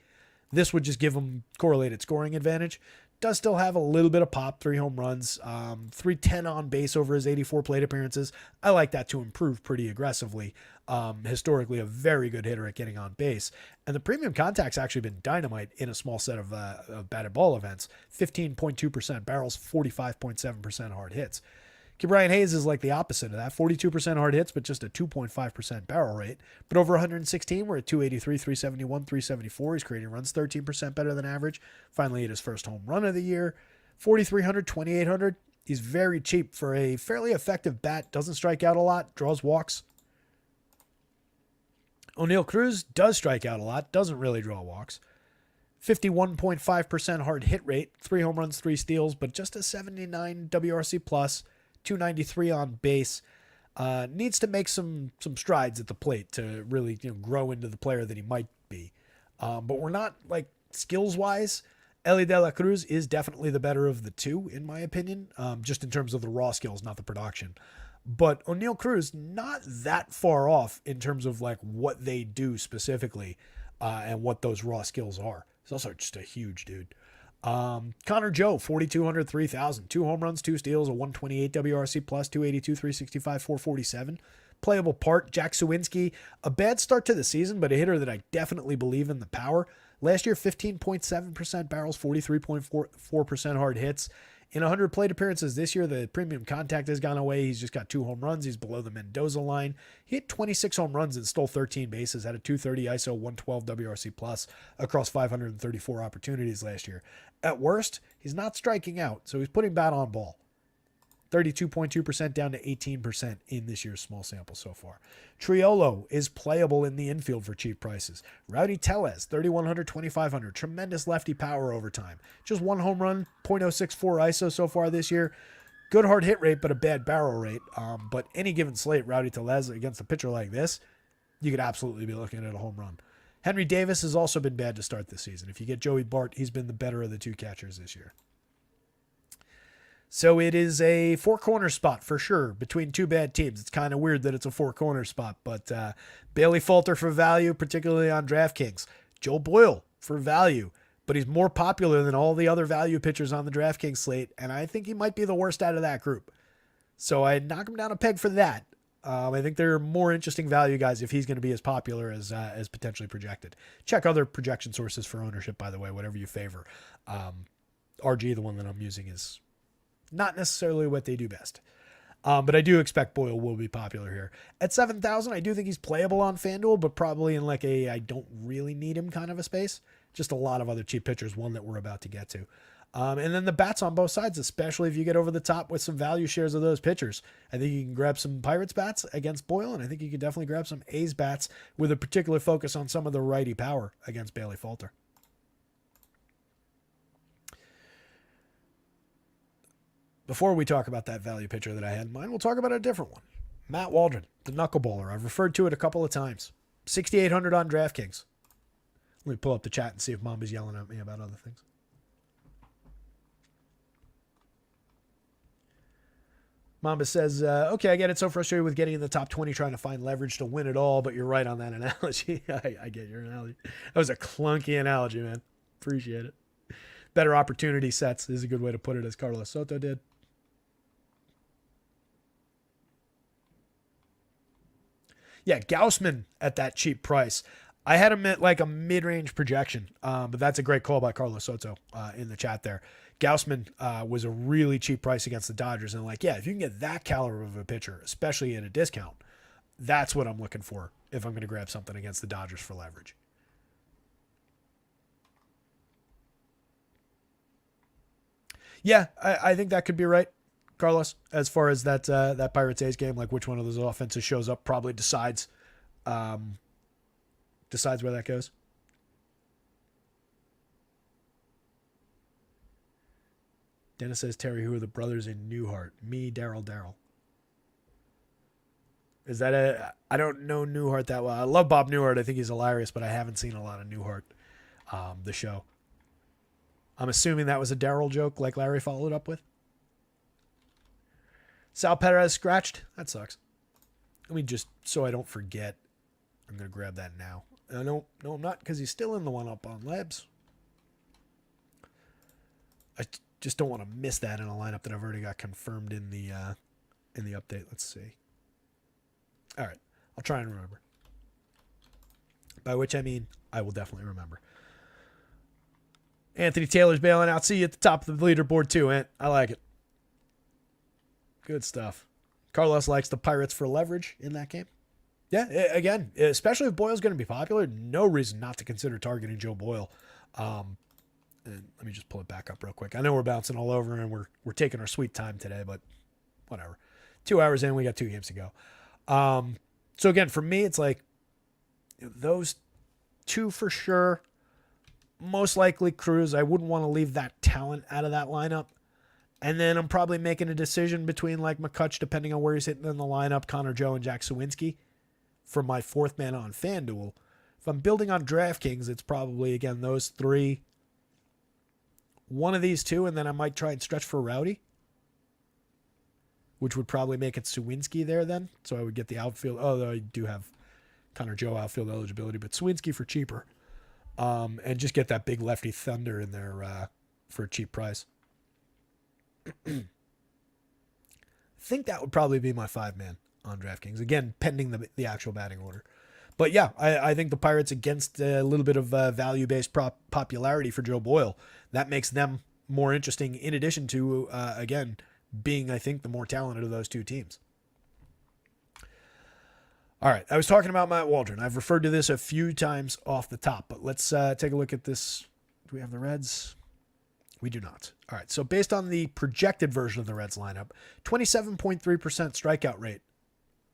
This would just give him correlated scoring advantage. Does still have a little bit of pop, 3 home runs, 310 on base over his 84 plate appearances. I like that to improve pretty aggressively. Historically, a very good hitter at getting on base. And the premium contact's actually been dynamite in a small set of batted ball events. 15.2% barrels, 45.7% hard hits. Brian Hayes is like the opposite of that. 42% hard hits, but just a 2.5% barrel rate. But over 116, we're at 283, 371, 374. He's creating runs 13% better than average. Finally hit his first home run of the year. 4,300, 2,800. He's very cheap for a fairly effective bat. Doesn't strike out a lot. Draws walks. O'Neal Cruz does strike out a lot. Doesn't really draw walks. 51.5% hard hit rate. 3 home runs, 3 steals, but just a 79 WRC plus. 293 on base. Needs to make some strides at the plate to really grow into the player that he might be. But we're not like skills wise. Elly De La Cruz is definitely the better of the two, in my opinion, just in terms of the raw skills, not the production. But O'Neal Cruz not that far off in terms of like what they do specifically and what those raw skills are. He's also just a huge dude. Connor Joe, 4,200, 3,000, 2 home runs, 2 steals, a 128 WRC plus, 282, 365, 447. Playable part. Jack Suwinski, a bad start to the season, but a hitter that I definitely believe in the power. Last year, 15.7% barrels, 43.4% hard hits. In 100 plate appearances this year, the premium contact has gone away. He's just got 2 home runs. He's below the Mendoza line. He hit 26 home runs and stole 13 bases, had a 230 ISO, 112 WRC plus across 534 opportunities last year. At worst, he's not striking out, so he's putting bat on ball. 32.2% down to 18% in this year's small sample so far. Triolo is playable in the infield for cheap prices. Rowdy Tellez, 3,100, 2,500. Tremendous lefty power over time. Just 1 home run, .064 ISO so far this year. Good hard hit rate, but a bad barrel rate. But any given slate, Rowdy Tellez against a pitcher like this, you could absolutely be looking at a home run. Henry Davis has also been bad to start this season. If you get Joey Bart, he's been the better of the 2 catchers this year. So it is a 4-corner spot for sure between 2 bad teams. It's kind of weird that it's a 4-corner spot, but Bailey Falter for value, particularly on DraftKings. Joe Boyle for value, but he's more popular than all the other value pitchers on the DraftKings slate, and I think he might be the worst out of that group. So I knock him down a peg for that. I think there are more interesting value guys if he's going to be as popular as potentially projected. Check other projection sources for ownership, by the way, whatever you favor. RG, the one that I'm using, is not necessarily what they do best. But I do expect Boyle will be popular here. At 7,000, I do think he's playable on FanDuel, but probably in like a I don't really need him kind of a space. Just a lot of other cheap pitchers, one that we're about to get to. And then the bats on both sides, especially if you get over the top with some value shares of those pitchers. I think you can grab some Pirates bats against Boyle, and I think you can definitely grab some A's bats with a particular focus on some of the righty power against Bailey Falter. Before we talk about that value pitcher that I had in mind, we'll talk about a different one. Matt Waldron, the knuckleballer. I've referred to it a couple of times. 6,800 on DraftKings. Let me pull up the chat and see if Mamba's yelling at me about other things. Mamba says, okay, I get it. So frustrated with getting in the top 20, trying to find leverage to win it all, but you're right on that analogy. I get your analogy. That was a clunky analogy, man. Appreciate it. Better opportunity sets is a good way to put it, as Carlos Soto did. Yeah, Gaussman at that cheap price. I had him at like a mid-range projection, but that's a great call by Carlos Soto in the chat there. Gaussman was a really cheap price against the Dodgers. And like, yeah, if you can get that caliber of a pitcher, especially at a discount, that's what I'm looking for if I'm going to grab something against the Dodgers for leverage. Yeah, I think that could be right, Carlos, as far as that Pirates-A's game, like which one of those offenses shows up probably decides where that goes. Dennis says, Terry, who are the brothers in Newhart? Me, Daryl. Is that I don't know Newhart that well. I love Bob Newhart. I think he's hilarious, but I haven't seen a lot of Newhart, the show. I'm assuming that was a Daryl joke like Larry followed up with. Sal Perez scratched. That sucks. Let me just, so I don't forget, I'm going to grab that now. No, I'm not, because he's still in the one up on Labs. I just don't want to miss that in a lineup that I've already got confirmed in the update. Let's see. All right, I'll try and remember. By which I mean I will definitely remember. Anthony Taylor's bailing out. See you at the top of the leaderboard too, Ant. I like it. Good stuff. Carlos likes the Pirates for leverage in that game. Yeah, again, especially if Boyle's going to be popular, no reason not to consider targeting Joe Boyle. And let me just pull it back up real quick. I know we're bouncing all over and we're taking our sweet time today, but whatever. 2 hours in, we got 2 games to go. So again, for me, it's like those two for sure. Most likely Cruz. I wouldn't want to leave that talent out of that lineup. And then I'm probably making a decision between like McCutch, depending on where he's hitting in the lineup, Connor Joe and Jack Sawinski for my fourth man on FanDuel. If I'm building on DraftKings, it's probably, again, those three. One of these two, and then I might try and stretch for Rowdy, which would probably make it Sawinski there then. So I would get the outfield, although I do have Connor Joe outfield eligibility, but Sawinski for cheaper. And just get that big lefty thunder in there for a cheap price. I think that would probably be my 5-man on DraftKings. Again, pending the actual batting order. But yeah, I think the Pirates, against a little bit of value-based popularity for Joe Boyle, that makes them more interesting in addition to, again, being, I think, the more talented of those two teams. All right, I was talking about Matt Waldron. I've referred to this a few times off the top, but let's take a look at this. Do we have the Reds? We do not. All right, so based on the projected version of the Reds lineup, 27.3% strikeout rate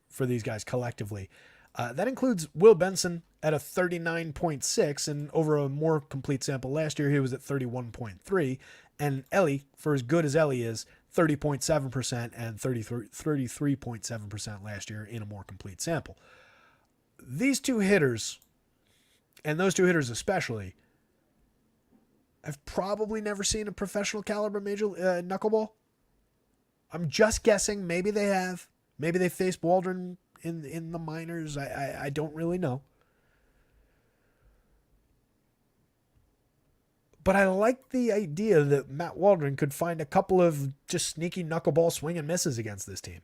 for these guys collectively. That includes Will Benson at a 39.6, and over a more complete sample last year, he was at 31.3, and Ellie, for as good as Ellie is, 30.7% and 33.7% last year in a more complete sample. These two hitters, and those two hitters especially, I've probably never seen a professional caliber major knuckleball. I'm just guessing. Maybe they have. Maybe they faced Waldron in the minors. I don't really know. But I like the idea that Matt Waldron could find a couple of just sneaky knuckleball swing and misses against this team.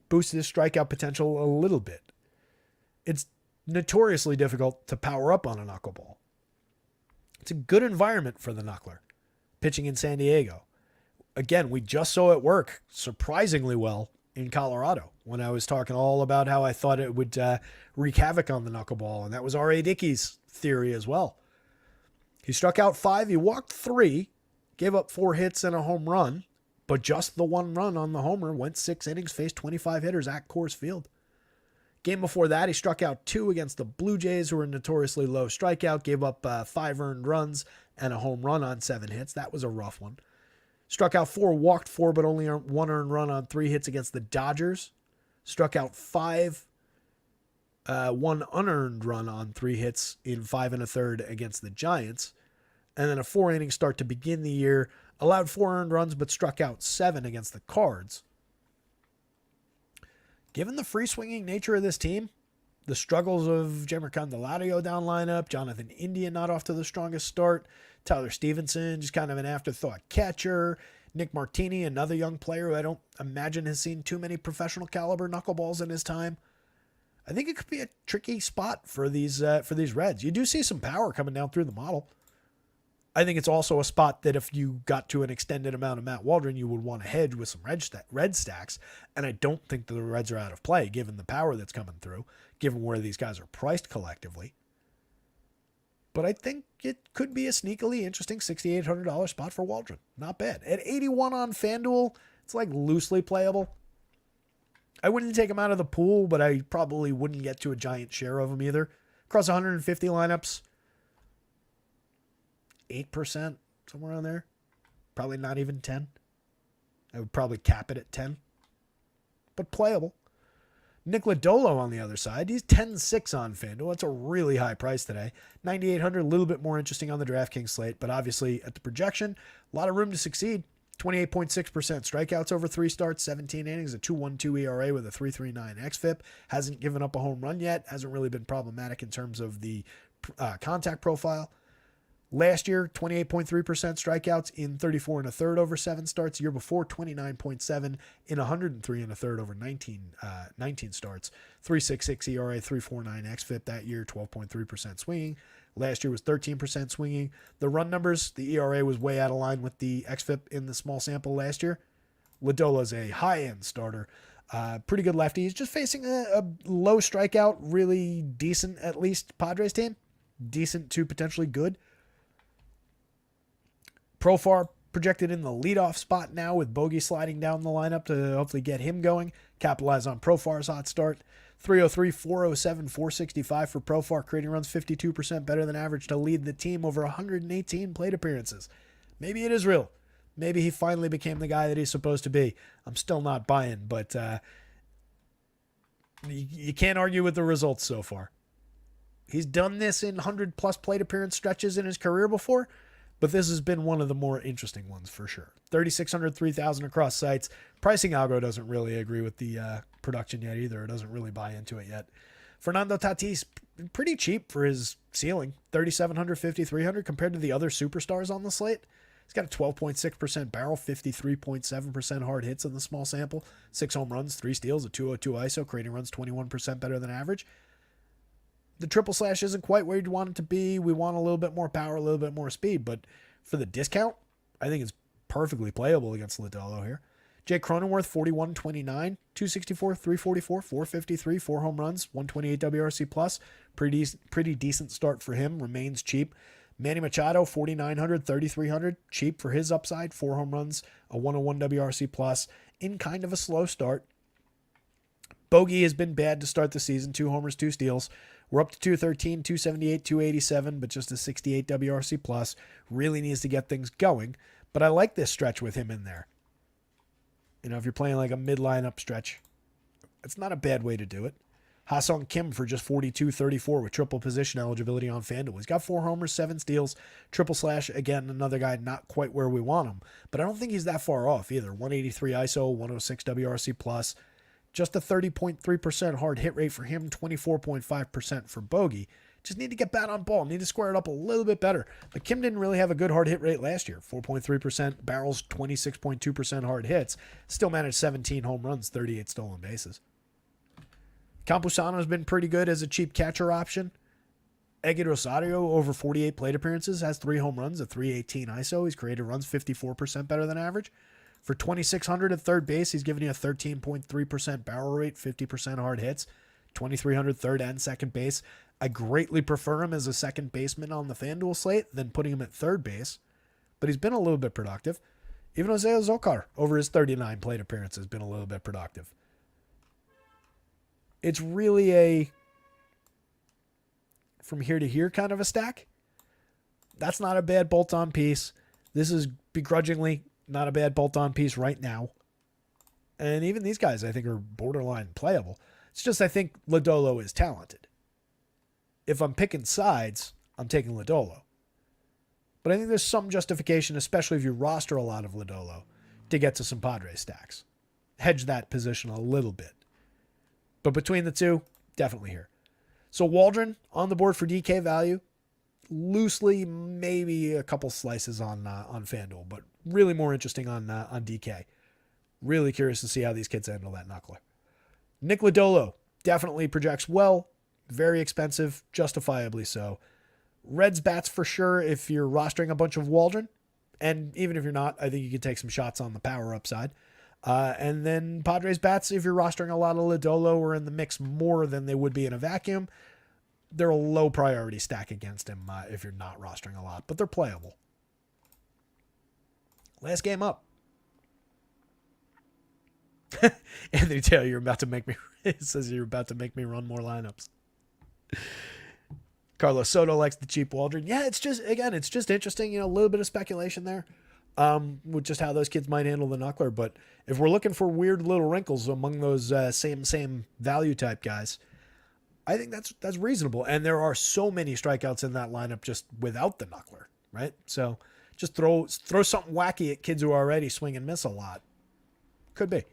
Boost his strikeout potential a little bit. It's notoriously difficult to power up on a knuckleball. It's a good environment for the knuckler, pitching in San Diego. Again, we just saw it work surprisingly well in Colorado when I was talking all about how I thought it would wreak havoc on the knuckleball, and that was R.A. Dickey's theory as well. He struck out 5, he walked 3, gave up 4 hits and a home run, but just the 1 run on the homer, went 6 innings, faced 25 hitters at Coors Field. Game before that, he struck out 2 against the Blue Jays, who were notoriously low strikeout, gave up 5 earned runs and a home run on 7 hits. That was a rough one. Struck out 4, walked 4, but only 1 earned run on 3 hits against the Dodgers. Struck out 5, 1 unearned run on 3 hits in 5 1/3 against the Giants. And then a 4-inning start to begin the year. Allowed 4 earned runs, but struck out 7 against the Cards. Given the free-swinging nature of this team, the struggles of Jeimer Candelario down lineup, Jonathan India not off to the strongest start, Tyler Stevenson just kind of an afterthought catcher, Nick Martini, another young player who I don't imagine has seen too many professional caliber knuckleballs in his time. I think it could be a tricky spot for these Reds. You do see some power coming down through the model. I think it's also a spot that if you got to an extended amount of Matt Waldron, you would want to hedge with some red stacks. And I don't think that the Reds are out of play, given the power that's coming through, given where these guys are priced collectively. But I think it could be a sneakily interesting $6,800 spot for Waldron. Not bad. At 81 on FanDuel, it's like loosely playable. I wouldn't take him out of the pool, but I probably wouldn't get to a giant share of him either. Across 150 lineups, 8%, somewhere around there. Probably not even 10. I would probably cap it at 10. But playable. Nick Lodolo on the other side, he's 10-6 on FanDuel. That's a really high price today. 9,800, a little bit more interesting on the DraftKings slate, but obviously at the projection, a lot of room to succeed. 28.6% strikeouts over 3 starts, 17 innings, a 2.12 ERA with a 3.39 xFIP. Hasn't given up a home run yet. Hasn't really been problematic in terms of the contact profile. Last year, 28.3% strikeouts in 34 and a third over 7 starts. Year before, 29.7 in 103 and a third over 19 starts. 3.66 ERA, 3.49 xFIP that year, 12.3% swinging. Last year was 13% swinging. The run numbers, the ERA was way out of line with the xFIP in the small sample last year. Lodolo's a high-end starter. Pretty good lefty. He's just facing a low strikeout, really decent, at least, Padres team. Decent to potentially good. Profar projected in the leadoff spot now with Bogey sliding down the lineup to hopefully get him going. Capitalize on Profar's hot start. 303, 407, 465 for Profar, creating runs 52% better than average to lead the team over 118 plate appearances. Maybe it is real. Maybe he finally became the guy that he's supposed to be. I'm still not buying, but you can't argue with the results so far. He's done this in 100-plus plate appearance stretches in his career before, but this has been one of the more interesting ones for sure. 3,600, 3,000 across sites. Pricing algo doesn't really agree with the production yet either. It doesn't really buy into it yet. Fernando Tatis, pretty cheap for his ceiling. 3,700, 5,300 compared to the other superstars on the slate. He's got a 12.6% barrel, 53.7% hard hits in the small sample, 6 home runs, 3 steals, a 202 ISO, creating runs 21% better than average. The triple slash isn't quite where you'd want it to be. We want a little bit more power, a little bit more speed, but for the discount, I think it's perfectly playable against Lodolo here. Jake Cronenworth, 41-29, 264, 344, 453, 4 home runs, 128 WRC plus. Pretty decent start for him. Remains cheap. Manny Machado, 4,900, 3,300, cheap for his upside. 4 home runs, a 101 WRC plus in kind of a slow start. Bogey has been bad to start the season. 2 homers, 2 steals. We're up to 213, 278, 287, but just a 68 WRC plus. Really needs to get things going. But I like this stretch with him in there. You know, if you're playing like a mid-lineup stretch, it's not a bad way to do it. Ha-Sung Kim for just 42-34 with triple position eligibility on FanDuel. He's got 4 homers, 7 steals, triple slash. Again, another guy not quite where we want him. But I don't think he's that far off either. 183 ISO, 106 WRC plus. Just a 30.3% hard hit rate for him, 24.5% for Bogey. Just need to get bat on ball. Need to square it up a little bit better. But Kim didn't really have a good hard hit rate last year. 4.3% barrels, 26.2% hard hits. Still managed 17 home runs, 38 stolen bases. Campusano has been pretty good as a cheap catcher option. Eggy Rosario, over 48 plate appearances, has 3 home runs, a 318 ISO. He's created runs 54% better than average. For 2,600 at third base, he's giving you a 13.3% barrel rate, 50% hard hits, 2,300 third and second base. I greatly prefer him as a second baseman on the FanDuel slate than putting him at third base, but he's been a little bit productive. Even Jose Azocar, over his 39 plate appearances, has been a little bit productive. It's really a from here to here kind of a stack. That's not a bad bolt-on piece. This is begrudgingly not a bad bolt-on piece right now. And even these guys, I think, are borderline playable. It's just I think Lodolo is talented. If I'm picking sides, I'm taking Lodolo. But I think there's some justification, especially if you roster a lot of Lodolo, to get to some Padres stacks. Hedge that position a little bit. But between the two, definitely here. So Waldron on the board for DK value. Loosely, maybe a couple slices on FanDuel, but really more interesting on DK. Really curious to see how these kids handle that knuckler. Nick Lodolo definitely projects well. Very expensive, justifiably so. Reds bats for sure if you're rostering a bunch of Waldron. And even if you're not, I think you can take some shots on the power upside. And then Padres bats if you're rostering a lot of Lodolo or in the mix more than they would be in a vacuum. They're a low priority stack against him if you're not rostering a lot, but they're playable. Last game up. Anthony Taylor, you're about to make me. It says you're about to make me run more lineups. Carlos Soto likes the cheap Waldron. Yeah, it's just interesting. A little bit of speculation there with just how those kids might handle the knuckler. But if we're looking for weird little wrinkles among those same value type guys, I think that's reasonable. And there are so many strikeouts in that lineup just without the knuckler, right? So Just throw something wacky at kids who already swing and miss a lot. Could be.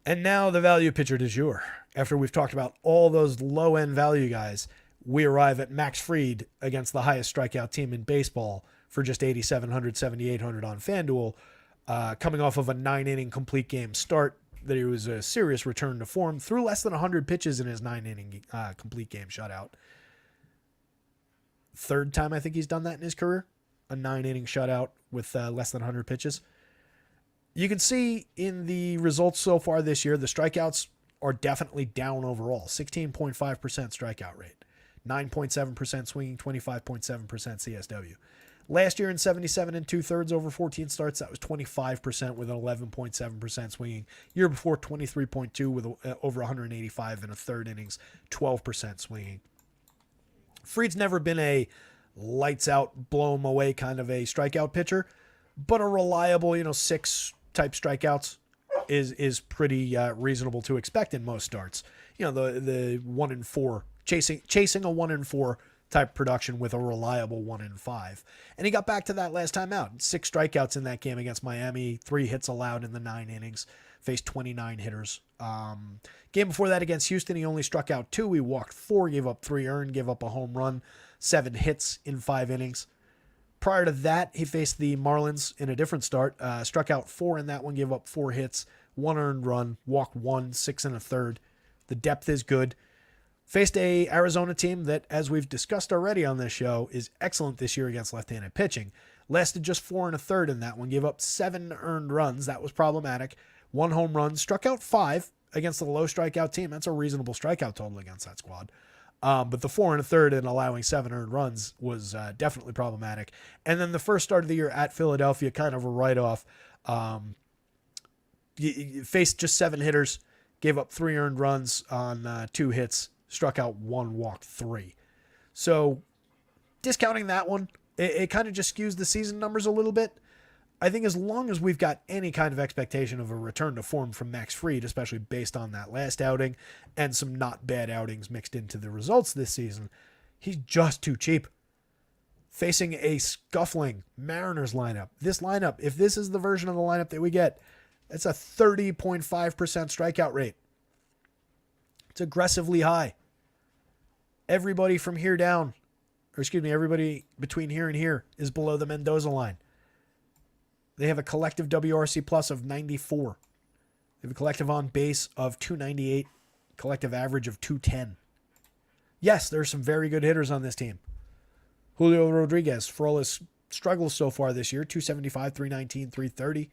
And now the value pitcher du jour. After we've talked about all those low-end value guys, we arrive at Max Fried against the highest strikeout team in baseball for just 8,700, 7,800 on FanDuel, coming off of a 9-inning complete game start. That he was a serious return to form, threw less than 100 pitches in his 9-inning complete game shutout. Third time I think he's done that in his career, a 9-inning shutout with less than 100 pitches. You can see in the results so far this year, the strikeouts are definitely down overall. 16.5% strikeout rate, 9.7% swinging, 25.7% CSW. Last year in 77 2/3 over 14 starts, that was 25% with an 11.7% swinging. Year before, 23.2 with over 185 in a third innings, 12% swinging. Fried's never been a lights out, blow him away kind of a strikeout pitcher, but a reliable, 6 type strikeouts is pretty reasonable to expect in most starts. The 1 in 4, chasing a 1 in 4 type production with a reliable 1 in 5. And he got back to that last time out. 6 strikeouts in that game against Miami, 3 hits allowed in the 9 innings, faced 29 hitters. Game before that against Houston, he only struck out 2. He walked 4, gave up 3 earned, gave up a home run, 7 hits in 5 innings. Prior to that, he faced the Marlins in a different start, struck out 4 in that one, gave up 4 hits, 1 earned run, walked 1, 6 1/3. The depth is good. Faced a Arizona team that, as we've discussed already on this show, is excellent this year against left-handed pitching. Lasted just 4 1/3 in that one, gave up 7 earned runs. That was problematic. 1 home run, struck out 5 against a low strikeout team. That's a reasonable strikeout total against that squad. But the 4 1/3 and allowing 7 earned runs was definitely problematic. And then the first start of the year at Philadelphia, kind of a write-off. Faced just 7 hitters, gave up 3 earned runs on 2 hits. Struck out 1, walked 3. So discounting that one, it kind of just skews the season numbers a little bit. I think as long as we've got any kind of expectation of a return to form from Max Fried, especially based on that last outing and some not bad outings mixed into the results this season, he's just too cheap. Facing a scuffling Mariners lineup. This lineup, if this is the version of the lineup that we get, it's a 30.5% strikeout rate. It's aggressively high. Everybody from here down, everybody between here and here is below the Mendoza line. They have a collective WRC plus of 94. They have a collective on base of 298, collective average of 210. Yes, there's some very good hitters on this team. Julio Rodriguez, for all his struggles so far this year, 275, 319, 330.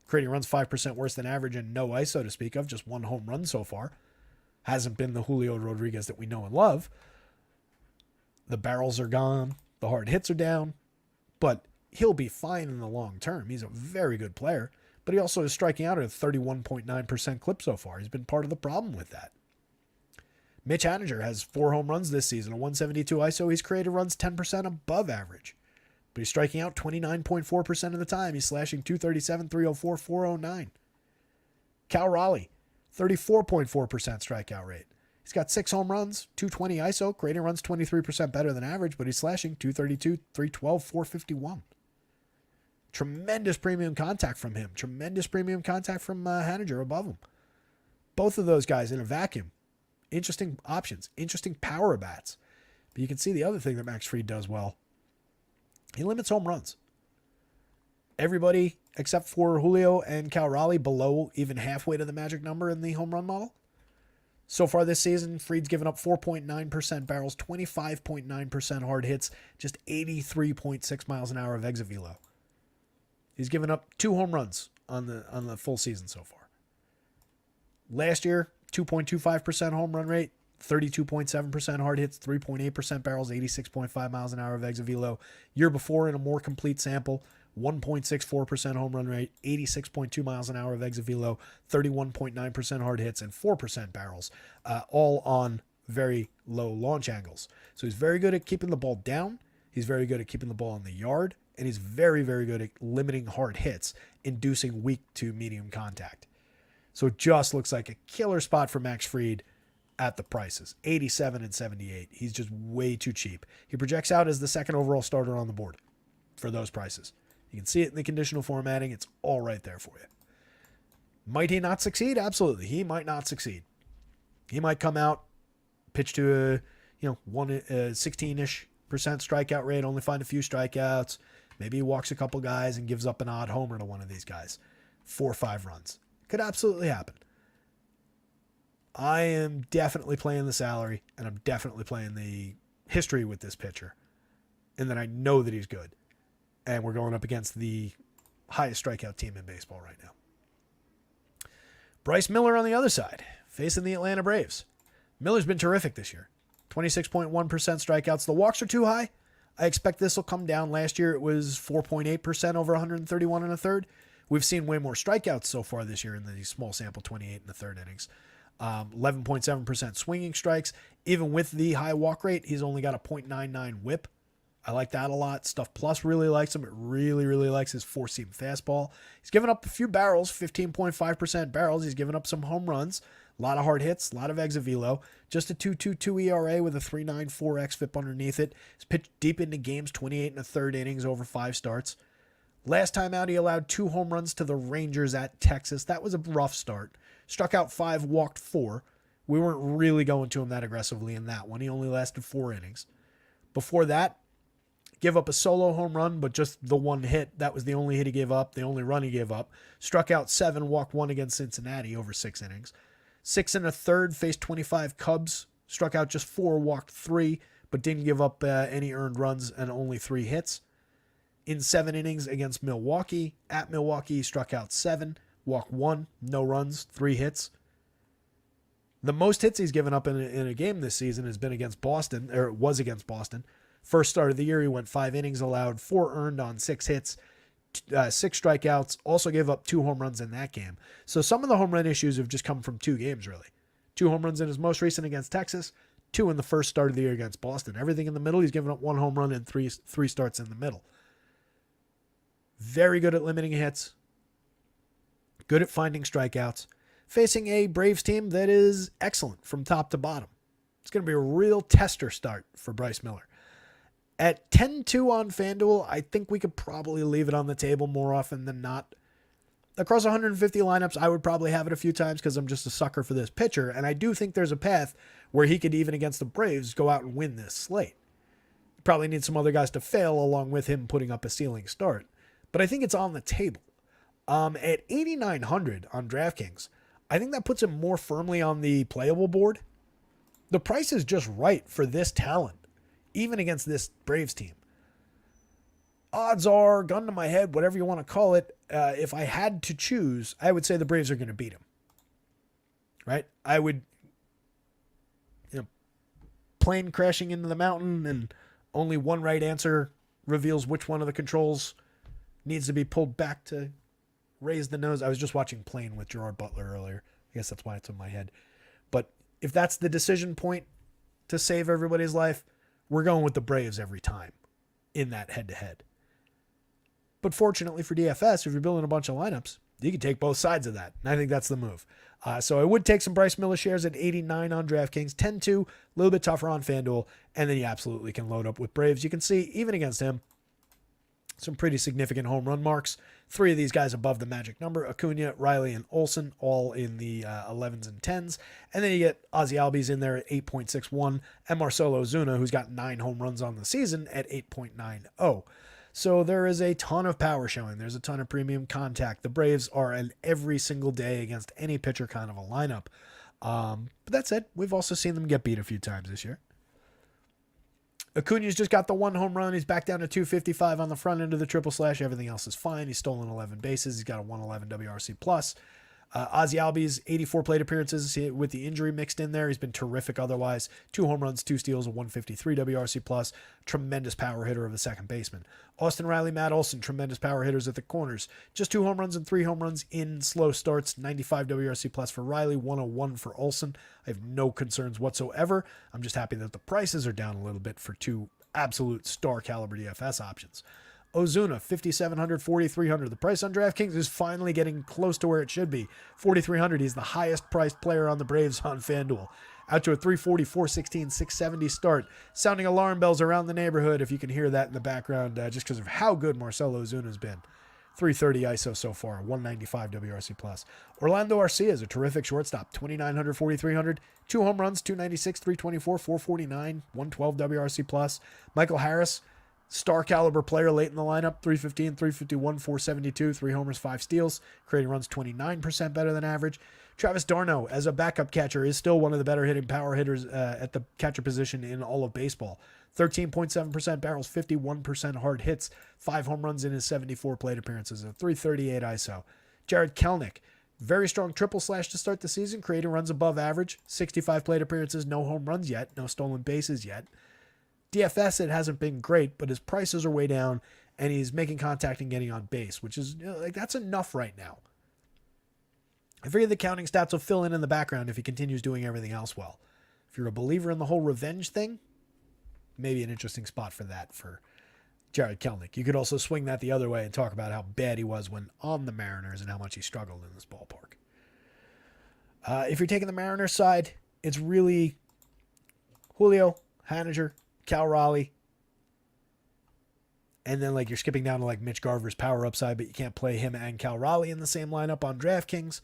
Creating runs 5% worse than average and no ISO to speak of, just 1 home run so far. Hasn't been the Julio Rodriguez that we know and love. The barrels are gone. The hard hits are down. But he'll be fine in the long term. He's a very good player. But he also is striking out at a 31.9% clip so far. He's been part of the problem with that. Mitch Haniger has 4 home runs this season, a 172 ISO. He's created runs 10% above average. But he's striking out 29.4% of the time. He's slashing 237, 304, 409. Cal Raleigh, 34.4% strikeout rate. He's got 6 home runs, 220 ISO, creating runs 23% better than average, but he's slashing 232, 312, 451. Tremendous premium contact from him. Tremendous premium contact from Haniger above him. Both of those guys in a vacuum. Interesting options. Interesting power bats. But you can see the other thing that Max Fried does well. He limits home runs. Everybody except for Julio and Cal Raleigh below even halfway to the magic number in the home run model. So far this season, Fried's given up 4.9% barrels, 25.9% hard hits, just 83.6 miles an hour of exit velo. He's given up 2 home runs on the full season so far. Last year, 2.25% home run rate, 32.7% hard hits, 3.8% barrels, 86.5 miles an hour of exit velo. Year before, in a more complete sample, 1.64% home run rate, 86.2 miles an hour of exit velo, 31.9% hard hits, and 4% barrels, all on very low launch angles. So he's very good at keeping the ball down. He's very good at keeping the ball in the yard. And he's very, very good at limiting hard hits, inducing weak to medium contact. So it just looks like a killer spot for Max Fried at the prices, 87 and 78. He's just way too cheap. He projects out as the 2nd overall starter on the board. for those prices. You can see it in the conditional formatting. It's all right there for you. Might he not succeed? Absolutely. He might not succeed. He might come out, pitch to a 16-ish percent strikeout rate, only find a few strikeouts. Maybe he walks a couple guys and gives up an odd homer to one of these guys. 4 or 5 runs. Could absolutely happen. I am definitely playing the salary, and I'm definitely playing the history with this pitcher, and that I know that he's good. And we're going up against the highest strikeout team in baseball right now. Bryce Miller on the other side, facing the Atlanta Braves. Miller's been terrific this year. 26.1% strikeouts. The walks are too high. I expect this will come down. Last year it was 4.8% over 131 and a third. We've seen way more strikeouts so far this year in the small sample, 28 in the third innings. 11.7% swinging strikes. Even with the high walk rate, he's only got a .99 whip. I like that a lot. Stuff Plus really likes him. It really, really likes his four-seam fastball. He's given up a few barrels, 15.5% barrels. He's given up some home runs, a lot of hard hits, a lot of exit velo. Just a 2.22 ERA with a 3.94 xFIP underneath it. He's pitched deep into games, 28 and a third innings over 5 starts. Last time out, he allowed 2 home runs to the Rangers at Texas. That was a rough start. Struck out 5, walked 4. We weren't really going to him that aggressively in that one. He only lasted 4 innings. Before that, give up a solo home run, but just the one hit. That was the only hit he gave up, the only run he gave up. Struck out 7, walked 1 against Cincinnati over 6 innings. 6 and a third, faced 25 Cubs. Struck out just 4, walked 3, but didn't give up any earned runs and only 3 hits. In 7 innings against Milwaukee, at Milwaukee, he struck out 7, walked 1, no runs, 3 hits. The most hits he's given up in a game this season has been against Boston, or it was against Boston. First start of the year, he went 5 innings, allowed 4 earned on 6 hits, 6 strikeouts, also gave up 2 home runs in that game. So some of the home run issues have just come from 2 games, really. 2 home runs in his most recent against Texas, 2 in the first start of the year against Boston. Everything in the middle, he's given up 1 home run and 3 starts in the middle. Very good at limiting hits, good at finding strikeouts, facing a Braves team that is excellent from top to bottom. It's going to be a real tester start for Bryce Miller. At 10-2 on FanDuel, I think we could probably leave it on the table more often than not. Across 150 lineups, I would probably have it a few times because I'm just a sucker for this pitcher, and I do think there's a path where he could, even against the Braves, go out and win this slate. Probably need some other guys to fail along with him putting up a ceiling start. But I think it's on the table. At 8,900 on DraftKings, I think that puts him more firmly on the playable board. The price is just right for this talent, even against this Braves team. Odds are, gun to my head, whatever you want to call it, if I had to choose, I would say the Braves are going to beat him. Right? I would, plane crashing into the mountain and only one right answer reveals which one of the controls needs to be pulled back to raise the nose. I was just watching Plane with Gerard Butler earlier. I guess that's why it's in my head. But if that's the decision point to save everybody's life, we're going with the Braves every time in that head-to-head. But fortunately for DFS, if you're building a bunch of lineups, you can take both sides of that. And I think that's the move. So I would take some Bryce Miller shares at 89 on DraftKings, 10-2, a little bit tougher on FanDuel, and then you absolutely can load up with Braves. You can see, even against him, some pretty significant home run marks. 3 of these guys above the magic number: Acuna, Riley, and Olsen, all in the 11s and 10s. And then you get Ozzie Albies in there at 8.61, and Marcelo Ozuna, who's got 9 home runs on the season, at 8.90. So there is a ton of power showing. There's a ton of premium contact. The Braves are an every single day against any pitcher kind of a lineup. But that's it. We've also seen them get beat a few times this year. Acuna's just got the 1 home run. He's back down to 255 on the front end of the triple slash. Everything else is fine. He's stolen 11 bases. He's got a 111 WRC plus. Ozzie Albies, 84 plate appearances with the injury mixed in there. He's been terrific otherwise. 2 home runs, 2 steals, a 153 WRC plus. Tremendous power hitter of the second baseman. Austin Riley, Matt Olson, tremendous power hitters at the corners. Just 2 home runs and 3 home runs in slow starts. 95 WRC plus for Riley, 101 for Olson. I have no concerns whatsoever. I'm just happy that the prices are down a little bit for 2 absolute star caliber DFS options. Ozuna, 5,700, 4,300. The price on DraftKings is finally getting close to where it should be. 4,300. He's the highest priced player on the Braves on FanDuel. out to a 340, 416, 670 start. Sounding alarm bells around the neighborhood if you can hear that in the background, just because of how good Marcell Ozuna's been. 330 ISO so far, 195 WRC plus. Orlando Arcia is a terrific shortstop, 2,900, 4,300, 2 home runs, 296, 324, 449, 112 WRC plus. Michael Harris, star caliber player late in the lineup, 315, 351, 472, 3 homers, 5 steals, creating runs 29% better than average. Travis d'Arnaud, as a backup catcher, is still one of the better hitting power hitters at the catcher position in all of baseball. 13.7% barrels, 51% hard hits, 5 home runs in his 74 plate appearances, a 338 ISO. Jared Kelenic, very strong triple slash to start the season, creating runs above average, 65 plate appearances, no home runs yet, no stolen bases yet. DFS, it hasn't been great, but his prices are way down, and he's making contact and getting on base, which is, that's enough right now. I figure the counting stats will fill in the background if he continues doing everything else well. If you're a believer in the whole revenge thing, maybe an interesting spot for that for Jared Kelenic. You could also swing that the other way and talk about how bad he was when on the Mariners and how much he struggled in this ballpark. If you're taking the Mariners side, it's really Julio, Haniger, Cal Raleigh, and then you're skipping down to Mitch Garver's power upside, but you can't play him and Cal Raleigh in the same lineup on DraftKings.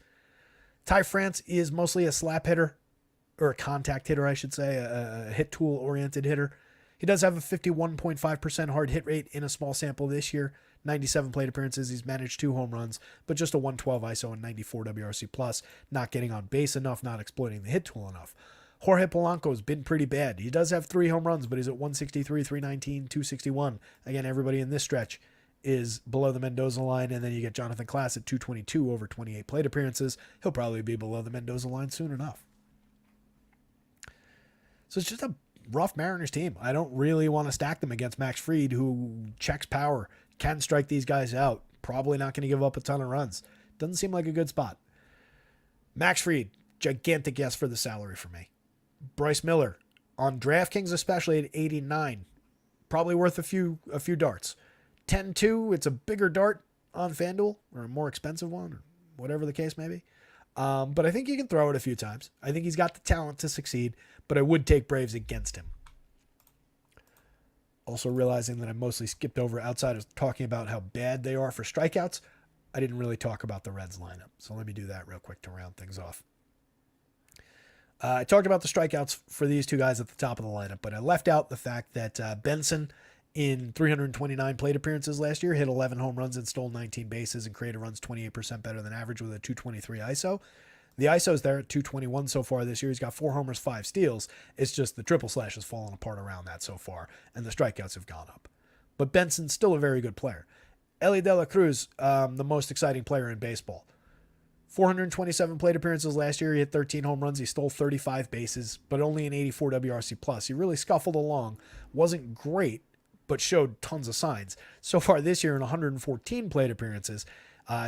Ty France is mostly a slap hitter, or a contact hitter, I should say, a hit tool oriented hitter. He does have a 51.5% hard hit rate in a small sample this year. 97 plate appearances. He's managed 2 home runs, but just a 112 ISO and 94 WRC plus. Not getting on base enough, not exploiting the hit tool enough. Jorge Polanco has been pretty bad. He does have 3 home runs, but he's at 163, 319, 261. Again, everybody in this stretch is below the Mendoza line, and then you get Jonathan Klass at 222 over 28 plate appearances. He'll probably be below the Mendoza line soon enough. So it's just a rough Mariners team. I don't really want to stack them against Max Fried, who checks power, can strike these guys out, probably not going to give up a ton of runs. Doesn't seem like a good spot. Max Fried, gigantic yes for the salary for me. Bryce Miller, on DraftKings especially at 89, probably worth a few darts. 10-2, it's a bigger dart on FanDuel, or a more expensive one, or whatever the case may be. But I think you can throw it a few times. I think he's got the talent to succeed, but I would take Braves against him. Also realizing that I mostly skipped over outside of talking about how bad they are for strikeouts, I didn't really talk about the Reds lineup. So let me do that real quick to round things off. I talked about the strikeouts for these two guys at the top of the lineup, but I left out the fact that Benson, in 329 plate appearances last year, hit 11 home runs and stole 19 bases and created runs 28% better than average with a 223 ISO. The ISO's there at 221 so far this year. He's got 4 homers, 5 steals. It's just the triple slash has fallen apart around that so far, and the strikeouts have gone up. But Benson's still a very good player. Elly De La Cruz, the most exciting player in baseball. 427 plate appearances last year. He hit 13 home runs. He stole 35 bases, but only an 84 WRC plus. He really scuffled along. Wasn't great, but showed tons of signs. So far this year in 114 plate appearances,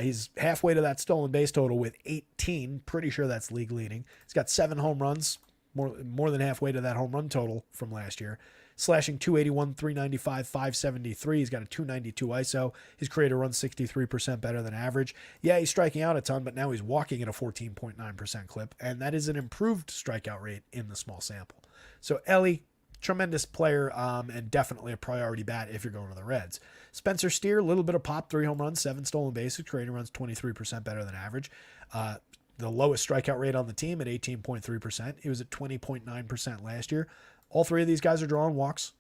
he's halfway to that stolen base total with 18. Pretty sure that's league leading. He's got 7 home runs, more than halfway to that home run total from last year. Slashing 281, 395, 573. He's got a 292 ISO. His creator runs 63% better than average. Yeah, he's striking out a ton, but now he's walking at a 14.9% clip, and that is an improved strikeout rate in the small sample. So Elly, tremendous player, and definitely a priority bat if you're going to the Reds. Spencer Steer, a little bit of pop, 3 home runs, 7 stolen bases, creating runs 23% better than average. The lowest strikeout rate on the team at 18.3%. He was at 20.9% last year. All 3 of these guys are drawing walks.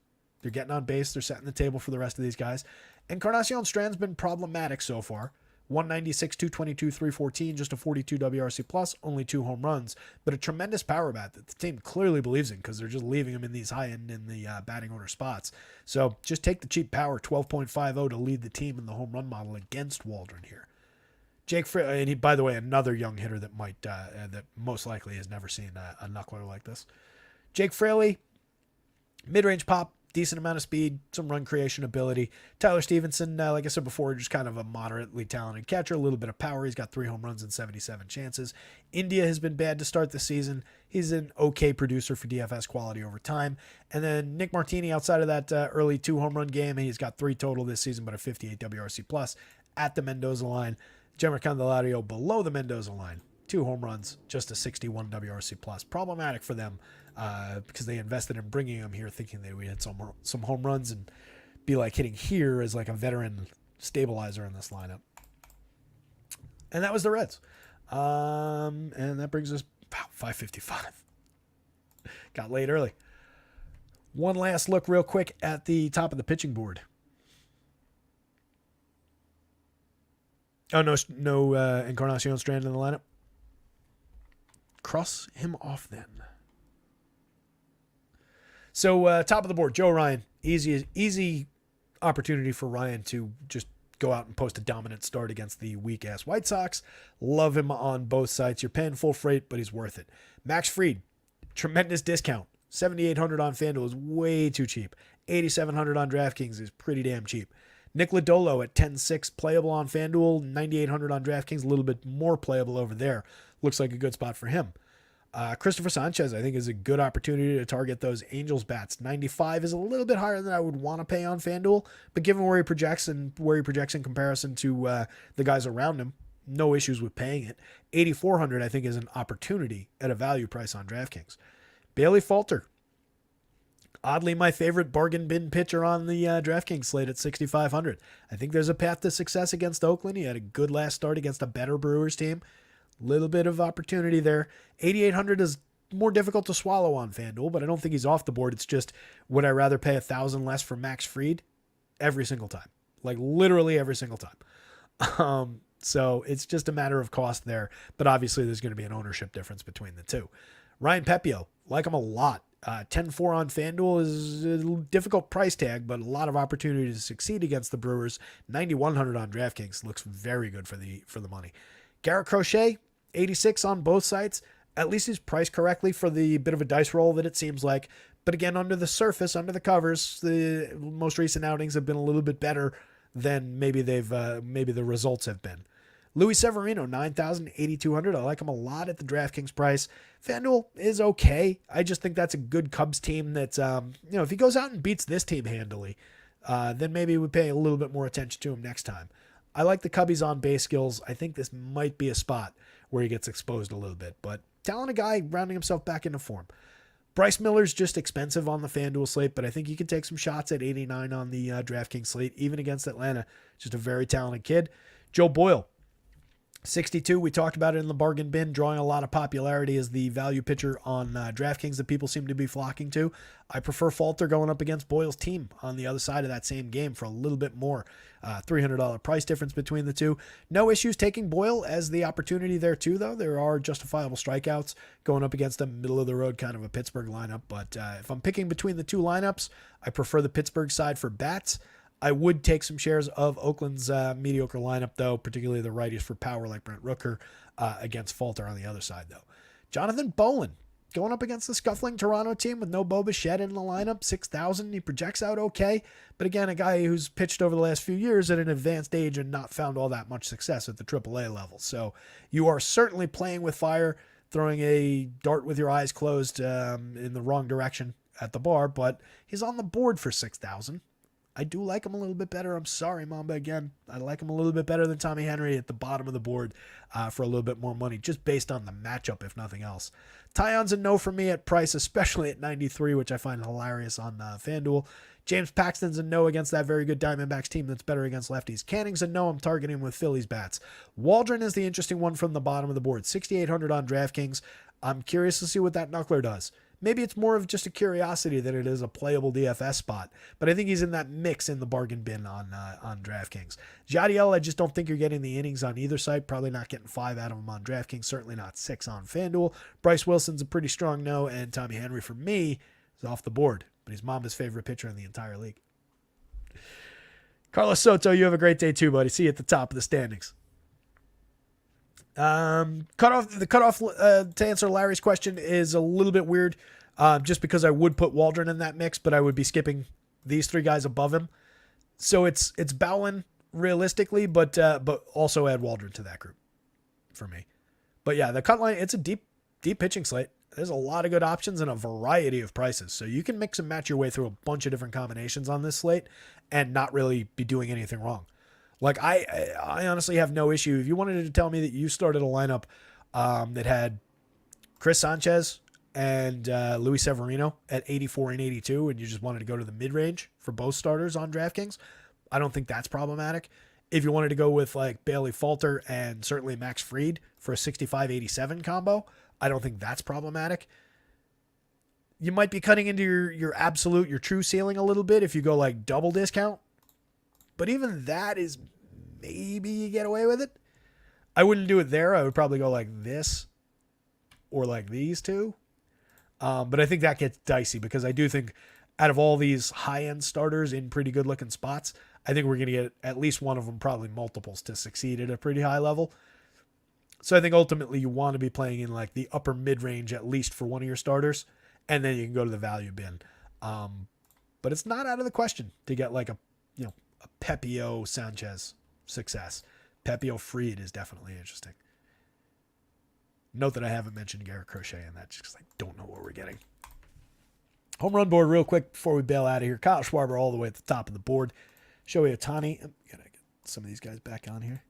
They're getting on base. They're setting the table for the rest of these guys. Encarnacion Strand's been problematic so far. 196, 222, 314, just a 42 WRC plus, only 2 home runs, but a tremendous power bat that the team clearly believes in because they're just leaving him in these high end in the batting order spots. So just take the cheap power, 12.50 to lead the team in the home run model against Waldron here. Jake Fraley, and he, by the way, another young hitter that might that most likely has never seen a knuckler like this. Jake Fraley, mid-range pop, decent amount of speed, some run creation ability. Tyler Stevenson, like I said before, just kind of a moderately talented catcher, a little bit of power. He's got 3 home runs and 77 chances. India has been bad to start the season. He's an okay producer for DFS quality over time. And then Nick Martini, outside of that early 2 home run game, he's got 3 total this season, but a 58 WRC plus at the Mendoza line. Jeimer Candelario below the Mendoza line, 2 home runs, just a 61 WRC plus. Problematic for them because they invested in bringing him here thinking they would hit some home runs and be like hitting here as like a veteran stabilizer in this lineup. And that was the Reds. And that brings us about 5:55. Got late early. One last look real quick at the top of the pitching board. Oh, no Encarnacion Strand in the lineup. Cross him off then. So top of the board, Joe Ryan. Easy opportunity for Ryan to just go out and post a dominant start against the weak-ass White Sox. Love him on both sides. You're paying full freight, but he's worth it. Max Fried, tremendous discount. $7,800 on FanDuel is way too cheap. $8,700 on DraftKings is pretty damn cheap. Nick Lodolo at 10.6 playable on FanDuel, $9,800 on DraftKings, a little bit more playable over there. Looks like a good spot for him. Christopher Sanchez, I think, is a good opportunity to target those Angels bats. 95 is a little bit higher than I would want to pay on FanDuel, but given where he projects in comparison to the guys around him, no issues with paying it. 8,400, I think, is an opportunity at a value price on DraftKings. Bailey Falter, oddly my favorite bargain bin pitcher on the DraftKings slate at 6,500. I think there's a path to success against Oakland. He had a good last start against a better Brewers team. Little bit of opportunity there. 8,800 is more difficult to swallow on FanDuel, but I don't think he's off the board. It's just, would I rather pay $1,000 less for Max Fried every single time? Like literally every single time. So it's just a matter of cost there, but obviously there's going to be an ownership difference between the two. Ryan Pepio, like him a lot. 10-4 on FanDuel is a difficult price tag, but a lot of opportunity to succeed against the Brewers. 9,100 on DraftKings looks very good for the money. Garrett Crochet, 86 on both sites. At least he's priced correctly for the bit of a dice roll that it seems like. But again, under the surface, under the covers, the most recent outings have been a little bit better than maybe the results have been. Luis Severino, 9,000, 8,200. I like him a lot at the DraftKings price. FanDuel is okay. I just think that's a good Cubs team that's, if he goes out and beats this team handily, then maybe we pay a little bit more attention to him next time. I like the Cubbies on base skills. I think this might be a spot where he gets exposed a little bit, but talented guy rounding himself back into form. Bryce Miller's just expensive on the FanDuel slate, but I think you can take some shots at 89 on the DraftKings slate, even against Atlanta. Just a very talented kid. Joe Boyle, 62. We talked about it in the bargain bin, drawing a lot of popularity as the value pitcher on DraftKings that people seem to be flocking to. I prefer Falter going up against Boyle's team on the other side of that same game for a little bit more. $300 price difference between the two. No issues taking Boyle as the opportunity there too, though. There are justifiable strikeouts going up against a middle-of-the-road kind of a Pittsburgh lineup. But if I'm picking between the two lineups, I prefer the Pittsburgh side for bats. I would take some shares of Oakland's mediocre lineup, though, particularly the righties for power like Brent Rooker against Falter on the other side, though. Jonathan Bolin going up against the scuffling Toronto team with no Bo Bichette in the lineup, 6,000. He projects out okay, but again, a guy who's pitched over the last few years at an advanced age and not found all that much success at the AAA level. So you are certainly playing with fire, throwing a dart with your eyes closed in the wrong direction at the bar, but he's on the board for 6,000. I do like him a little bit better. I'm sorry, Mamba, again. I like him a little bit better than Tommy Henry at the bottom of the board for a little bit more money, just based on the matchup, if nothing else. Tyone's a no for me at price, especially at 93, which I find hilarious on FanDuel. James Paxton's a no against that very good Diamondbacks team that's better against lefties. Canning's a no. I'm targeting with Phillies bats. Waldron is the interesting one from the bottom of the board. 6,800 on DraftKings. I'm curious to see what that knuckler does. Maybe it's more of just a curiosity than it is a playable DFS spot, but I think he's in that mix in the bargain bin on DraftKings. Jadiel, I just don't think you're getting the innings on either side. Probably not getting 5 out of him on DraftKings. Certainly not 6 on FanDuel. Bryce Wilson's a pretty strong no, and Tommy Henry for me is off the board, but he's Mamba's favorite pitcher in the entire league. Carlos Soto, you have a great day too, buddy. See you at the top of the standings. The cutoff to answer Larry's question is a little bit weird, just because I would put Waldron in that mix, but I would be skipping these 3 guys above him. So it's Bowlen realistically, but also add Waldron to that group for me. But yeah, the cut line, it's a deep pitching slate. There's a lot of good options and a variety of prices. So you can mix and match your way through a bunch of different combinations on this slate and not really be doing anything wrong. Like, I honestly have no issue. If you wanted to tell me that you started a lineup that had Chris Sanchez and Luis Severino at 84 and 82, and you just wanted to go to the mid-range for both starters on DraftKings, I don't think that's problematic. If you wanted to go with like Bailey Falter and certainly Max Fried for a 65-87 combo, I don't think that's problematic. You might be cutting into your true ceiling a little bit if you go like double discount. But even that is maybe you get away with it. I wouldn't do it there. I would probably go like this or like these two. But I think that gets dicey because I do think out of all these high-end starters in pretty good-looking spots, I think we're going to get at least one of them, probably multiples, to succeed at a pretty high level. So I think ultimately you want to be playing in like the upper mid-range at least for one of your starters, and then you can go to the value bin. But it's not out of the question to get like a Pepio Sanchez success. Pepio Fried is definitely interesting. Note that I haven't mentioned Garrett Crochet in that just because I don't know what we're getting. Home run board real quick before we bail out of here. Kyle Schwarber all the way at the top of the board. Shohei Ohtani. I'm going to get some of these guys back on here.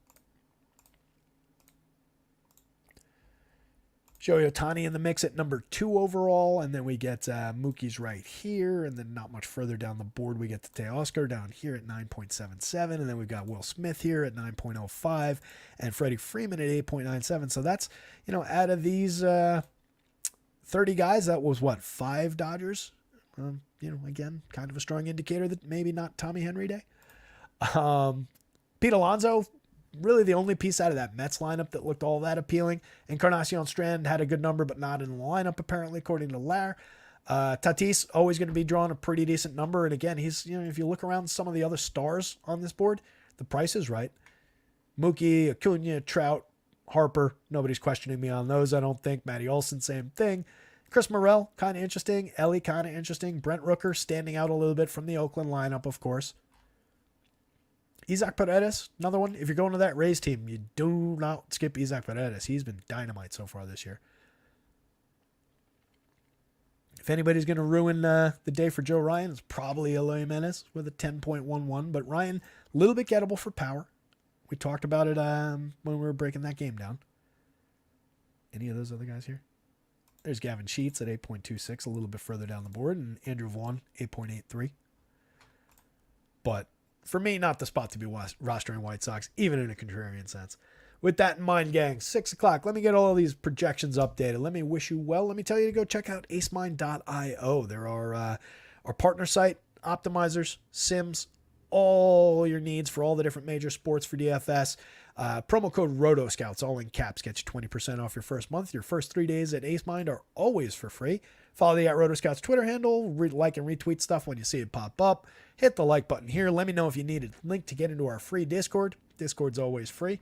Shohei Ohtani in the mix at number 2 overall, and then we get Mookie's right here, and then not much further down the board we get Teoscar down here at 9.77, and then we've got Will Smith here at 9.05, and Freddie Freeman at 8.97. So that's, out of these 30 guys, that was 5 Dodgers? Again, kind of a strong indicator that maybe not Tommy Henry Day. Pete Alonso, really the only piece out of that Mets lineup that looked all that appealing. Encarnacion Strand had a good number, but not in the lineup, apparently, according to Lair. Tatis, always going to be drawing a pretty decent number. And again, he's, if you look around some of the other stars on this board, the price is right. Mookie, Acuna, Trout, Harper, nobody's questioning me on those, I don't think. Matty Olson, same thing. Chris Morel, kind of interesting. Ellie, kind of interesting. Brent Rooker, standing out a little bit from the Oakland lineup, of course. Isaac Paredes, another one. If you're going to that Rays team, you do not skip Isaac Paredes. He's been dynamite so far this year. If anybody's going to ruin the day for Joe Ryan, it's probably Eloy Jimenez with a 10.11. But Ryan, a little bit gettable for power. We talked about it when we were breaking that game down. Any of those other guys here? There's Gavin Sheets at 8.26, a little bit further down the board, and Andrew Vaughn, 8.83. But for me, not the spot to be rostering White Sox, even in a contrarian sense. With that in mind, gang, 6 o'clock. Let me get all these projections updated. Let me wish you well. Let me tell you to go check out acemind.io. There are our partner site, optimizers, sims, all your needs for all the different major sports for DFS. Promo code rotoscouts, all in caps, gets you 20% off your first month. Your first 3 days at AceMind are always for free. Follow the @rotoscouts Twitter handle. Like and retweet stuff when you see it pop up. Hit the like button here. Let me know if you need a link to get into our free Discord. Discord's always free.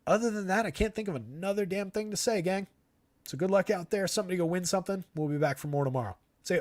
Other than that, I can't think of another damn thing to say, gang. So good luck out there. Somebody go win something. We'll be back for more tomorrow. See ya.